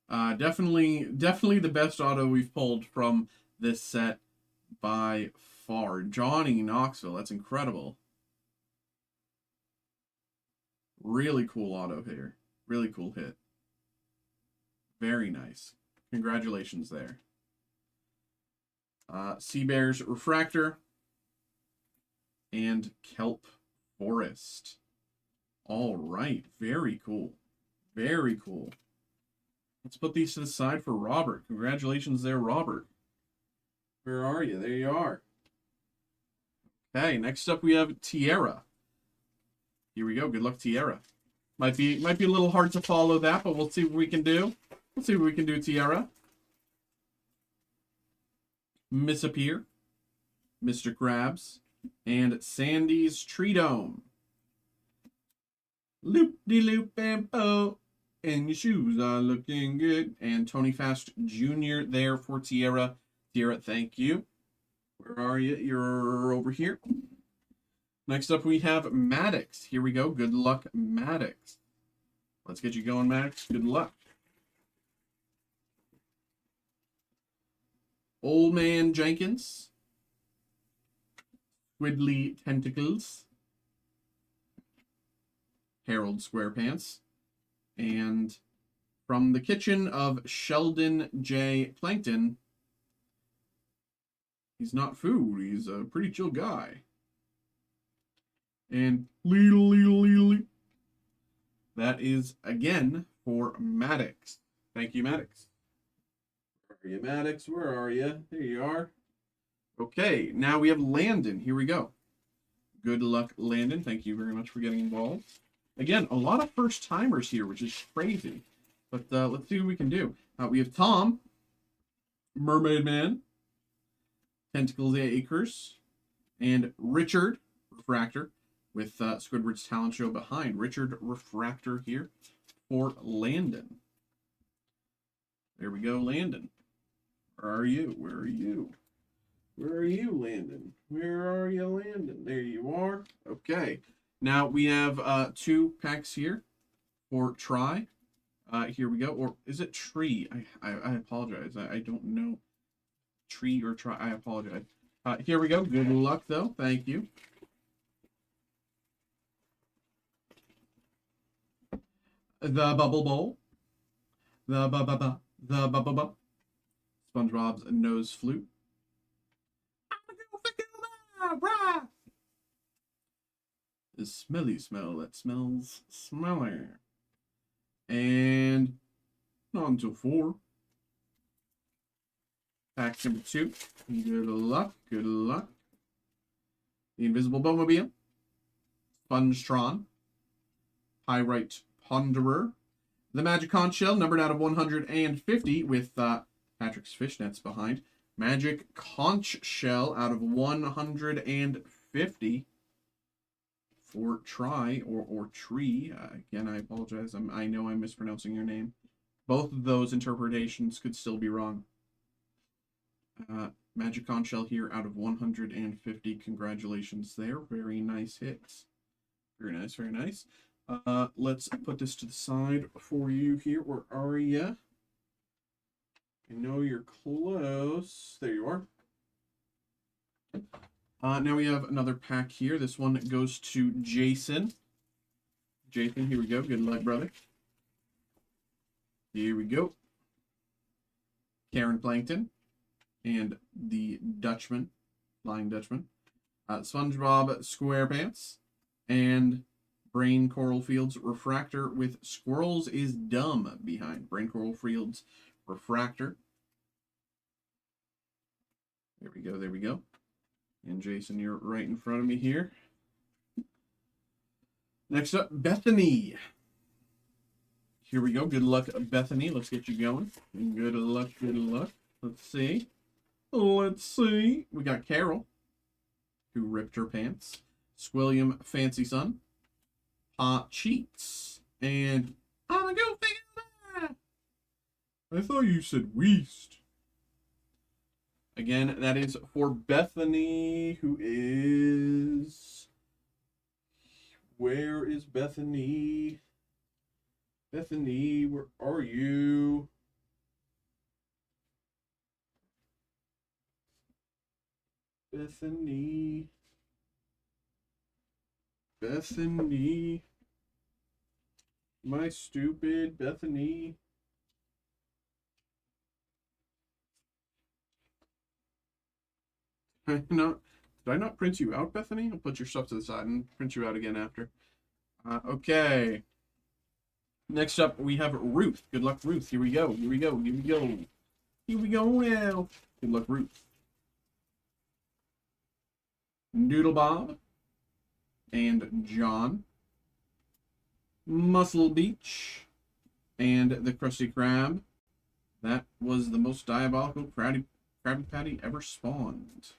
Definitely the best auto we've pulled from this set by far. Johnny Knoxville, that's incredible. Really cool auto here. Really cool hit. Very nice. Congratulations there. Sea Bears Refractor and Kelp Forest. All right. Very cool. Very cool. Let's put these to the side for Robert. Congratulations there, Robert. Where are you? There you are. Okay, next up we have Tierra. Here we go. Good luck, Tierra. Might be a little hard to follow that, but we'll see what we can do. Let's see what we can do, Tierra. Misappear, Mr. Krabs, and Sandy's Tree Dome. Loop-de-loop and po, and your shoes are looking good. And Tony Fast Jr. there for Tierra. Tierra, thank you. Where are you? You're over here. Next up, we have Maddox. Here we go. Good luck, Maddox. Let's get you going, Maddox. Good luck. Old Man Jenkins. Squiddly Tentacles. Harold Squarepants. And from the kitchen of Sheldon J. Plankton. He's not food. He's a pretty chill guy. And Lee. That is, again, for Maddox. Thank you, Maddox. Where are you, Maddox? Where are you? There you are. Okay, now we have Landon. Here we go. Good luck, Landon. Thank you very much for getting involved. Again, a lot of first-timers here, which is crazy. But let's see what we can do. We have Tom, Mermaid Man, Tentacles Acres, and Richard, Refractor, with Squidward's Talent Show behind. Richard Refractor here for Landon. There we go, Landon. Where are you? Where are you? Where are you, Landon? Where are you, Landon? There you are. Okay. Now we have 2 packs here for Try. Here we go. Or is it Tree? I apologize. I don't know. Tree or Try. I apologize. Here we go. Good luck, though. Thank you. The Bubble Bowl. The Bubble. SpongeBob's Nose Flute. The smelly smell that smells smelly. And on to 4. Pack number 2. Good luck. Good luck. The Invisible Bumblebee. Spongetron. Pyrite Ponderer. The Magic Conch Shell, numbered out of 150 with Patrick's fishnets behind. Magic Conch Shell out of 150 for Try or Tree. Again, I apologize. I know I'm mispronouncing your name. Both of those interpretations could still be wrong. Magic Conch Shell here out of 150. Congratulations there. Very nice hits. Very nice, very nice. Let's put this to the side for you here. Where are you? I know you're close. There you are. Now we have another pack here. This one goes to Jason. Jason, here we go. Good luck, brother. Here we go. Karen Plankton. And the Dutchman. Flying Dutchman. SpongeBob SquarePants. And Brain Coral Fields Refractor with Squirrels is Dumb behind. Brain Coral Fields Refractor. There we go, there we go. And Jason, you're right in front of me here. Next up, Bethany. Here we go. Good luck, Bethany. Let's get you going. Good luck, good luck. Let's see. Let's see. We got Carol, who ripped her pants. Squilliam Fancy Sun. Cheats. And I'm a go figure that. I thought you said Weast. Again, that is for Bethany, who is... Where is Bethany? Bethany, where are you? Bethany. Bethany. My stupid Bethany. Did I not print you out, Bethany? I'll put your stuff to the side and print you out again after. Okay. Next up, we have Ruth. Good luck, Ruth. Here we go. Here we go. Here we go. Here we go now. Good luck, Ruth. Doodle Bob. And John. Muscle Beach. And the Krusty Krab. That was the most diabolical Krabby Patty ever spawned.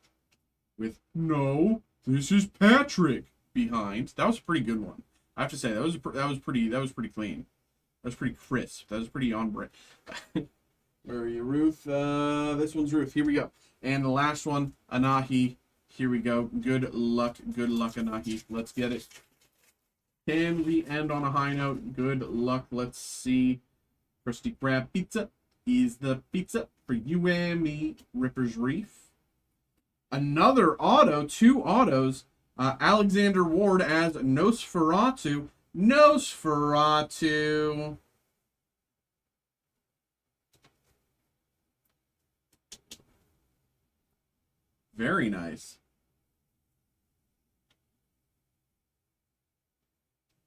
With no, this is Patrick behind. That was a pretty good one. I have to say that was pretty clean. That was pretty crisp. That was pretty on brand. Where are you, Ruth? This one's Ruth. Here we go. And the last one, Anahi. Here we go. Good luck, Anahi. Let's get it. Can we end on a high note? Good luck. Let's see. Krusty Krab pizza is the pizza for you and me. Ripper's Reef. Another auto, 2 autos. Alexander Ward as Nosferatu. Nosferatu. Very nice.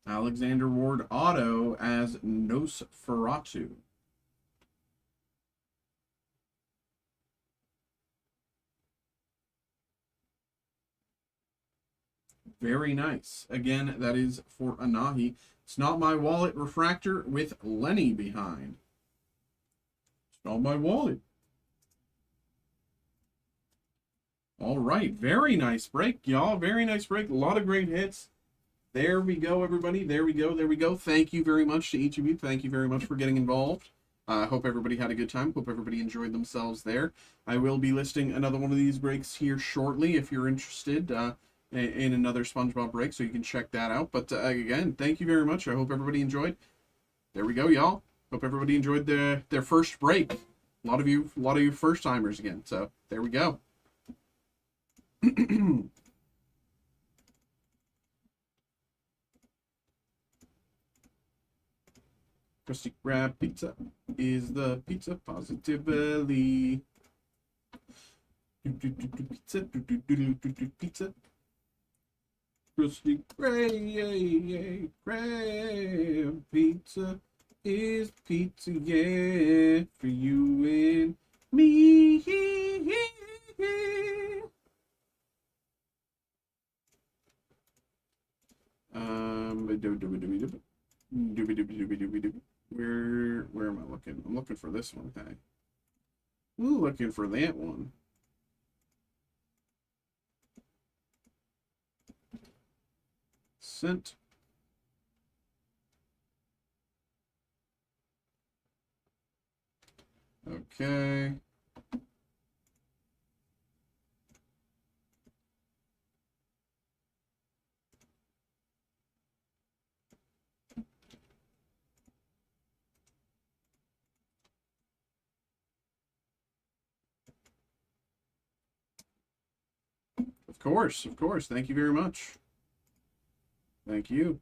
Alexander Ward auto as Nosferatu. Very nice. Again, that is for Anahi. It's Not My Wallet Refractor with Lenny behind. It's not my wallet. All right. Very nice break, y'all. Very nice break. A lot of great hits. There we go, everybody. There we go. There we go. Thank you very much to each of you. Thank you very much for getting involved. I hope everybody had a good time. Hope everybody enjoyed themselves there. I will be listing another one of these breaks here shortly if you're interested in another SpongeBob break, so you can check that out. But again, thank you very much. I hope everybody enjoyed. There we go, y'all. Hope everybody enjoyed their first break. A lot of you first timers again. So there we go. Krusty Krab pizza is the pizza positively. Pizza, pizza. Krusty Krab pizza is pizza, yeah, for you and me. Where am I looking? I'm looking for this one. Hey, I'm looking for that one. Sent. Okay. Of course, of course. Thank you very much. Thank you.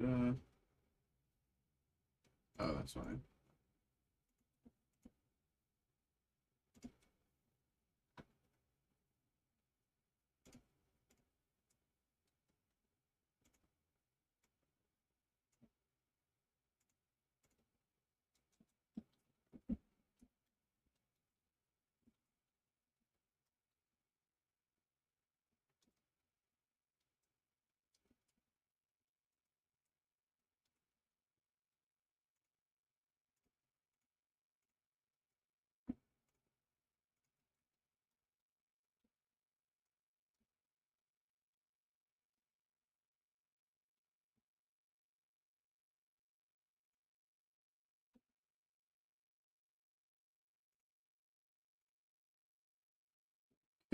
Oh, that's fine.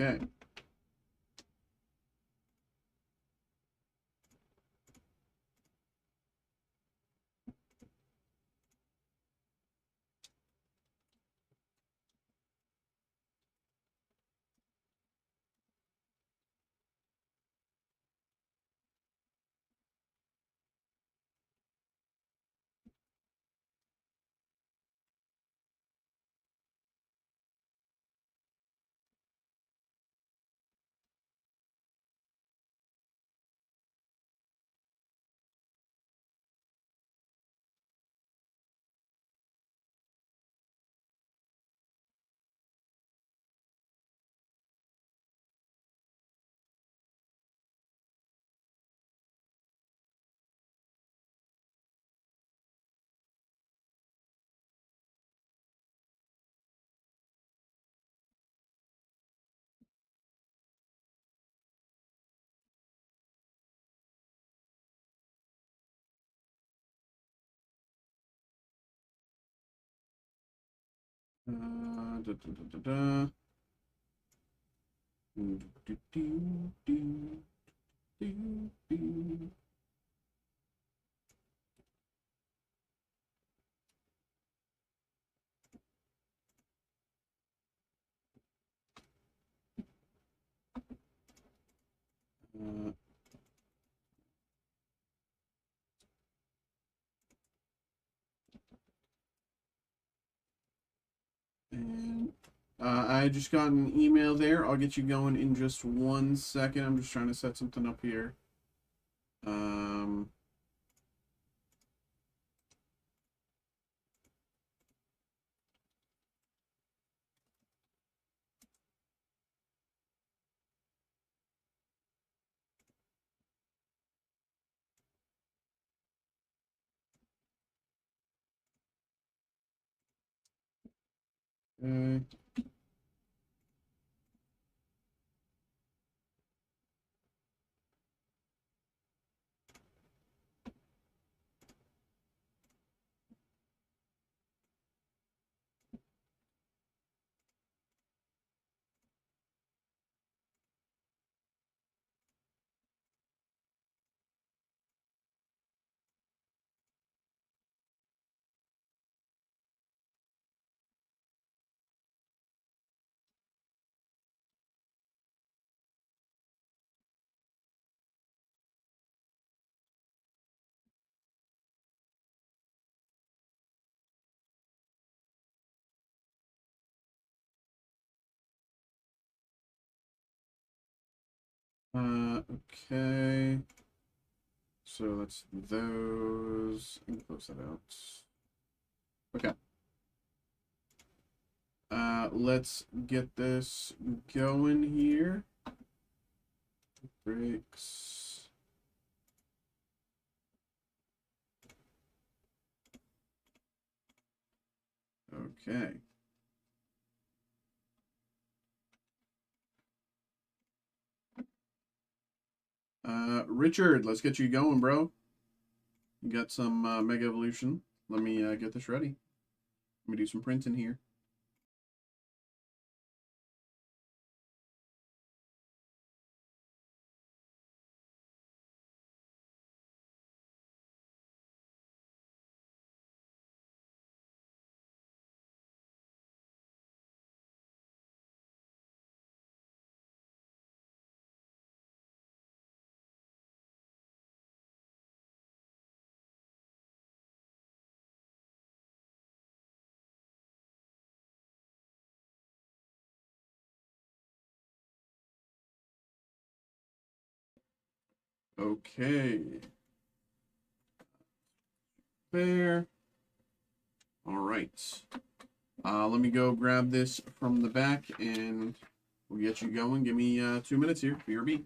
Okay. Da, da, da, da, da. Do, do, do, do, do, do. Uh, and I just got an email there. I'll get you going in just 1 second. I'm just trying to set something up here. Okay. Okay. So that's those. And close that out. Okay. Let's get this going here. Breaks. Okay. Richard, let's get you going, bro. You got some Mega Evolution. Let me get this ready. Let me do some printing here. Okay. There. All right. Let me go grab this from the back and we'll get you going. Give me 2 minutes here. BRB.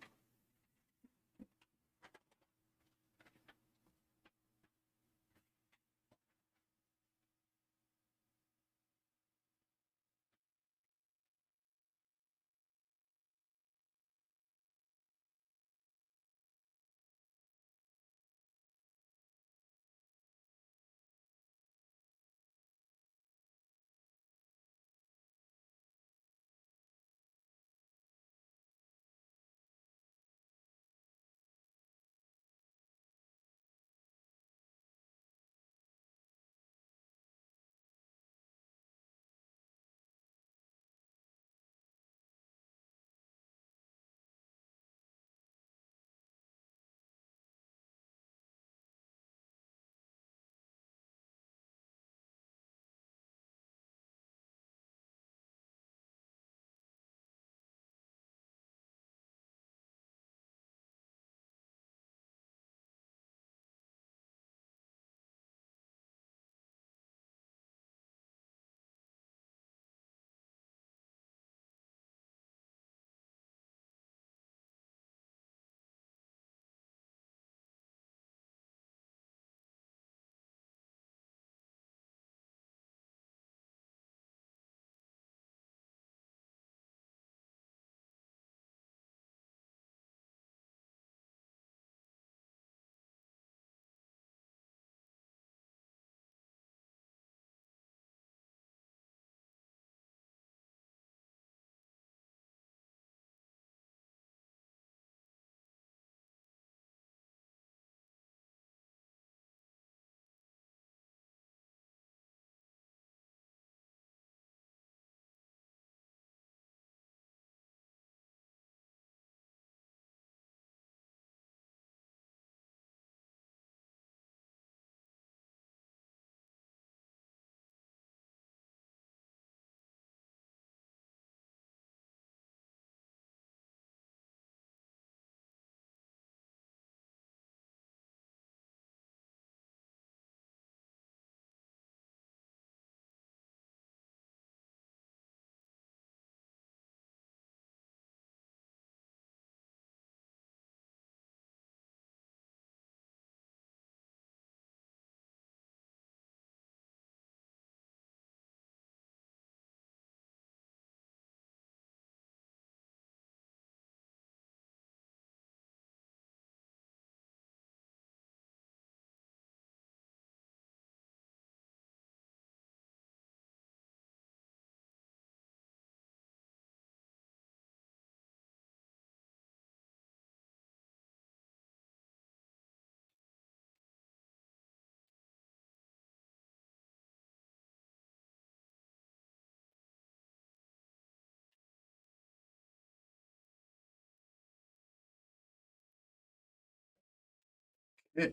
Hey.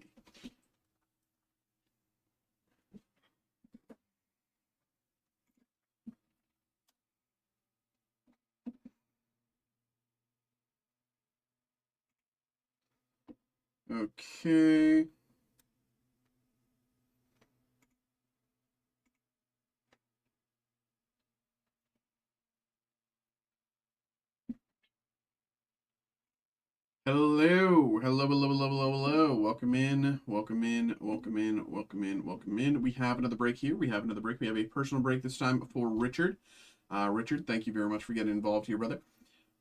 Okay. Hello, hello, hello, hello, hello, hello. Welcome in, welcome in, welcome in, welcome in, welcome in. We have another break here. We have another break. We have a personal break this time for Richard. Richard, thank you very much for getting involved here, brother.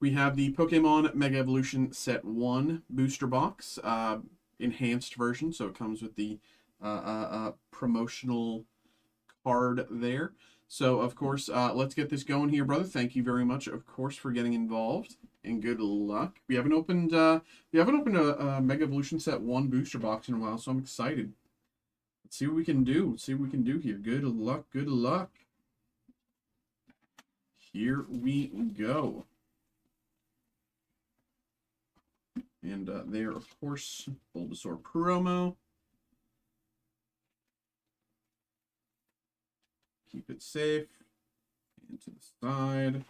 We have the Pokemon Mega Evolution Set 1 booster box, enhanced version, so it comes with the promotional card there. So, of course, let's get this going here, brother. Thank you very much, of course, for getting involved, and good luck. We haven't opened a Mega Evolution Set 1 booster box in a while, so I'm excited. Let's see what we can do. Let's see what we can do here. Good luck, good luck. Here we go. And there, of course, Bulbasaur promo. Keep it safe. And to the side.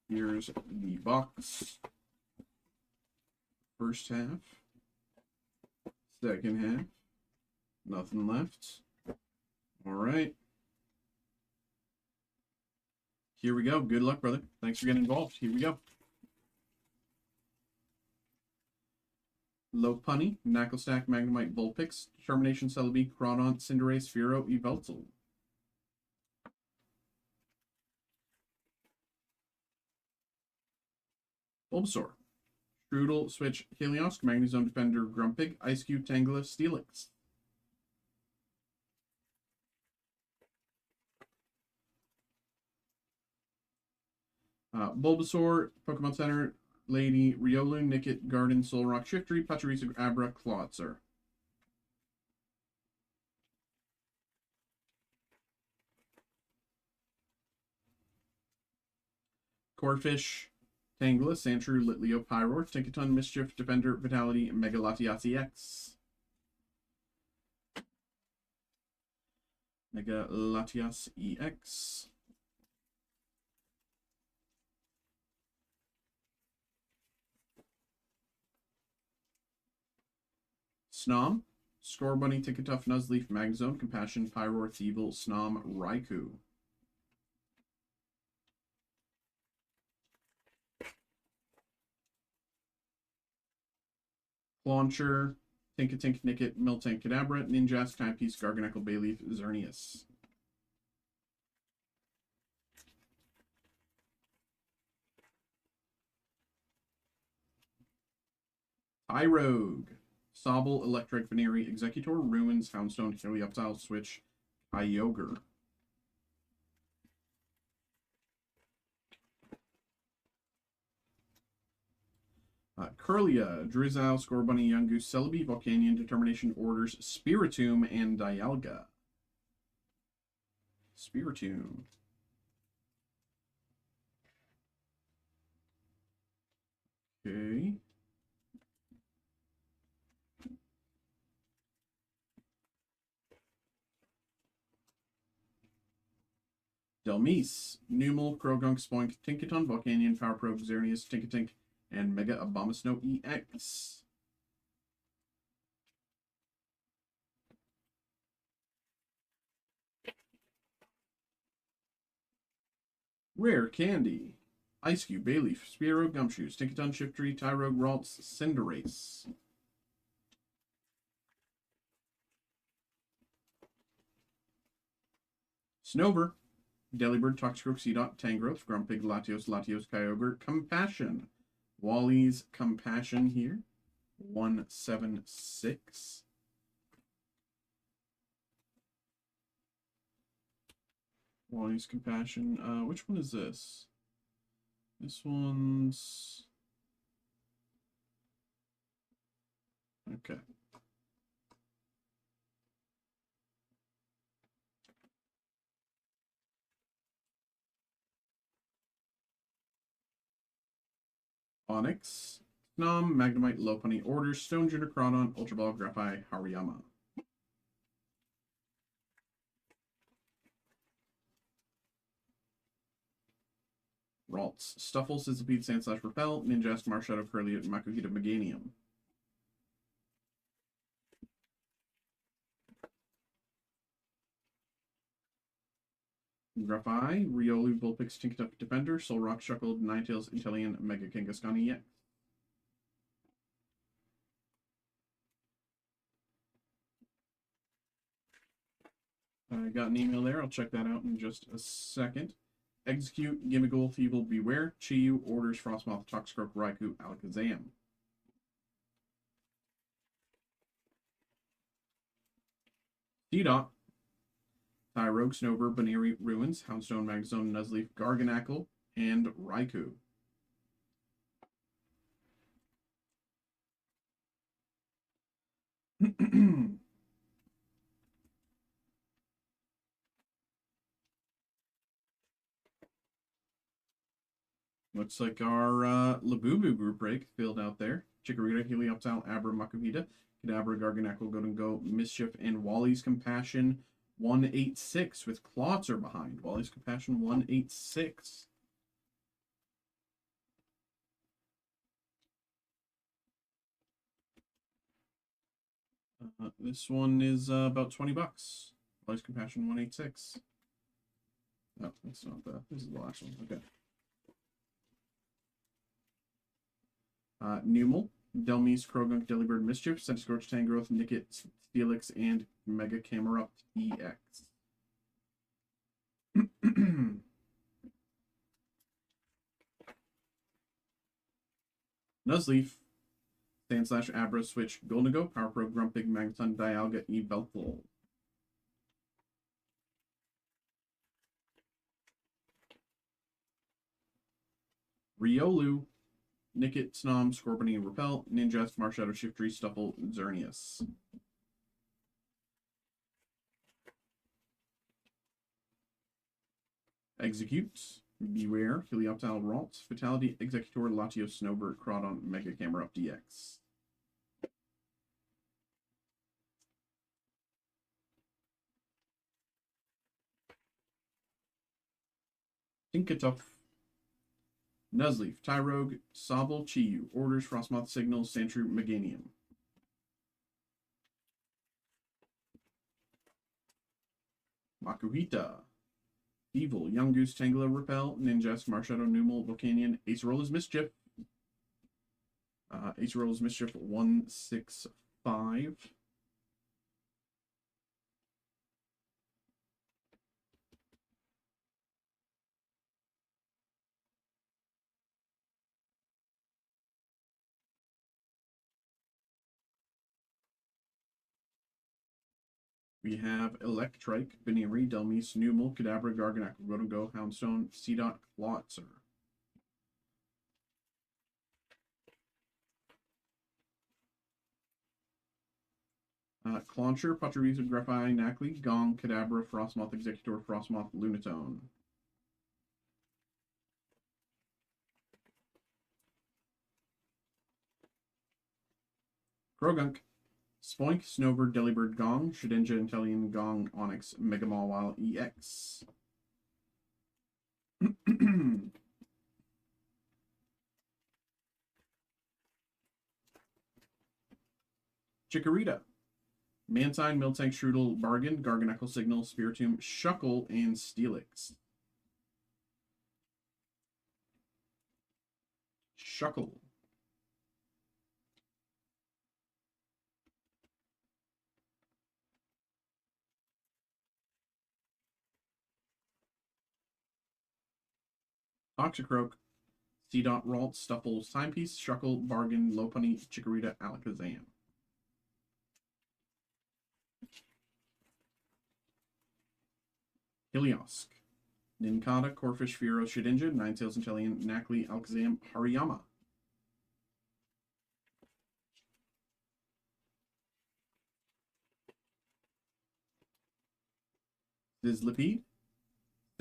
Here's the box. First half. Second half. Nothing left. All right. Here we go. Good luck, brother. Thanks for getting involved. Here we go. Lopunny, Knacklestack, Magnemite, Vulpix, Determination, Celebi, Crawdaunt, Cinderace, Fearow, Yveltal. Bulbasaur, Strudel, Switch, Helios, Magnezone Defender, Grumpig, Ice-Cube, Tangela, Steelix. Bulbasaur, Pokemon Center, Lady, Riolu, Nickit, Garden, Solrock, Shiftry, Pachirisu, Abra, Clawitzer. Corphish, Tangela, Sandshrew, Litleo, Pyroar, Tinkaton, Mischief, Defender, Vitality, Mega Latias EX. Mega Latias EX. Snom, Scorbunny, Tinkatuff, Nuzleaf, Magzone, Compassion, Pyroar, Thievul, Snom, Raikou. Launcher, Tinkatink, Nickit, Miltank, Kadabra, Ninjask, Timepiece, Garganacl, Bayleaf, Xerneas. Tyrogue, Sobble, Electric, Veneri, Executor, Ruins, Houndstone, Helioptile, Switch, Kyogre. Curlia, Drizzile, Scorbunny, Yungoos, Celebi, Volcanion, Determination, Orders, Spiritomb, and Dialga. Spiritomb. Okay. Delmise, Numel, Krogunk, Spoink, Tinkaton, Volcanion, Power Probe, Xerneas, Tinkatink, and Mega Abomasnow EX. Rare Candy, Ice Cube, Bayleaf, Spearow, Gumshoes, Tinkaton, Shiftry, Tyrogue, Ralts, Cinderace. Snover, Delibird, Toxicroak, Seedot, Tangrowth, Grumpig, Latios, Kyogre, Compassion. Wally's Compassion here. 176. Wally's Compassion. Which one is this? This one's... Okay. Onyx, Snom, Magnemite, Lopunny, Orders, Stone Junior Crawdon, Ultra Ball, Grappi, Hariyama. Ralts, Stuffle, Sizzipede, Sandslash, Repel, Ninjask, Marshadow, Curliot, Makuhita, Meganium. Grappi, Riolu, Vulpix, Tinkatuck, Defender, Solrock, Shuckle, Ninetales, Inteleon, Mega Kangaskhan EX. I got an email there. I'll check that out in just a second. Execute, Gimmighoul, Feeble, Beware, Chiyu, Orders, Frostmoth, Toxicroak, Raikou, Alakazam. D-Dot, Tyrogue, Snover, Baneri, Ruins, Houndstone, Magzone, Nuzleaf, Garganacl, and Raikou. Looks like our Labubu group break filled out there. Chikorita, Helioptile, Abra, Makuhita, Kadabra, Garganacl, Go, Mischief, and Wally's Compassion 186 with Clawitzer behind. Wally's Compassion 186. This one is about 20 bucks. Wally's Compassion 186. No, that's not the. This is the last one. Okay. Numel, Delmise, Krogunk, Delibird, Mischief, Centiskorch, Tangrowth, Nickit, Steelix, and Mega Camerupt EX. Nuzleaf, Sandslash, Abra, Switch, Goldago, Power Pro, Grumpig, Magneton, Dialga, Yveltal. Riolu, Nickit, Snom, Scorpion, Repel, Ninjask, Marshadow, Shiftry, Stuffle, Xerneas. Execute, Beware, Helioptile, Ralts, Fatality, Executor, Latios, Snowbird, Crawdon, Mega Camerupt DX. Tinkatuff, Nuzleaf, Tyrogue, Sobble, Chiyu, Orders, Frostmoth, Signal, Sandshrew, Meganium. Makuhita, Evil, Young Goose, Tangela, Repel, Ninjask, Marshadow, Numel, Volcanion, Acerolas, Mischief. Acerolas, Mischief 165. We have Electrike, Baneri, Delmise, Numel, Kadabra, Garganacl, Rotogo, Houndstone, C-Dot, Clawitzer. Clauncher, Pachirisu, Grappi, Nacli, Gong, Kadabra, Frostmoth, Executor, Frostmoth, Lunatone. Krogunk, Spoink, Snowbird, Delibird, Gong, Shedinja, Inteleon, Gong, Onyx, Mega Mawile, EX. Chikorita, Mantine, Miltank, Strudel, Bargain, Garganacl, Signal, Spiritomb, Shuckle, and Steelix. Shuckle. Toxicroak, C-Dot, Ralt, Stuffle's Timepiece, Shuckle, Bargain, Lopunny, Chikorita, Alakazam. Helios, Nincada, Corphish, Fearow, Shedinja, Ninetales, Inteleon, Nacli, Alakazam, Hariyama. Sizzlipede,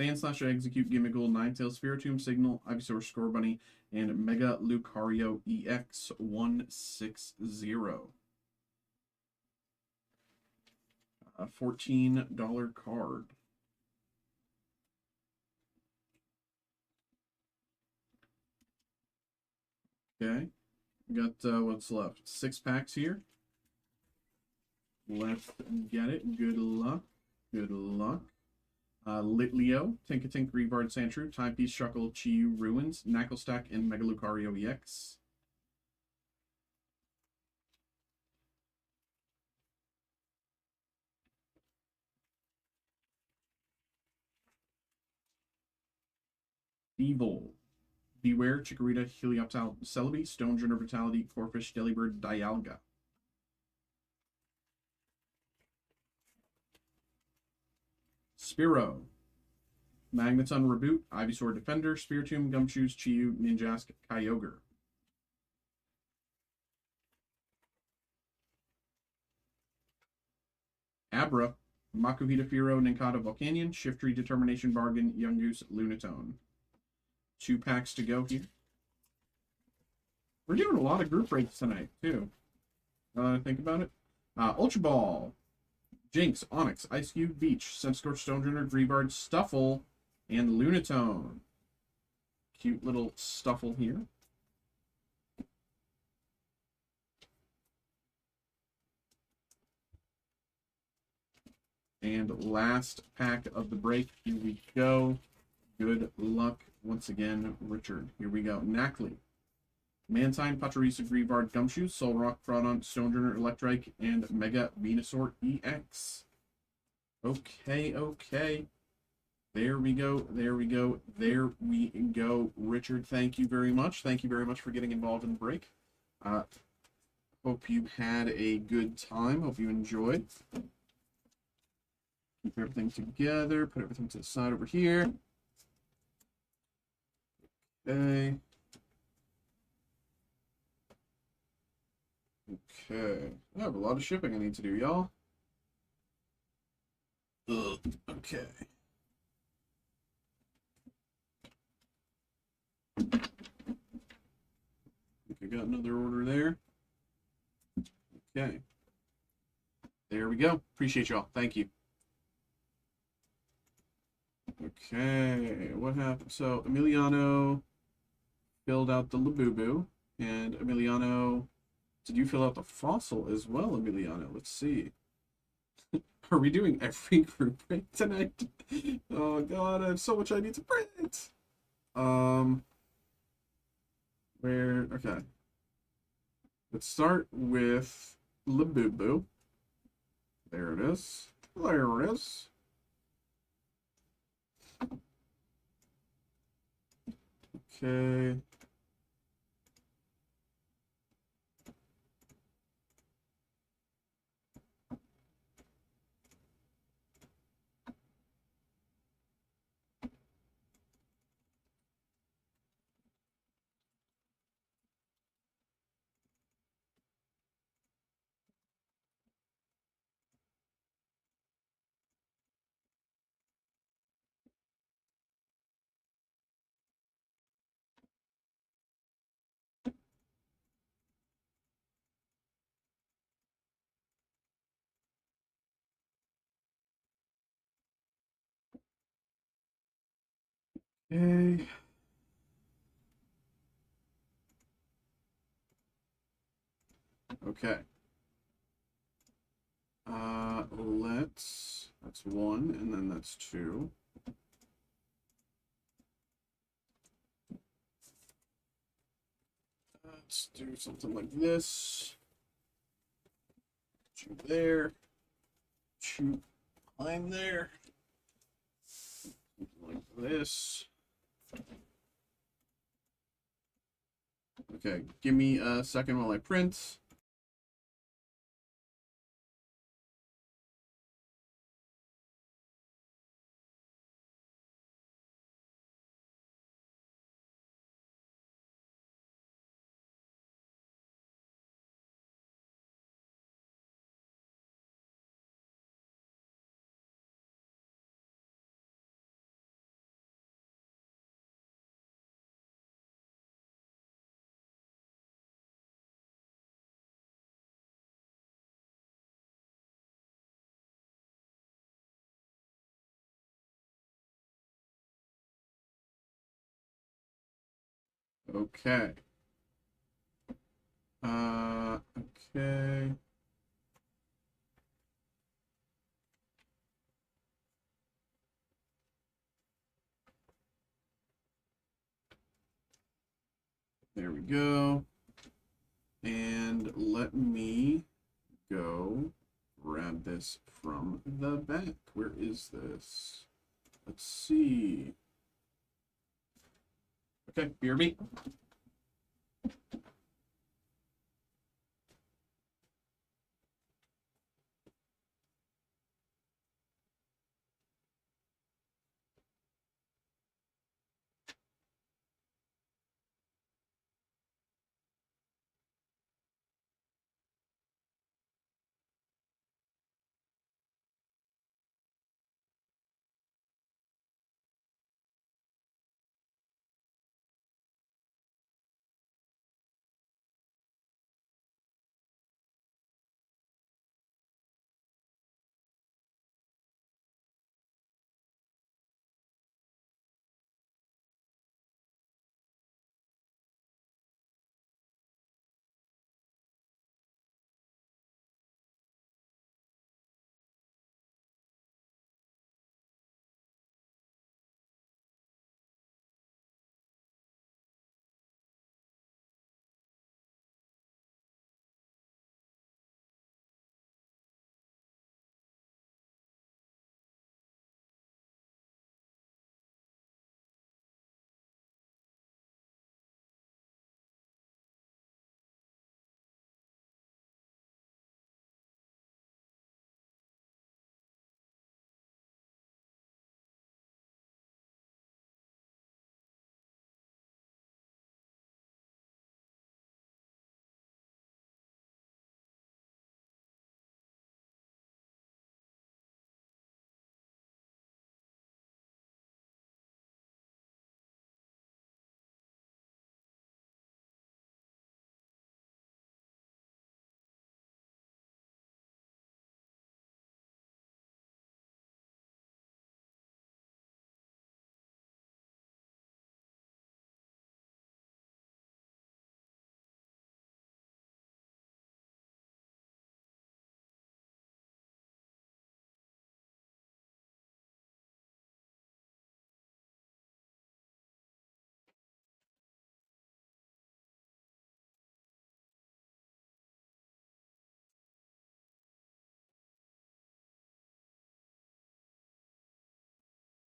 Sand/Execute, Gimmickle, Ninetales, Spiritomb, Signal, Ivysaur, Scorbunny, and Mega Lucario EX 160. A $14 card. Okay, we got what's left? 6 packs here. Let's get it. Good luck. Good luck. Litleo, Tinkatink, Reavard, Sandshrew, Timepiece, Shuckle, Chiyu, Ruins, Knucklestack, and Mega Lucario EX. Evil. Beware, Chikorita, Helioptile, Celebi, Stonjourner, Vitality, Corphish, Delibird, Dialga. Spearow. Magneton, Reboot, Ivysaur, Defender, Spiritomb, Gumshoos, Chiyu, Ninjask, Kyogre. Abra. Makuhita, Firo, Ninkata, Volcanion, Shiftry, Determination, Bargain, Yungoos, Lunatone. 2 packs to go here. We're doing a lot of group breaks tonight, too. Now that I think about it. Ultra Ball. Jinx, Onyx, Ice Cube, Beach, Centiskorch, Stonjourner, Greavard, Stuffle, and Lunatone. Cute little Stuffle here. And last pack of the break. Here we go. Good luck once again, Richard. Here we go. Knackley. Mantine, Pachirisu, Greavard, Gumshoe, Solrock, Frodon, Stonjourner, Electrike, and Mega Venusaur EX. Okay, okay. There we go, there we go, there we go. Richard, thank you very much. Thank you very much for getting involved in the break. Hope you had a good time. Hope you enjoyed. Keep everything together. Put everything to the side over here. Okay. Okay. I have a lot of shipping I need to do, y'all. Okay. I got another order there. Okay. There we go. Appreciate y'all. Thank you. Okay. What happened? So, Emiliano filled out the Labubu. And Emiliano, did you fill out the fossil as well, Emiliano? Let's see. Are we doing every group break tonight? Oh god, I have so much I need to print. Okay. Let's start with Labubu. There it is. There it is. Okay. Okay. Okay. That's 1, and then that's 2. Let's do something like this. 2 there. 2 behind there. Something like this. Okay, give me a second while I print. Okay. Okay. There we go. And let me go grab this from the back. Where is this? Let's see. Okay, BRB.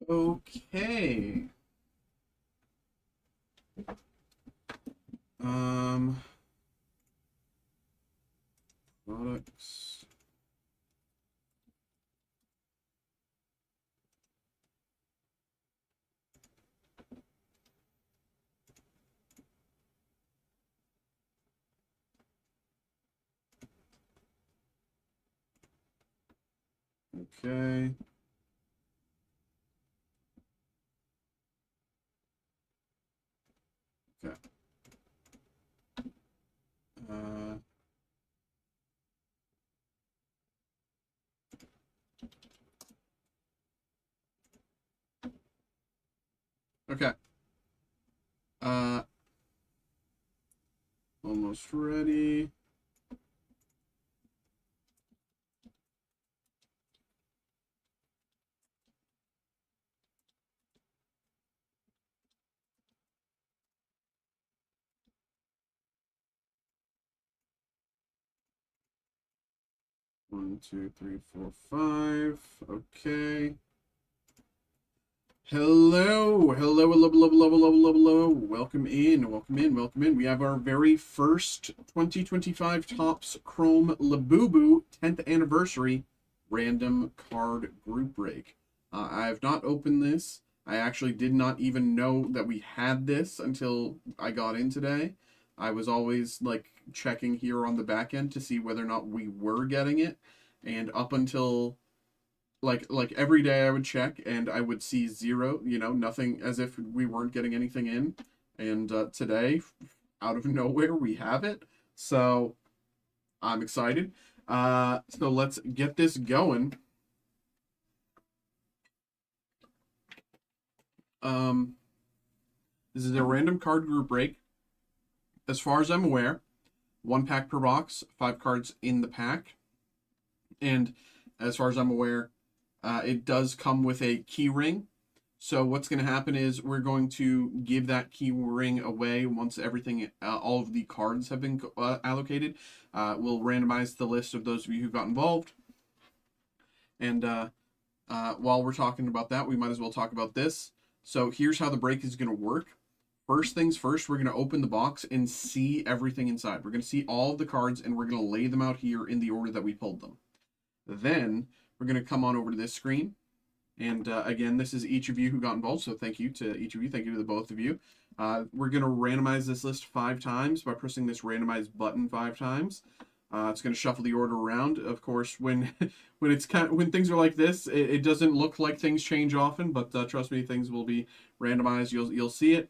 Okay. Um, Products. Okay. Okay. Uh, okay. Uh, Almost ready. One, two, three, four, five. Okay. Hello, hello, hello, hello, hello, hello, hello, hello. Welcome in, welcome in, welcome in. We have our very first 2025 Topps Chrome Labubu 10th anniversary random card group break. I have not opened this. I actually did not even know that we had this until I got in today. I was always like checking here on the back end to see whether or not we were getting it. And up until like every day I would check and I would see zero, nothing, as if we weren't getting anything in. And today, out of nowhere, we have it. So I'm excited. So let's get this going. This is a random card group break. as far as I'm aware, 1 pack per box, 5 cards in the pack. And as far as I'm aware, it does come with a key ring. So what's going to happen is we're going to give that key ring away once everything, all of the cards have been allocated. We'll randomize the list of those of you who got involved. And while we're talking about that, we might as well talk about this. So here's how the break is going to work. First things first, we're going to open the box and see everything inside. We're going to see all of the cards, and we're going to lay them out here in the order that we pulled them. Then we're going to come on over to this screen. And again, this is each of you who got involved, so thank you to each of you. Thank you to the both of you. We're going to randomize this list 5 times by pressing this randomize button 5 times. It's going to shuffle the order around. Of course, when when things are like this, it doesn't look like things change often, but trust me, things will be randomized. You'll see it.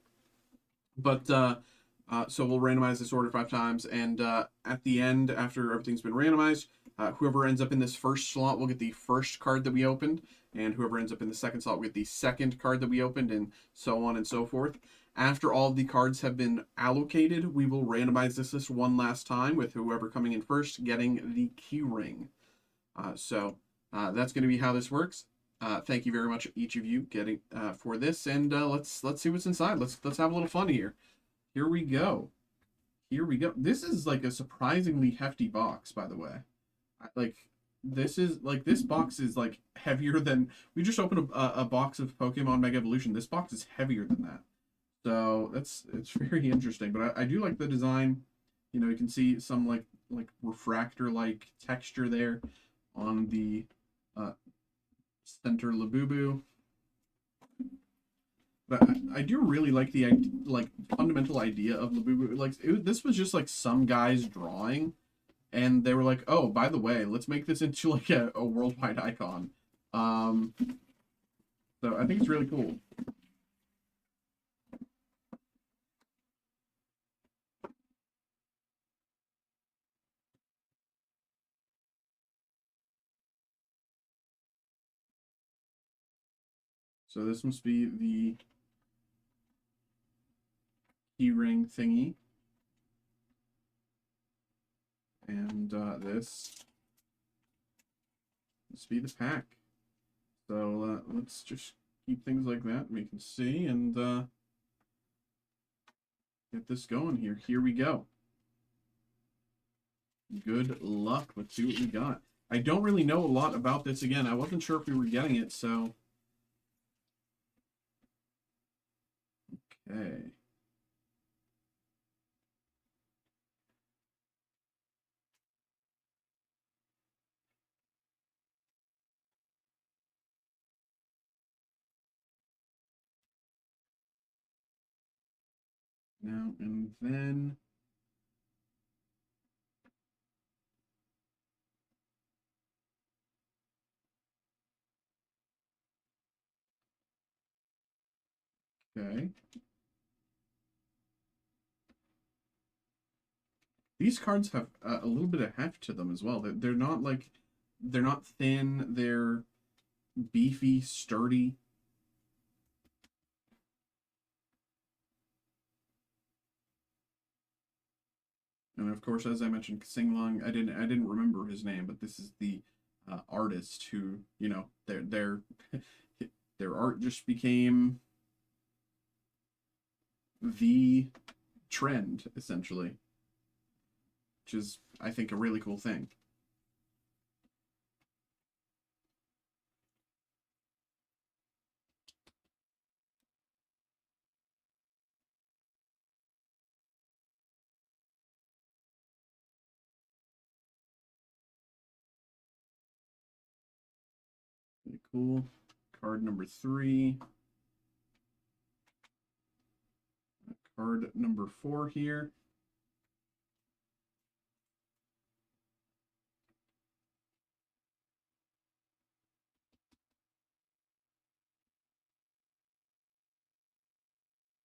But so we'll randomize this order 5 times, and at the end, after everything's been randomized, whoever ends up in this first slot will get the first card that we opened, and whoever ends up in the second slot will get the second card that we opened, and so on and so forth. After all of the cards have been allocated, we will randomize this list one last time, with whoever coming in first getting the key ring. So that's going to be how this works. Thank you very much, each of you, getting for this, and let's see what's inside. Let's have a little fun here. Here we go. Here we go. This is like a surprisingly hefty box, by the way. This box is like heavier than, we just opened a box of Pokemon Mega Evolution. This box is heavier than that. So it's very interesting. But I do like the design. You know, you can see some like refractor-like texture there on the center Labubu. But I do really like the fundamental idea of Labubu. Like this was just like some guy's drawing, and they were like, "Oh, by the way, let's make this into like a worldwide icon." So I think it's really cool. So this must be the keyring thingy. And this must be the pack. So let's just keep things like that. We can see and get this going here. Here we go. Good luck. Let's see what we got. I don't really know a lot about this. Again, I wasn't sure if we were getting it, so... Okay. Now and then... Okay. These cards have a little bit of heft to them as well. They're not like, they're not thin. They're beefy, sturdy. And of course, as I mentioned, Singlong, I didn't remember his name, but this is the artist who, you know, their art just became the trend, essentially, which is, I think, a really cool thing. Really cool. Card number 3. Card number 4 here.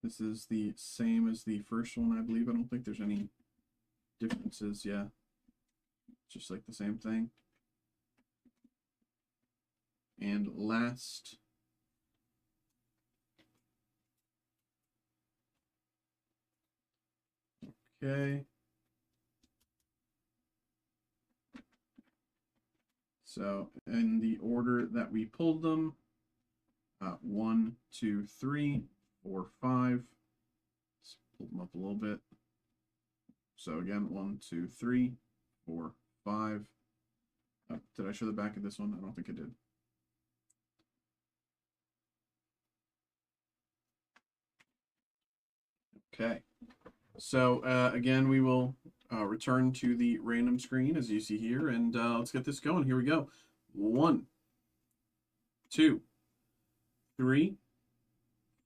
This is the same as the first one, I believe. I don't think there's any differences. Yeah. Just like the same thing. And last, Okay. So in the order that we pulled them, 1, 2, 3, 4, 5. Let's pull them up a little bit. So again, 1, 2, 3, 4, 5. Did I show the back of this one? I don't think I did. Okay. So again, we will return to the random screen as you see here, and let's get this going. Here we go. 1, 2, 3,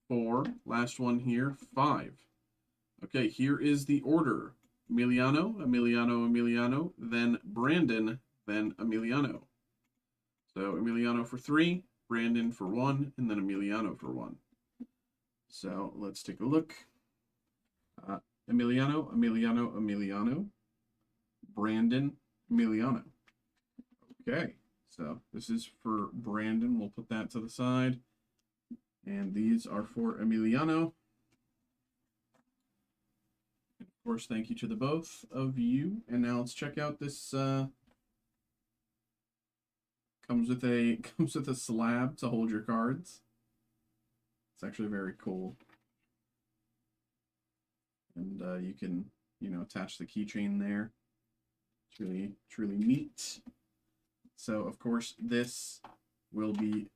4. Last one here, 5. Okay, here is the order. Emiliano, Emiliano, Emiliano, then Brandon, then Emiliano. So Emiliano for 3, Brandon for 1, and then Emiliano for 1. So let's take a look. Emiliano, Emiliano, Emiliano, Brandon, Emiliano. Okay, so this is for Brandon. We'll put that to the side. And these are for Emiliano. Of course, thank you to the both of you. And now let's check out this. Comes with a slab to hold your cards. It's actually very cool. And you can, attach the keychain there. It's really, truly neat. So, of course, this will be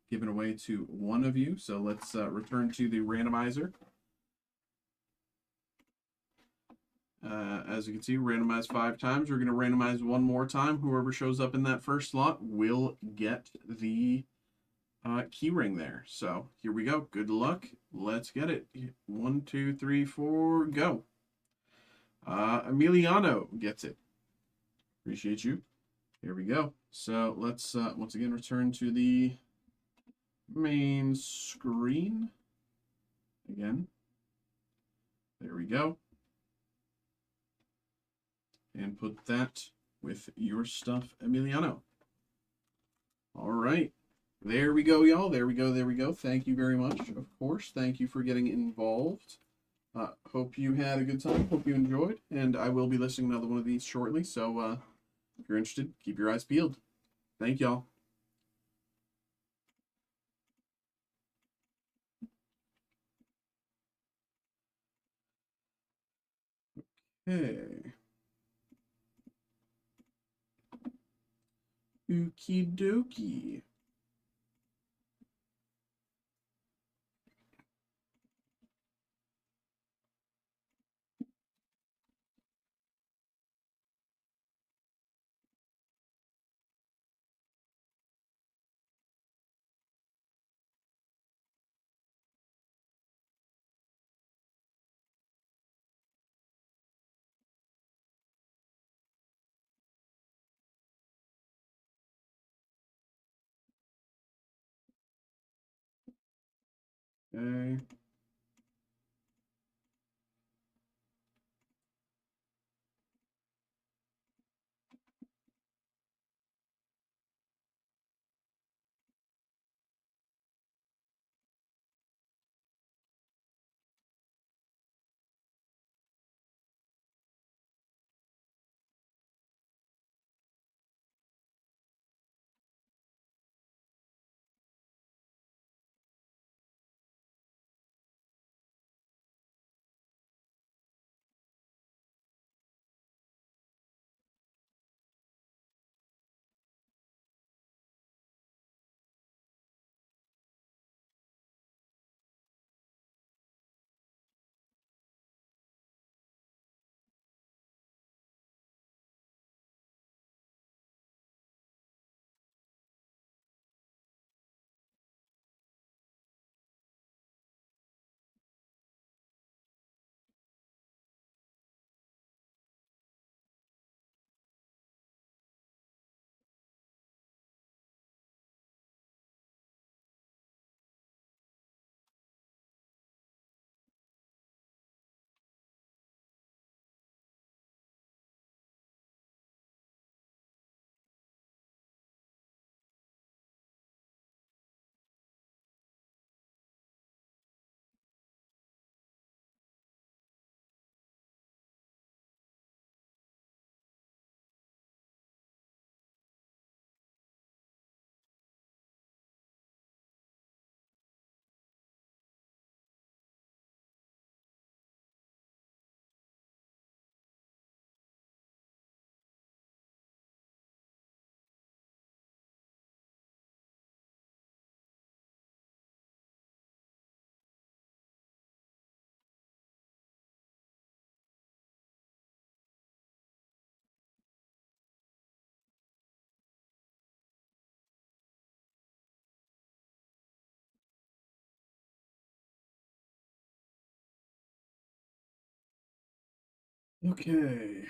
given away to one of you. So let's return to the randomizer. As you can see, randomized 5 times. We're going to randomize one more time. Whoever shows up in that first slot will get the key ring there. So here we go. Good luck. Let's get it. 1, 2, 3, 4, go. Emiliano gets it. Appreciate you. Here we go. So let's once again return to the main screen. Again. There we go. And put that with your stuff, Emiliano. All right. There we go, y'all. There we go. There we go. Thank you very much, of course. Thank you for getting involved. Hope you had a good time. Hope you enjoyed. And I will be listing another one of these shortly. So if you're interested, keep your eyes peeled. Thank y'all. Okay. Okie dokie. Okay. Okay.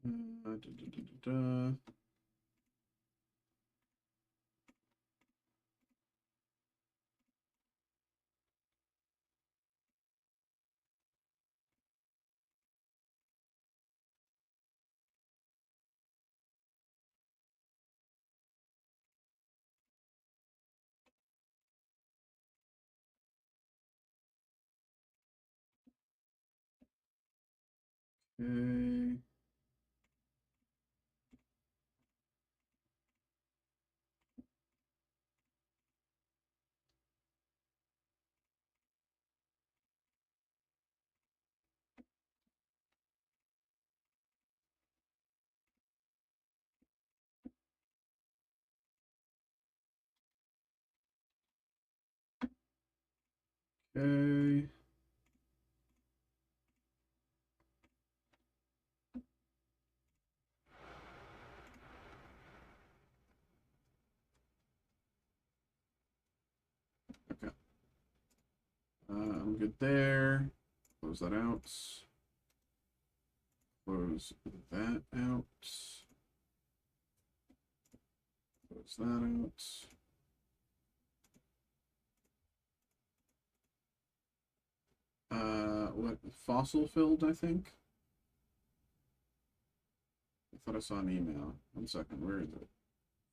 Da, da, da, da, da. Okay. Okay. Okay. I'm good there. Close that out. Close that out. Close that out. What? Fossil filled, I think? I thought I saw an email. One second, where is it?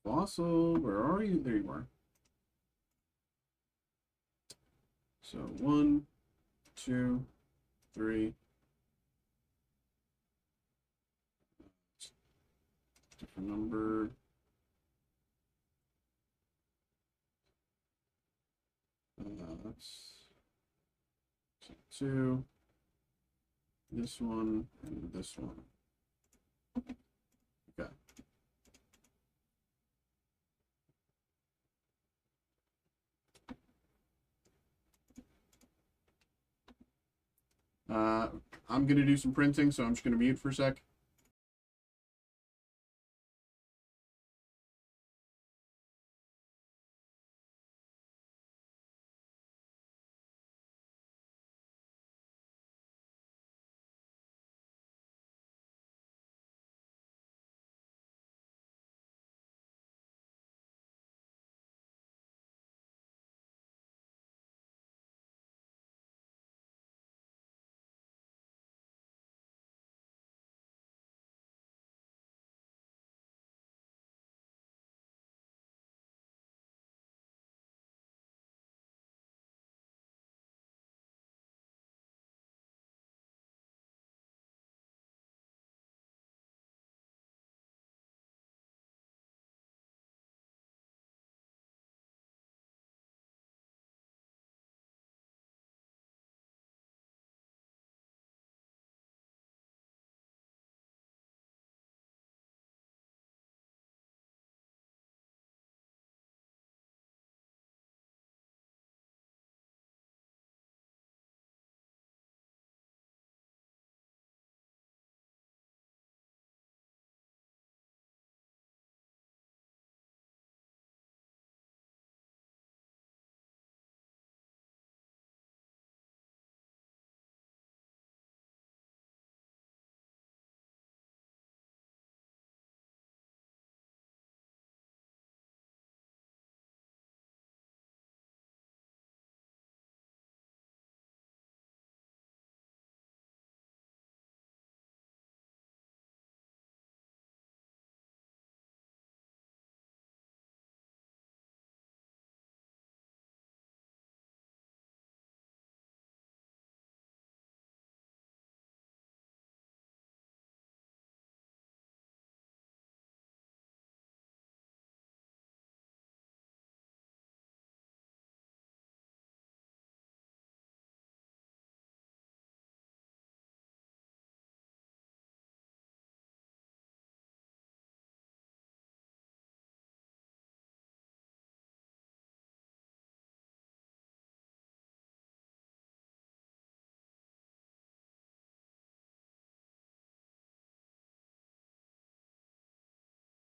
Fossil, where are you? There you are. So 1, 2, 3. Different number. That's 2. This one and this one. Okay. I'm gonna do some printing, so I'm just gonna mute for a sec.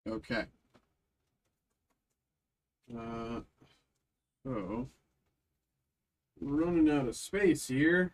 Okay. So we're running out of space here.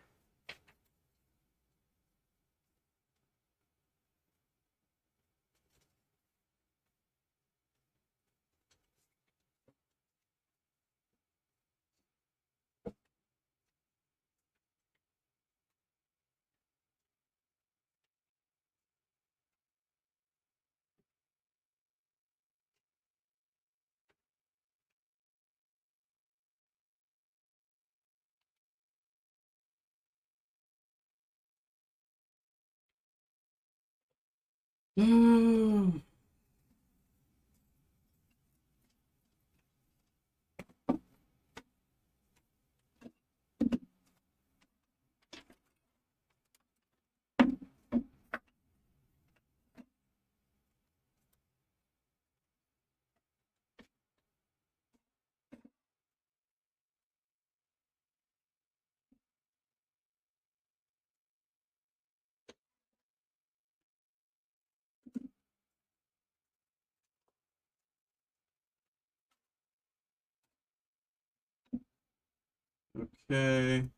Okay.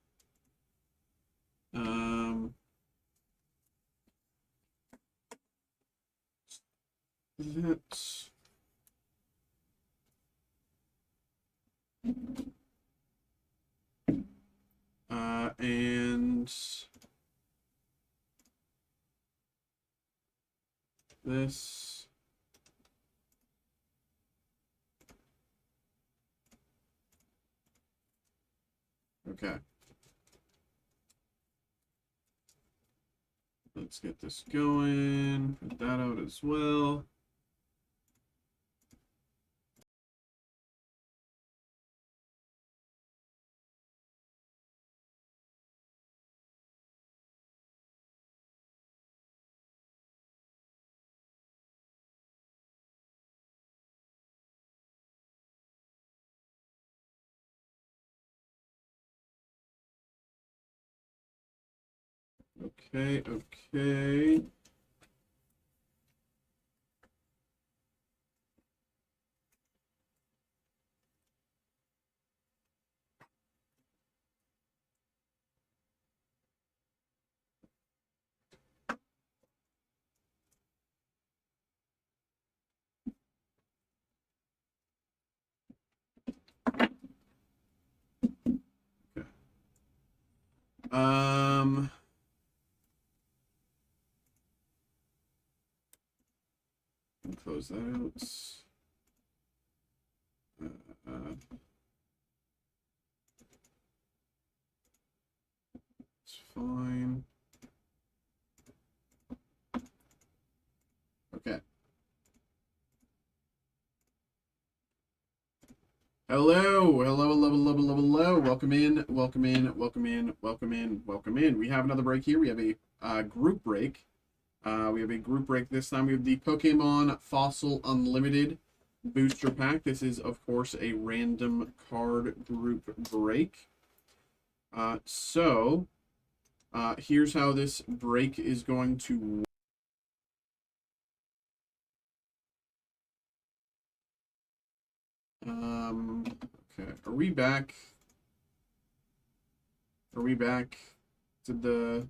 That's and this. Okay. Let's get this going. Put that out as well. Okay, okay. Okay. Close that out. It's fine. Okay. Hello, hello, hello, hello, hello, hello. Welcome in, welcome in, welcome in, welcome in, welcome in. We have another break here. We have a group break. We have a group break this time. We have the Pokemon Fossil Unlimited booster pack. This is, of course, a random card group break. Here's how this break is going to work. Okay, are we back? Are we back to the...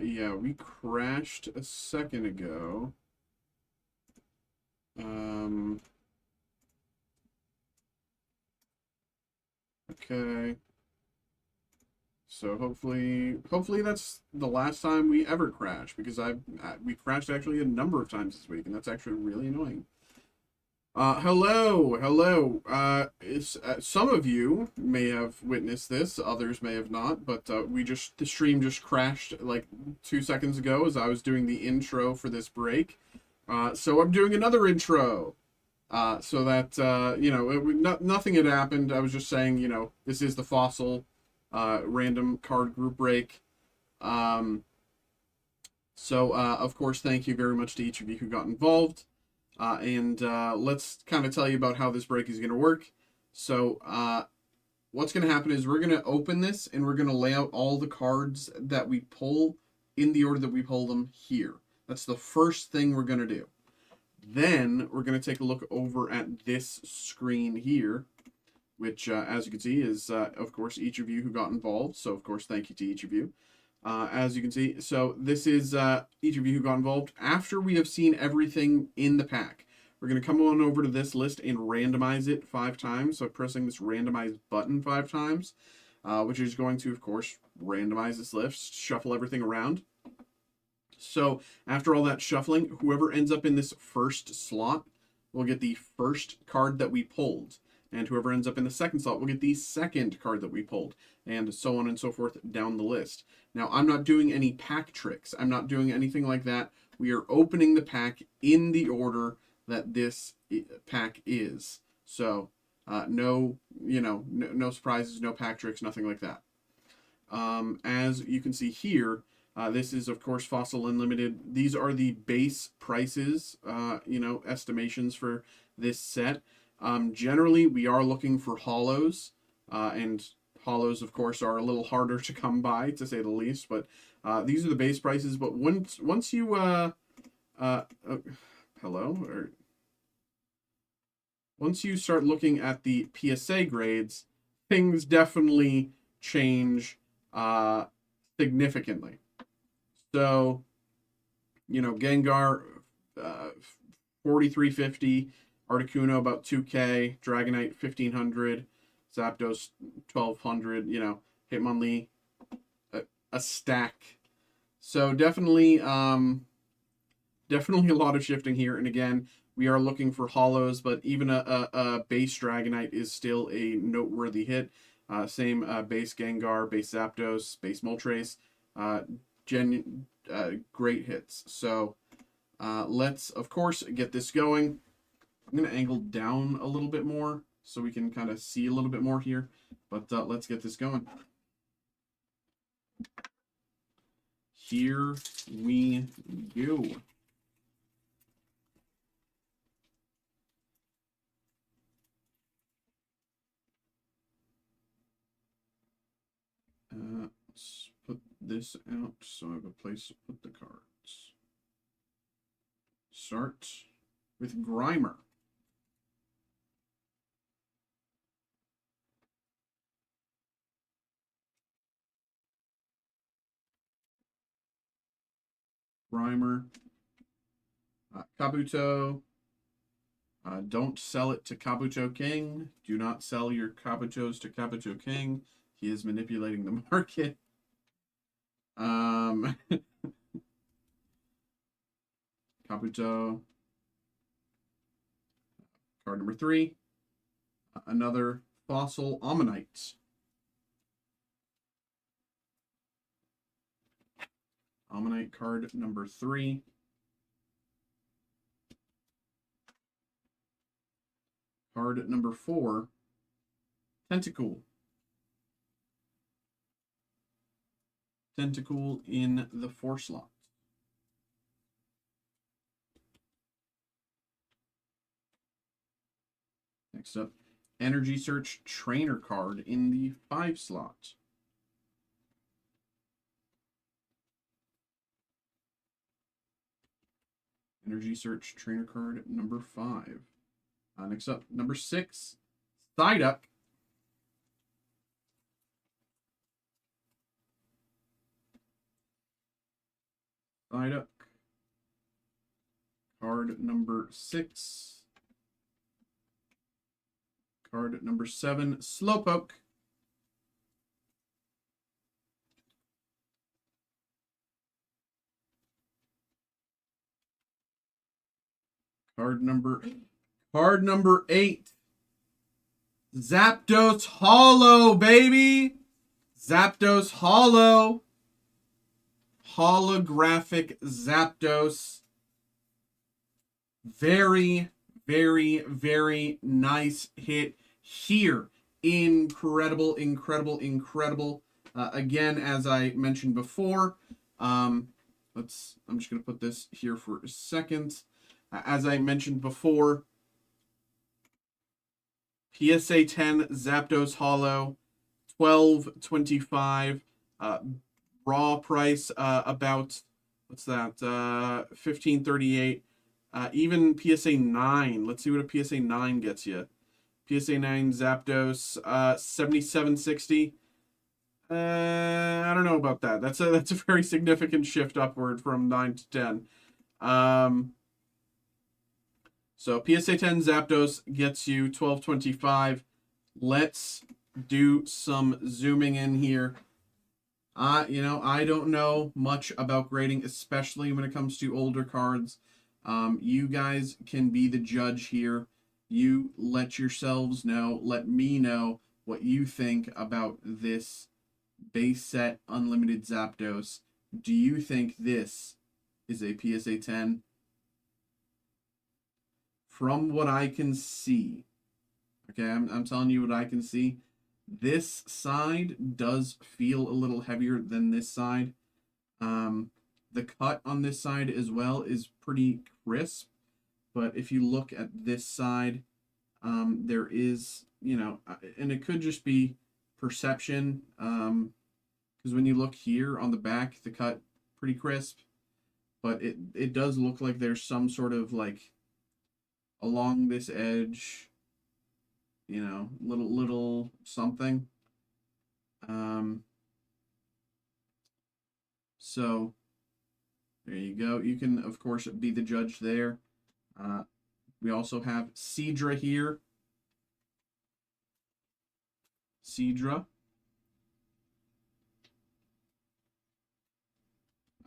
Yeah, we crashed a second ago. Okay. So hopefully that's the last time we ever crash, because we crashed actually a number of times this week, and that's actually really annoying. Hello. Some of you may have witnessed this, others may have not, but the stream just crashed like 2 seconds ago as I was doing the intro for this break. So I'm doing another intro. So that nothing had happened. I was just saying, this is the Fossil random card group break. So, of course, thank you very much to each of you who got involved. And let's kind of tell you about how this break is going to work. So, what's going to happen is we're going to open this and we're going to lay out all the cards that we pull in the order that we pull them here. That's the first thing we're going to do. Then we're going to take a look over at this screen here, which, as you can see, is, of course, each of you who got involved. So, of course, thank you to each of you. As you can see, so this is each of you who got involved. After we have seen everything in the pack, we're going to come on over to this list and randomize it 5 times. So pressing this randomize button 5 times, which is going to, of course, randomize this list, shuffle everything around. So after all that shuffling, whoever ends up in this first slot will get the first card that we pulled. And whoever ends up in the second slot will get the second card that we pulled, and so on and so forth down the list. Now, I'm not doing any pack tricks. I'm not doing anything like that. We are opening the pack in the order that this pack is. So, no surprises, no pack tricks, nothing like that. As you can see here, this is, of course, Fossil Unlimited. These are the base prices, estimations for this set. Generally, we are looking for holos, and holos, of course, are a little harder to come by, to say the least. But these are the base prices. But once you once you start looking at the PSA grades, things definitely change significantly. So, Gengar, 4,350. Articuno about 2K, Dragonite 1,500, Zapdos 1,200. Hitmonlee a stack. So definitely a lot of shifting here. And again, we are looking for holos, but even a base Dragonite is still a noteworthy hit. Same base Gengar, base Zapdos, base Moltres, great hits. So let's of course get this going. I'm going to angle down a little bit more so we can kind of see a little bit more here. But let's get this going. Here we go. Let's put this out so I have a place to put the cards. Start with Grimer. Kabuto. Don't sell it to Kabuto King. Do not sell your Kabutos to Kabuto King. He is manipulating the market. Kabuto. Card number 3. Another Fossil Ammonite. Ammonite card number 3. Card number 4. Tentacool. Tentacool in the 4 slot. Next up, Energy Search Trainer card in the 5 slot. Energy Search Trainer card number 5. Next up, number 6, Psyduck. Psyduck. Card number 6. Card number 7, Slowpoke. Card number 8, Zapdos Holo, baby. Zapdos Holo. Holographic Zapdos. Very, very, very nice hit here. Incredible, incredible, incredible. Again, as I mentioned before, I'm just going to put this here for a second. As I mentioned before, PSA 10 Zapdos Holo, $12.25. Raw price about, what's that? $15.38. Even PSA 9. Let's see what a PSA 9 gets you. PSA 9 Zapdos, $77.60. I don't know about that. That's a very significant shift upward from 9 to 10. So PSA 10 Zapdos gets you $12.25. Let's do some zooming in here. I don't know much about grading, especially when it comes to older cards. You guys can be the judge here. You let yourselves know, let me know what you think about this base set unlimited Zapdos. Do you think this is a PSA 10? From what I can see, okay, I'm telling you what I can see. This side does feel a little heavier than this side. The cut on this side as well is pretty crisp. But if you look at this side, there is, and it could just be perception. Because when you look here on the back, the cut pretty crisp. But it does look like there's some sort of like along this edge, little something. So there you go. You can, of course, be the judge there. We also have Seadra here. Seadra.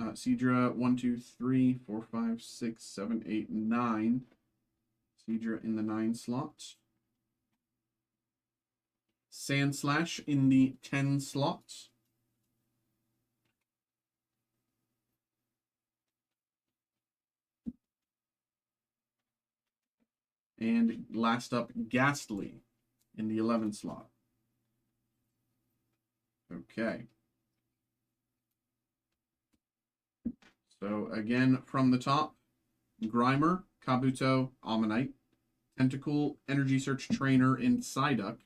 Seadra 1, 2, 3, 4, 5, 6, 7, 8, 9. Seadra in the 9 slot. Sandslash in the 10 slot. And last up, Ghastly in the 11 slot. Okay. So again, from the top, Grimer, Kabuto, Ammonite, Tentacool, Energy Search Trainer in Psyduck,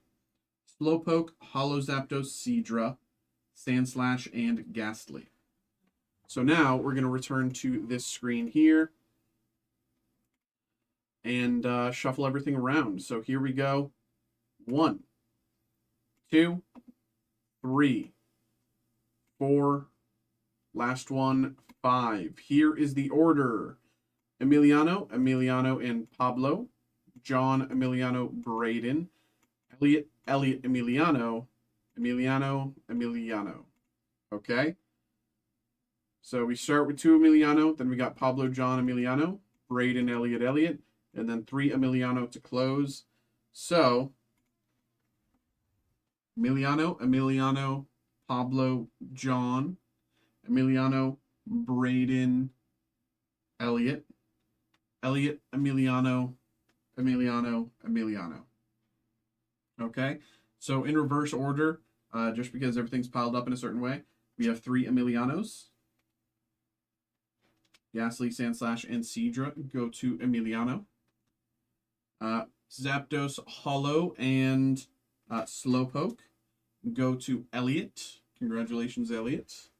Slowpoke, Holo Zapdos, Seadra, Sandslash, and Ghastly. So now we're going to return to this screen here and shuffle everything around. So here we go. 1, 2, 3, 4, last one, 5. Here is the order. Emiliano, and Pablo. John, Emiliano, Braden. Elliot, Emiliano. Okay? So we start with 2 Emiliano, then we got Pablo, John, Emiliano, Braden, Elliot, and then 3 Emiliano to close. So, Emiliano, Pablo, John, Emiliano, Braden, Elliot, Emiliano. Okay, so in reverse order, just because everything's piled up in a certain way, we have 3 Emilianos. Ghastly, Sandslash, and Seadra go to Emiliano. Zapdos, Holo, and Slowpoke go to Elliot. Congratulations, Elliot.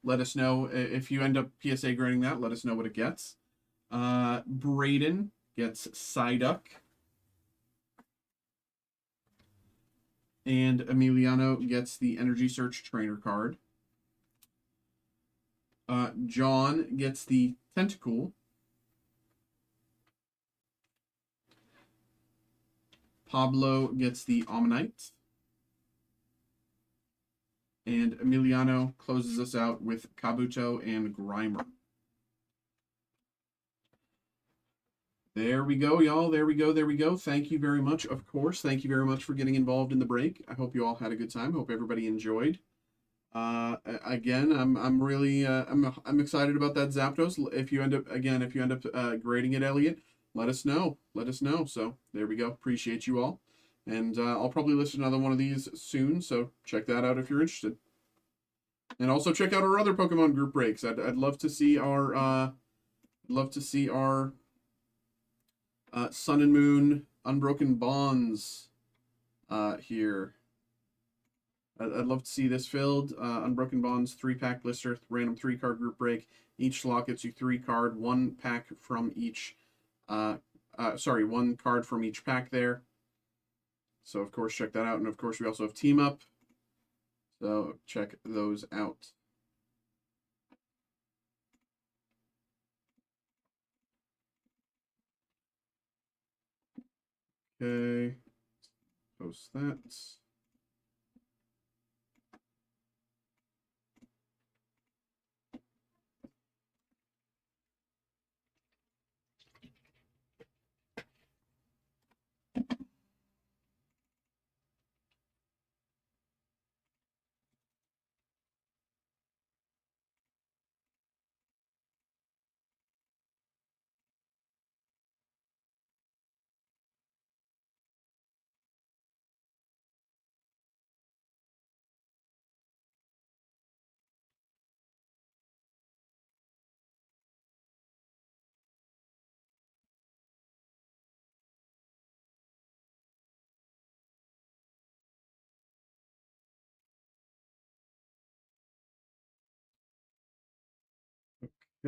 Let us know if you end up PSA grading that. Let us know what it gets. Braden gets Psyduck. And Emiliano gets the Energy Search Trainer card. John gets the Tentacool. Pablo gets the Ammonite. And Emiliano closes us out with Kabuto and Grimer. There we go, y'all. There we go. Thank you very much, of course. Thank you very much for getting involved in the break. I hope you all had a good time. Hope everybody enjoyed. Again, I'm really I'm excited about that Zapdos. If you end up grading it, Elliot, let us know. So there we go. Appreciate you all. And I'll probably list another one of these soon, so check that out if you're interested. And also check out our other Pokemon group breaks. I'd love to see our Sun and Moon Unbroken Bonds here. I'd love to see this filled. Unbroken Bonds 3-pack blister, random 3-card group break. Each slot gets you 3 card, 1 pack from each. 1 card from each pack there. So of course check that out, and of course we also have Team Up. So check those out. Okay, post that.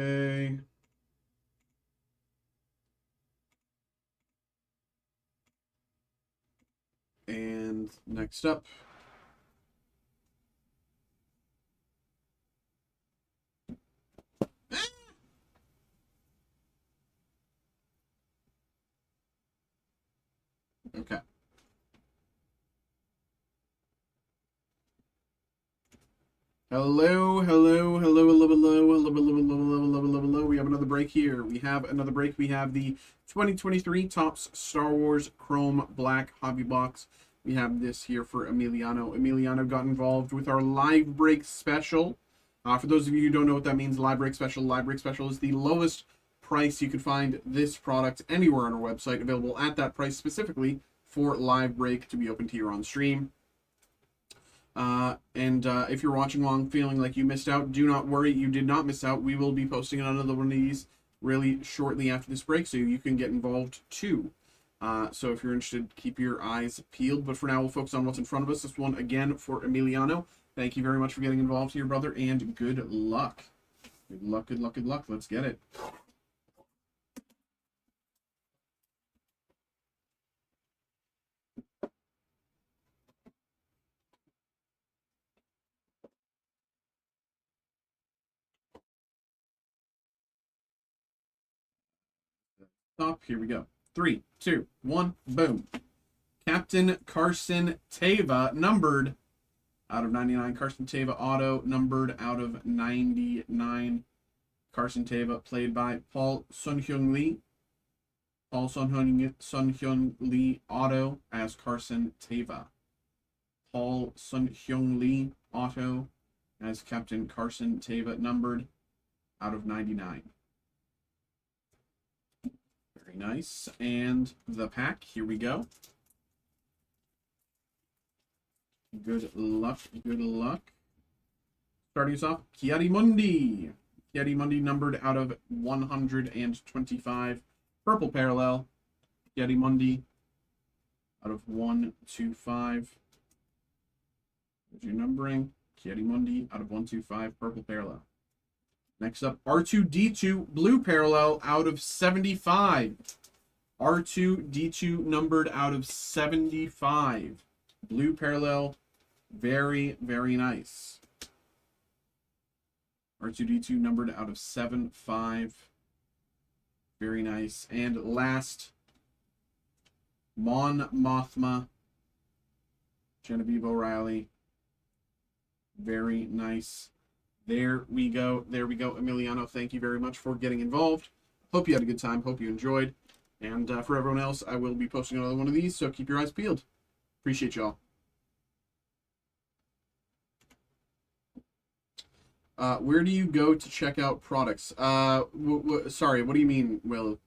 Okay. And next up. Okay. Hello, hello, hello, hello, hello, hello, hello, hello, hello, hello, hello. We have another break here. We have another break. We have the 2023 Topps Star Wars Chrome Black Hobby Box. We have this here for Emiliano. Emiliano got involved with our live break special. For those of you who don't know what that means, live break special is the lowest price you can find this product anywhere on our website, available at that price specifically for live break to be opened here on stream. If you're watching along feeling like you missed out, do not worry, you did not miss out. We will be posting another one of these really shortly after this break, so you can get involved too. So if you're interested, keep your eyes peeled. But for now, we'll focus on what's in front of us. This one again for Emiliano. Thank you very much for getting involved here, brother, and good luck. Good luck, good luck, good luck. Let's get it. Stop. Here we go. 3, 2, 1, boom. Captain Carson Teva, numbered out of 99. Carson Teva auto, numbered out of 99. Carson Teva, played by Paul Sun-Hyun Lee. Paul Sun-Hyun Lee auto as Carson Teva. Paul Sun-Hyun Lee auto as Captain Carson Teva, numbered out of 99. Very nice. And the pack, here we go. Good luck, good luck. Starting us off, Chiarimundi. Chiarimundi, numbered out of 125. Purple parallel. Chiarimundi out of 125. There's your numbering. Chiarimundi out of 125. Purple parallel. Next up, R2-D2 blue parallel out of 75. R2-D2 numbered out of 75. Blue parallel, very, very nice. R2-D2 numbered out of 7-5. Very nice. And last, Mon Mothma, Genevieve O'Reilly. Very nice. There we go. There we go. Emiliano, thank you very much for getting involved. Hope you had a good time. Hope you enjoyed. And for everyone else, I will be posting another one of these, so keep your eyes peeled. Appreciate y'all. Where do you go to check out products? Sorry, what do you mean, Will?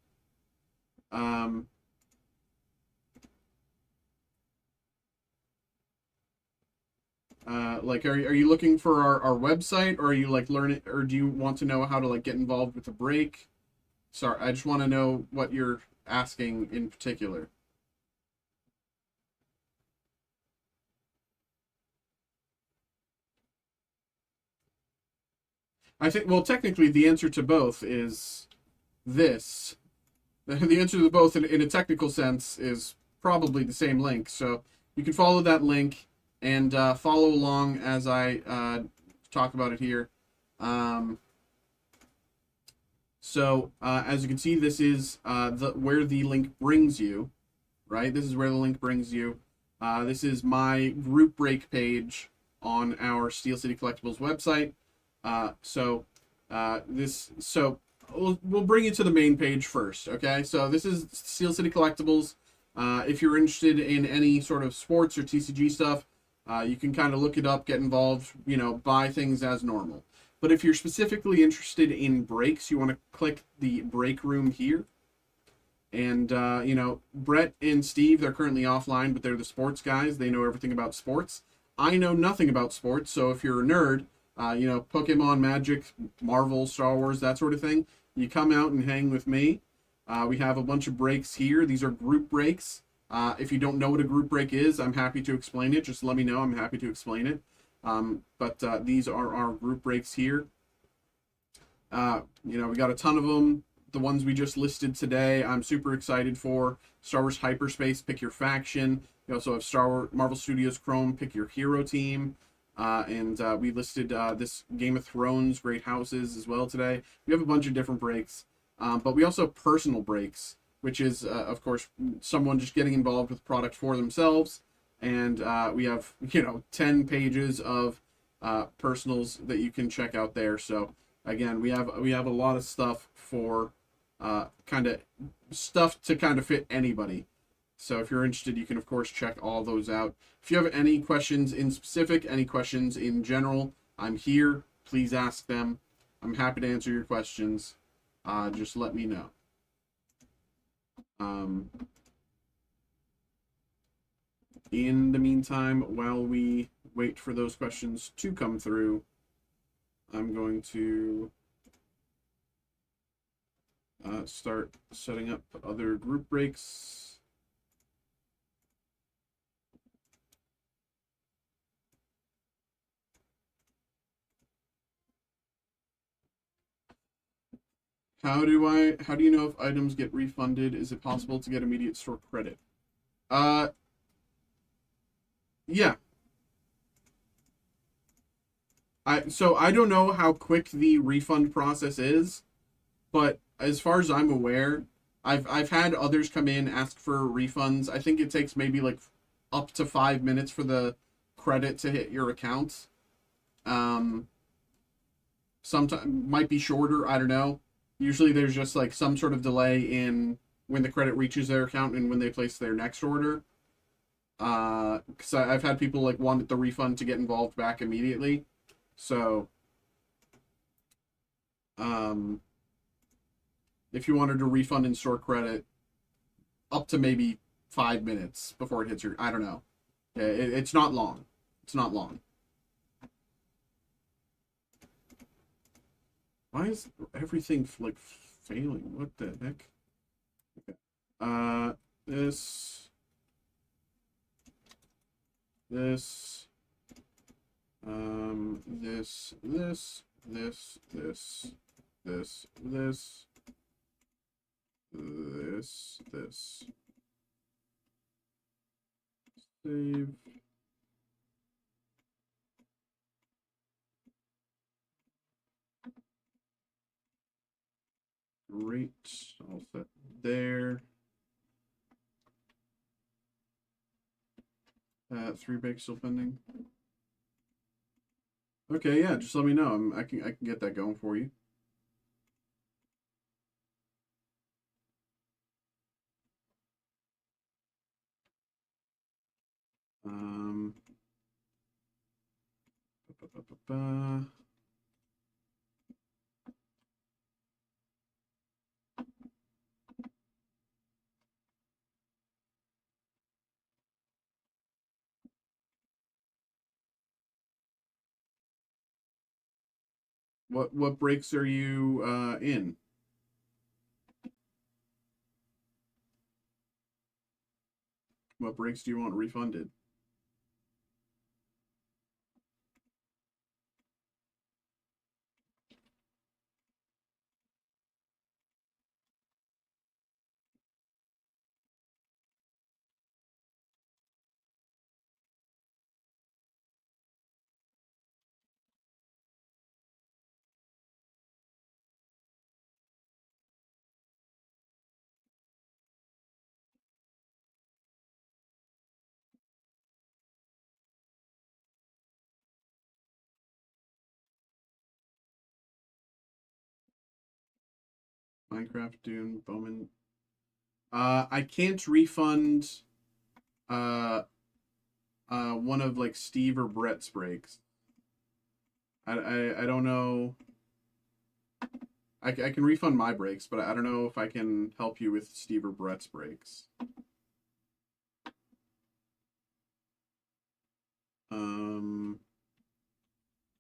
Like, are you looking for our website, or are you like learning, or do you want to know how to like get involved with the break? Sorry, I just want to know what you're asking in particular. I think, well, technically, the answer to both is this. The answer to both, in a technical sense, is probably the same link. So you can follow that link and follow along as I talk about it here. Um, as you can see, this is where the link brings you, right? This is where the link brings you. This is my group break page on our Steel City Collectibles website. We'll bring you to the main page first, okay? So this is Steel City Collectibles. If you're interested in any sort of sports or TCG stuff, you can kind of look it up, get involved, buy things as normal. But if you're specifically interested in breaks, you want to click the break room here. And, Brett and Steve, they're currently offline, but they're the sports guys. They know everything about sports. I know nothing about sports, so if you're a nerd, Pokemon, Magic, Marvel, Star Wars, that sort of thing, you come out and hang with me. We have a bunch of breaks here. These are group breaks. If you don't know what a group break is, I'm happy to explain it. Just let me know. I'm happy to explain it. But these are our group breaks here. We got a ton of them. The ones we just listed today, I'm super excited for. Star Wars Hyperspace, pick your faction. We also have Star Wars Marvel Studios Chrome, pick your hero team. And we listed this Game of Thrones Great Houses as well today. We have a bunch of different breaks. But we also have personal breaks, which is, of course, someone just getting involved with the product for themselves. And we have, 10 pages of personals that you can check out there. So again, we have a lot of stuff for kind of stuff to kind of fit anybody. So if you're interested, you can of course check all those out. If you have any questions in specific, any questions in general, I'm here. Please ask them. I'm happy to answer your questions. Just let me know. In the meantime, while we wait for those questions to come through, I'm going to start setting up other group breaks. How do you know if items get refunded? Is it possible to get immediate store credit? Yeah. So I don't know how quick the refund process is, but as far as I'm aware, I've had others come in ask for refunds. I think it takes maybe like up to 5 minutes for the credit to hit your account. Um, Sometimes might be shorter. I don't know. Usually there's just like some sort of delay in when the credit reaches their account and when they place their next order. Because I've had people like want the refund to get involved back immediately. So, um, if you wanted a refund in store credit, up to maybe 5 minutes before it hits your, I don't know. It's not long. It's not long. Why is everything like failing? What the heck? Okay. This, this, this, this, this, this, this, this, this. Save. Great. All set there. 3 bakes still pending. Okay, yeah, just let me know. I can get that going for you. Um, ba, ba, ba, ba. What breaks are you in? What breaks do you want refunded? Minecraft, Dune, Bowman. I can't refund uh one of like Steve or Brett's breaks. I don't know. I can refund my breaks, but I don't know if I can help you with Steve or Brett's breaks.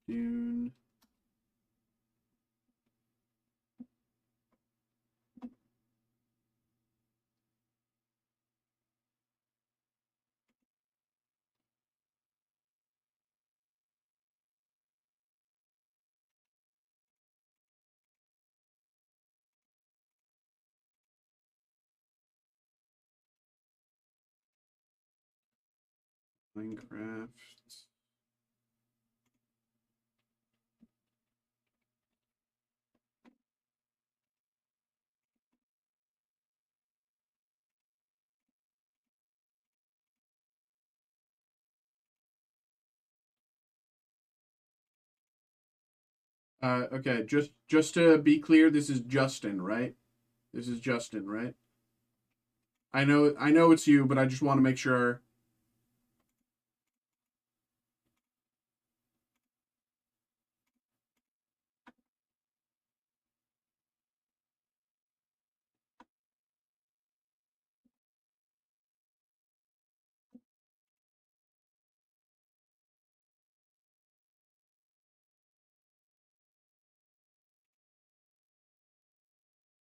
Dune. Minecraft. Okay, just to be clear, this is Justin, right? This is Justin, right? I know it's you, but I just want to make sure.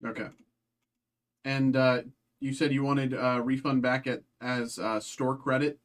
Okay. And you said you wanted refund back at as store credit.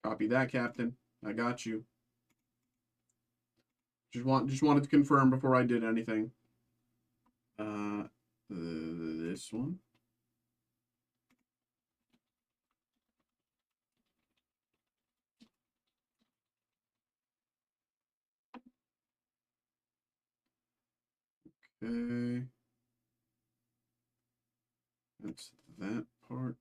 Copy that, Captain. I got you. Just wanted to confirm before I did anything. This one. Okay. That's that part.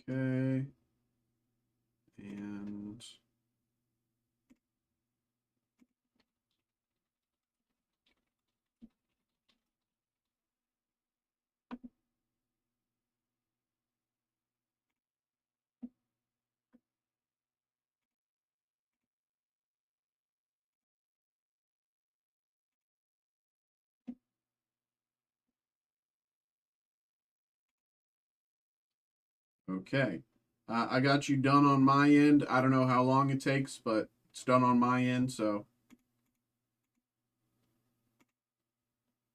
Okay. And okay. I got you done on my end. I don't know how long it takes, but it's done on my end. So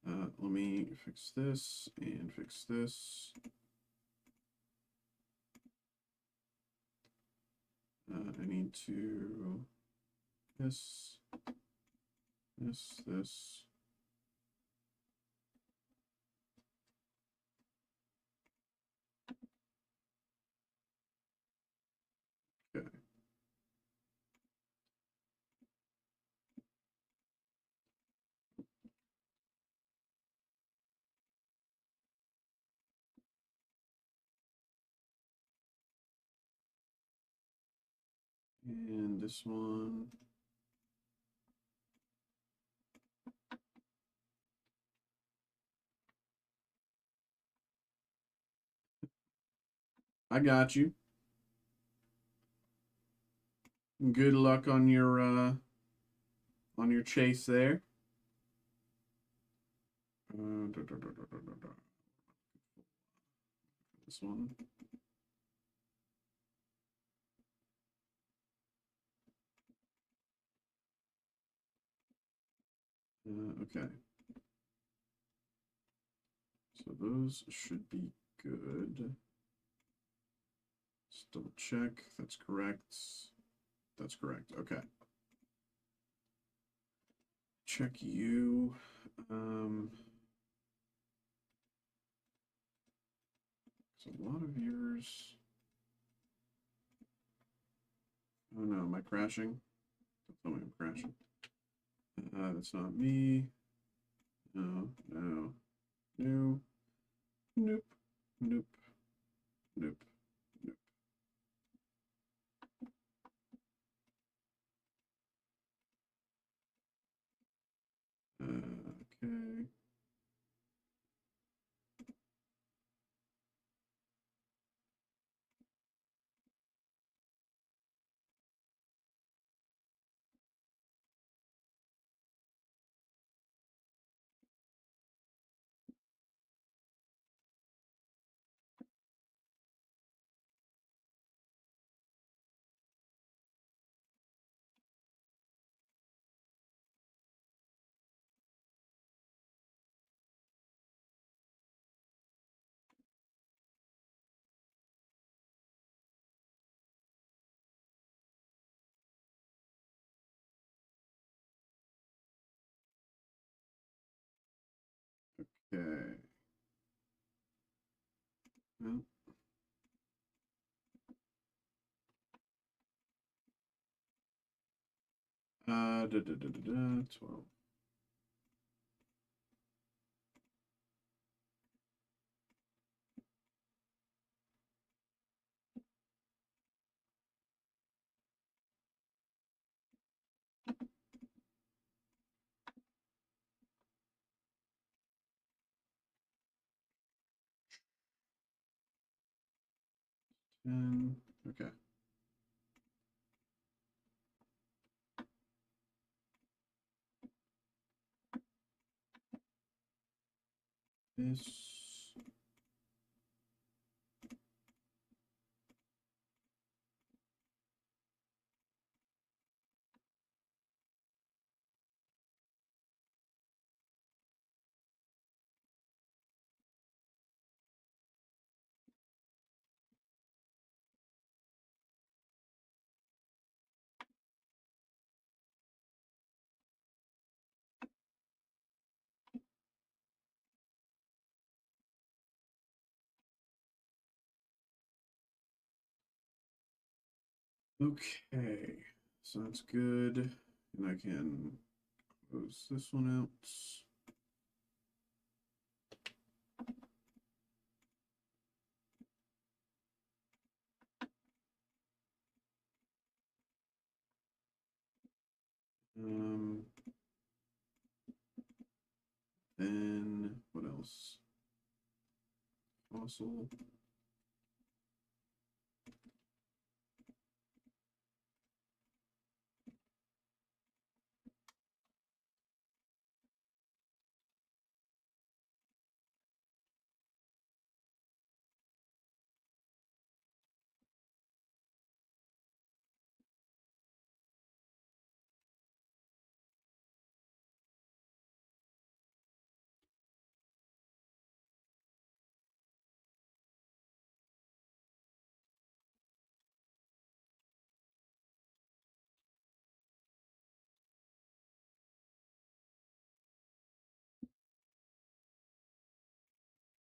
let me fix this and fix this. I need to this. And this one. I got you. Good luck on your chase there. This one. Okay. So those should be good. Just double check. That's correct. That's correct. Okay. Check you. So a lot of yours. Oh no, am I crashing? Don't tell me I'm crashing. That's not me. No, no, no, nope, nope, nope, nope. Okay. Okay. Well, da, da, da, da, da, 12. Okay. This. Okay. So that's good. And I can close this one out. Um, then what else? Fossil.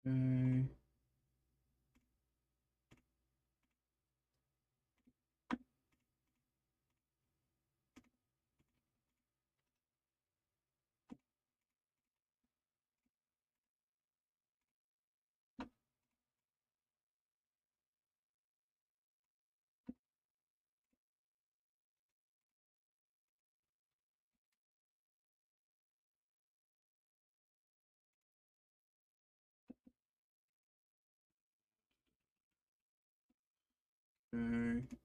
Okay. Okay.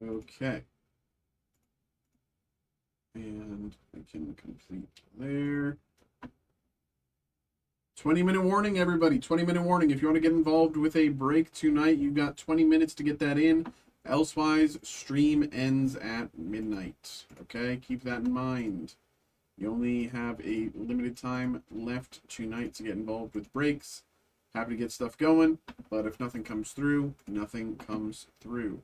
Okay. And I can complete there. 20-minute warning, everybody. 20-minute warning. If you want to get involved with a break tonight, you've got 20 minutes to get that in. Elsewise, stream ends at midnight. Okay? Keep that in mind. You only have a limited time left tonight to get involved with breaks. Happy to get stuff going, but if nothing comes through, nothing comes through.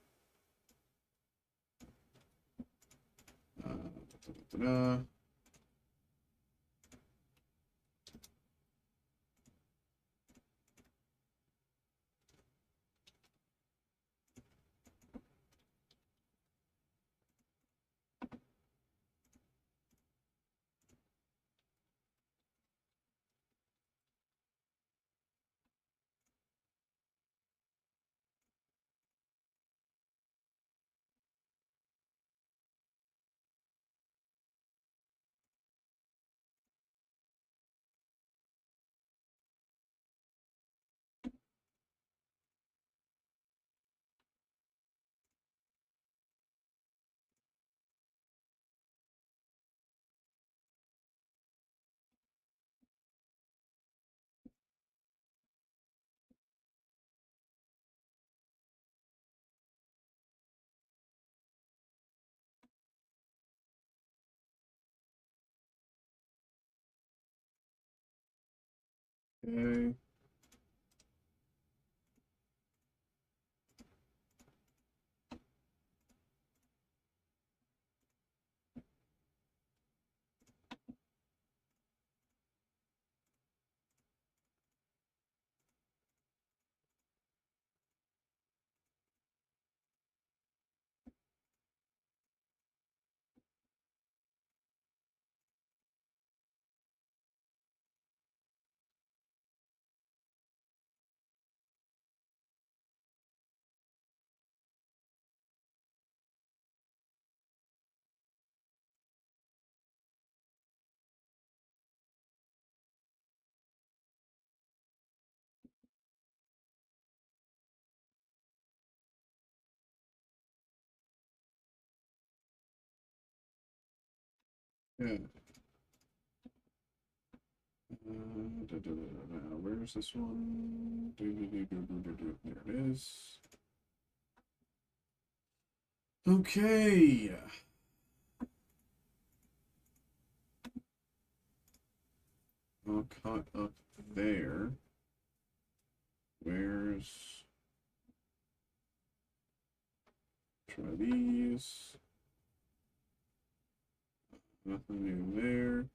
Da, da, da, da. Okay. Yeah. Where's this one? There it is. Okay. All caught up there. Where's... Try these. Nothing new there.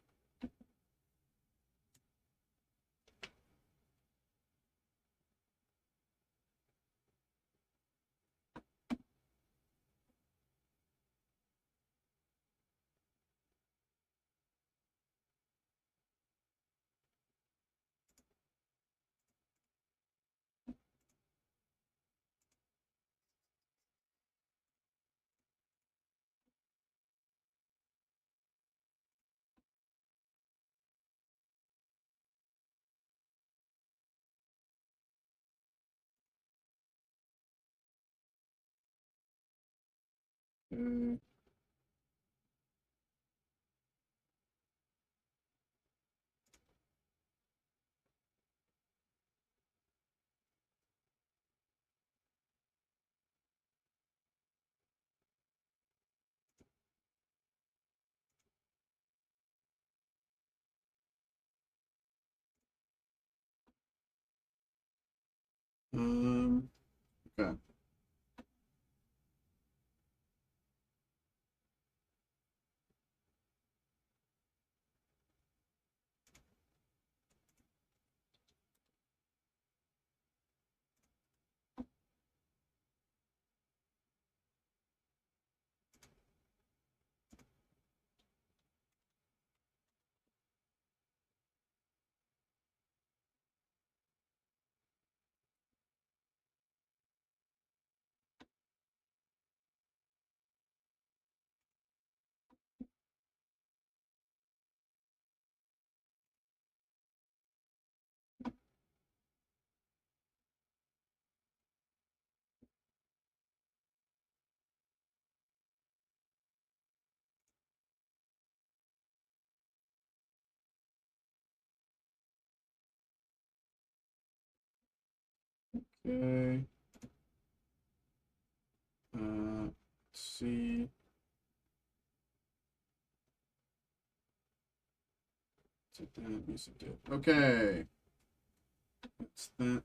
Okay. Okay. Okay. Let's see. Take that, use it. Okay. That's that.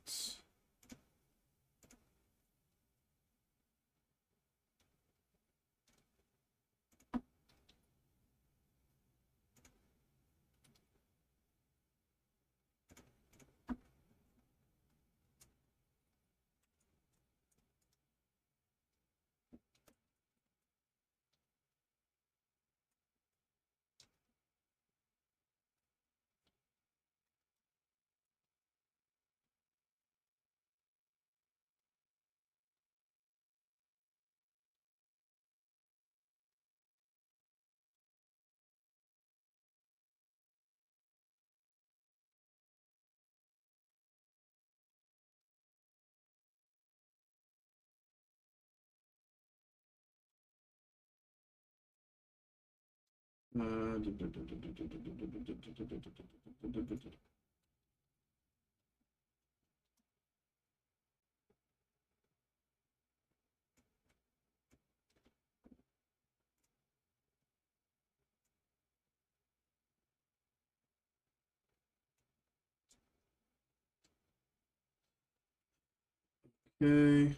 Okay.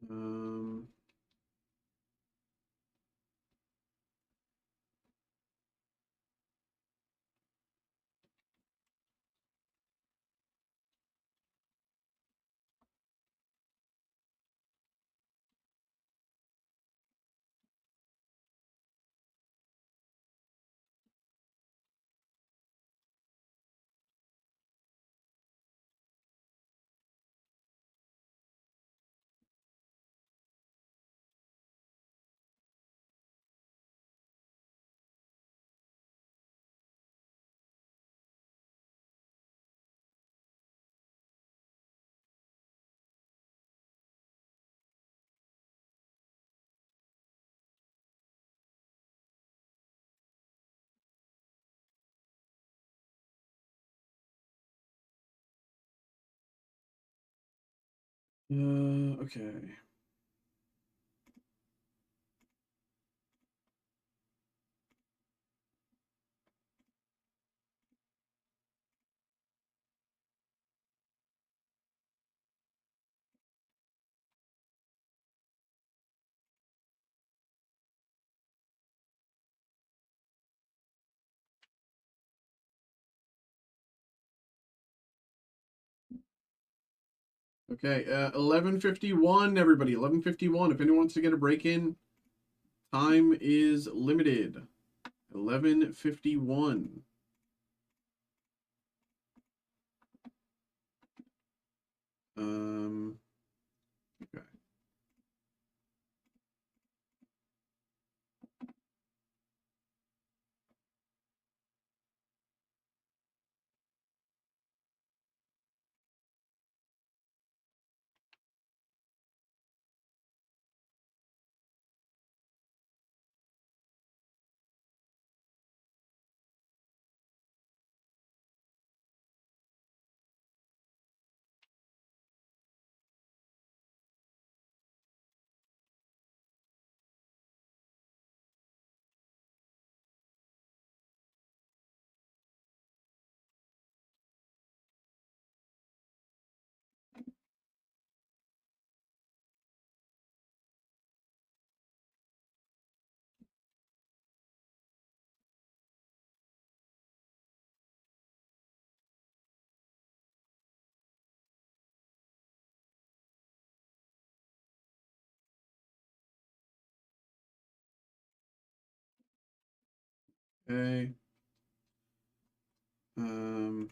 Um, okay. Okay, 11:51, everybody. 11:51. If anyone wants to get a break in, time is limited. 11:51. Okay. Okay. Um,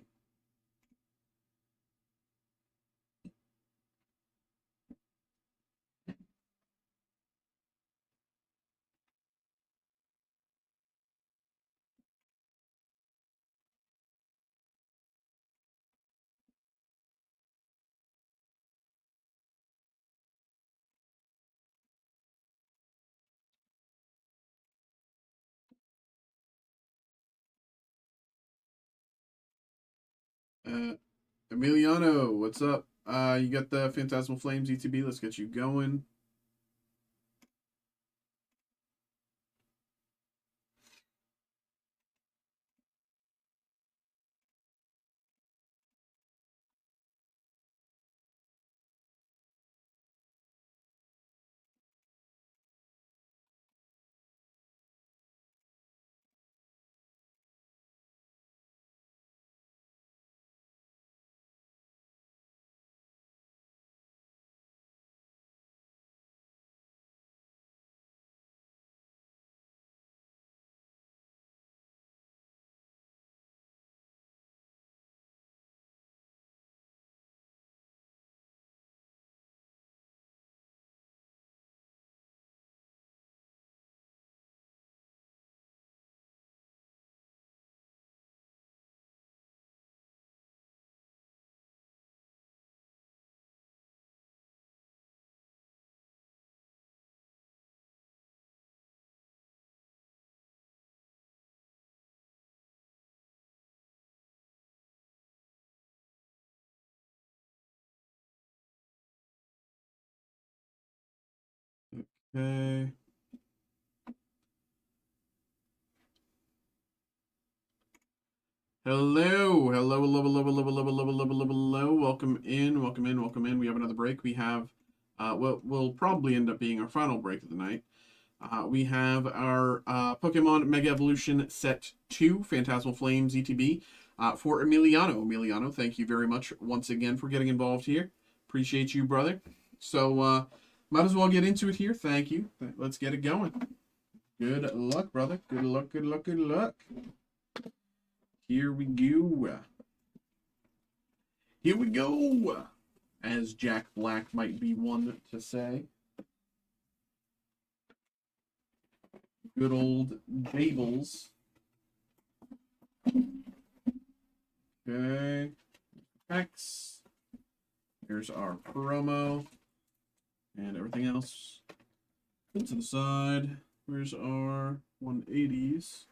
uh, Emiliano, what's up? You got the Phantasmal Flames ETB. Let's get you going. Okay. Hello, hello, hello, hello, hello, hello, hello, hello, hello, hello. Welcome in, welcome in, welcome in. We have another break. We have will probably end up being our final break of the night. We have our Pokemon Mega Evolution Set 2, Phantasmal Flames ETB, for Emiliano. Emiliano, thank you very much once again for getting involved here. Appreciate you, brother. So, might as well get into it here. Thank you. Let's get it going. Good luck, brother. Good luck, good luck, good luck. Here we go. Here we go. As Jack Black might be one to say. Good old Jables. Okay. X. Here's our promo. And everything else. Put to the side. Where's our 180s?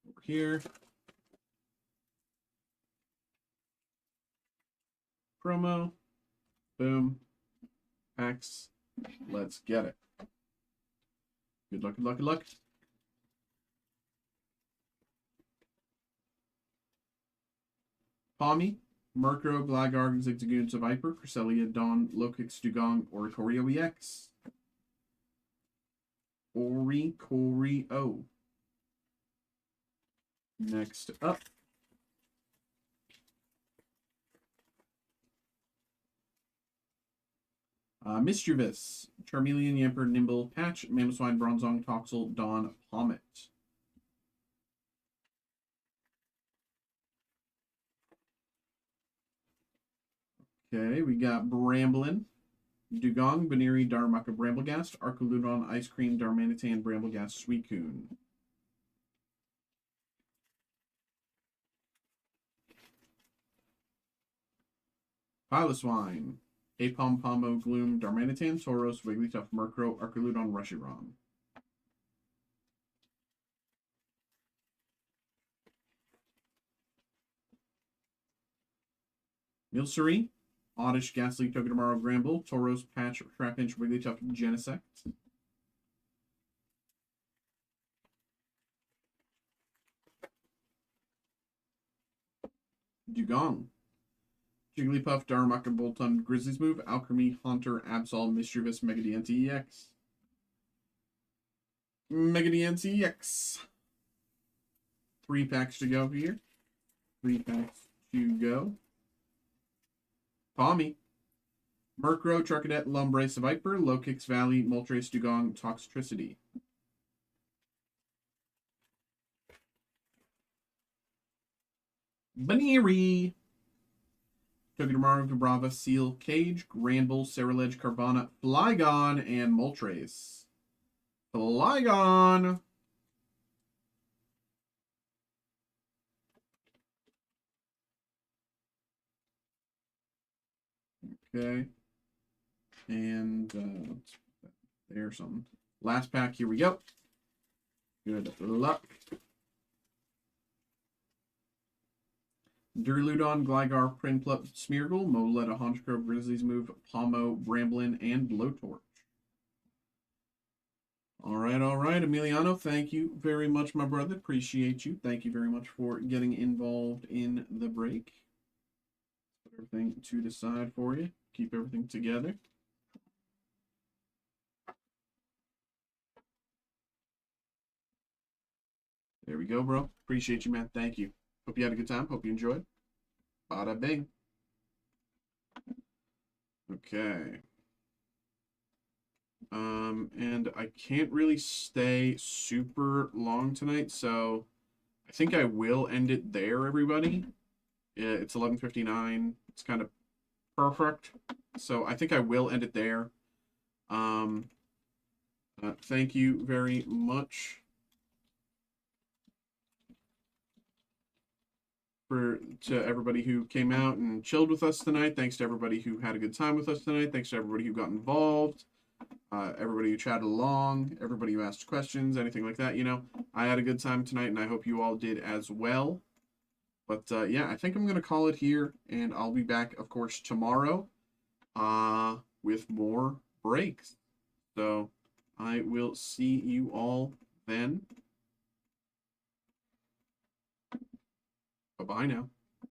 Over here. Promo. Boom. Packs. Let's get it. Good luck, good luck, good luck. Palmy, Murkrow, Gligar, Zigzagoon, Viper, Cresselia, Dawn, Lokix, Dugong, Oricorio EX. Oricorio. Next up. Mischievous, Charmeleon, Yamper, Nimble, Patch, Mamoswine, Bronzong, Toxel, Dawn, Pommet. Okay, we got Bramblin, Dugong, Baneri, Darumaka, Bramblegast, Arcoludon, Ice Cream, Darmanitan, Bramblegast, Suicune. Piloswine, Apom, Pomo, Gloom, Darmanitan, Tauros, Wigglytuff, Murkrow, Arcoludon, Reshiram. Milcery, Oddish, Ghastly, Togedemaru, Gramble, Tauros, Patch, Trapinch, Wigglytuff, Genesect. Dugong, Jigglypuff, Darumaka, Boltund, Grizzly's Move, Alchemy, Haunter, Absol, Mischievous, Megadian EX. Megadian EX. 3 packs to go here. 3 packs to go. Palmy, Murkrow, Charcadet, Lumbray, Viper, Lokix, Valley, Moltres, Dugong, Toxtricity. Baneri, Togedemaru, Vibrava, Seal, Cage, Granbull, Ceruledge, Carvana, Flygon, and Moltres. Flygon. Okay. And there's something. Last pack, here we go. Good luck. Duraludon, Gligar, Prinplup, Smeargle, Moletta, Honchkrow, Grizzly's Move, Pomo, Bramblin, and Blowtorch. All right, Emiliano, thank you very much, my brother. Appreciate you. Thank you very much for getting involved in the break. Put everything to the side for you. Keep everything together. There we go, bro. Appreciate you, man. Thank you. Hope you had a good time. Hope you enjoyed. Bada bing. Okay. And I can't really stay super long tonight, so I think I will end it there, everybody. It's 11:59. It's kind of perfect. So I think I will end it there. Thank you very much to everybody who came out and chilled with us tonight. Thanks to everybody who had a good time with us tonight. Thanks to everybody who got involved. Everybody who chatted along, everybody who asked questions, anything like that. You know, I had a good time tonight, and I hope you all did as well. But yeah, I think I'm going to call it here, and I'll be back, of course, tomorrow with more breaks. So I will see you all then. Bye-bye now.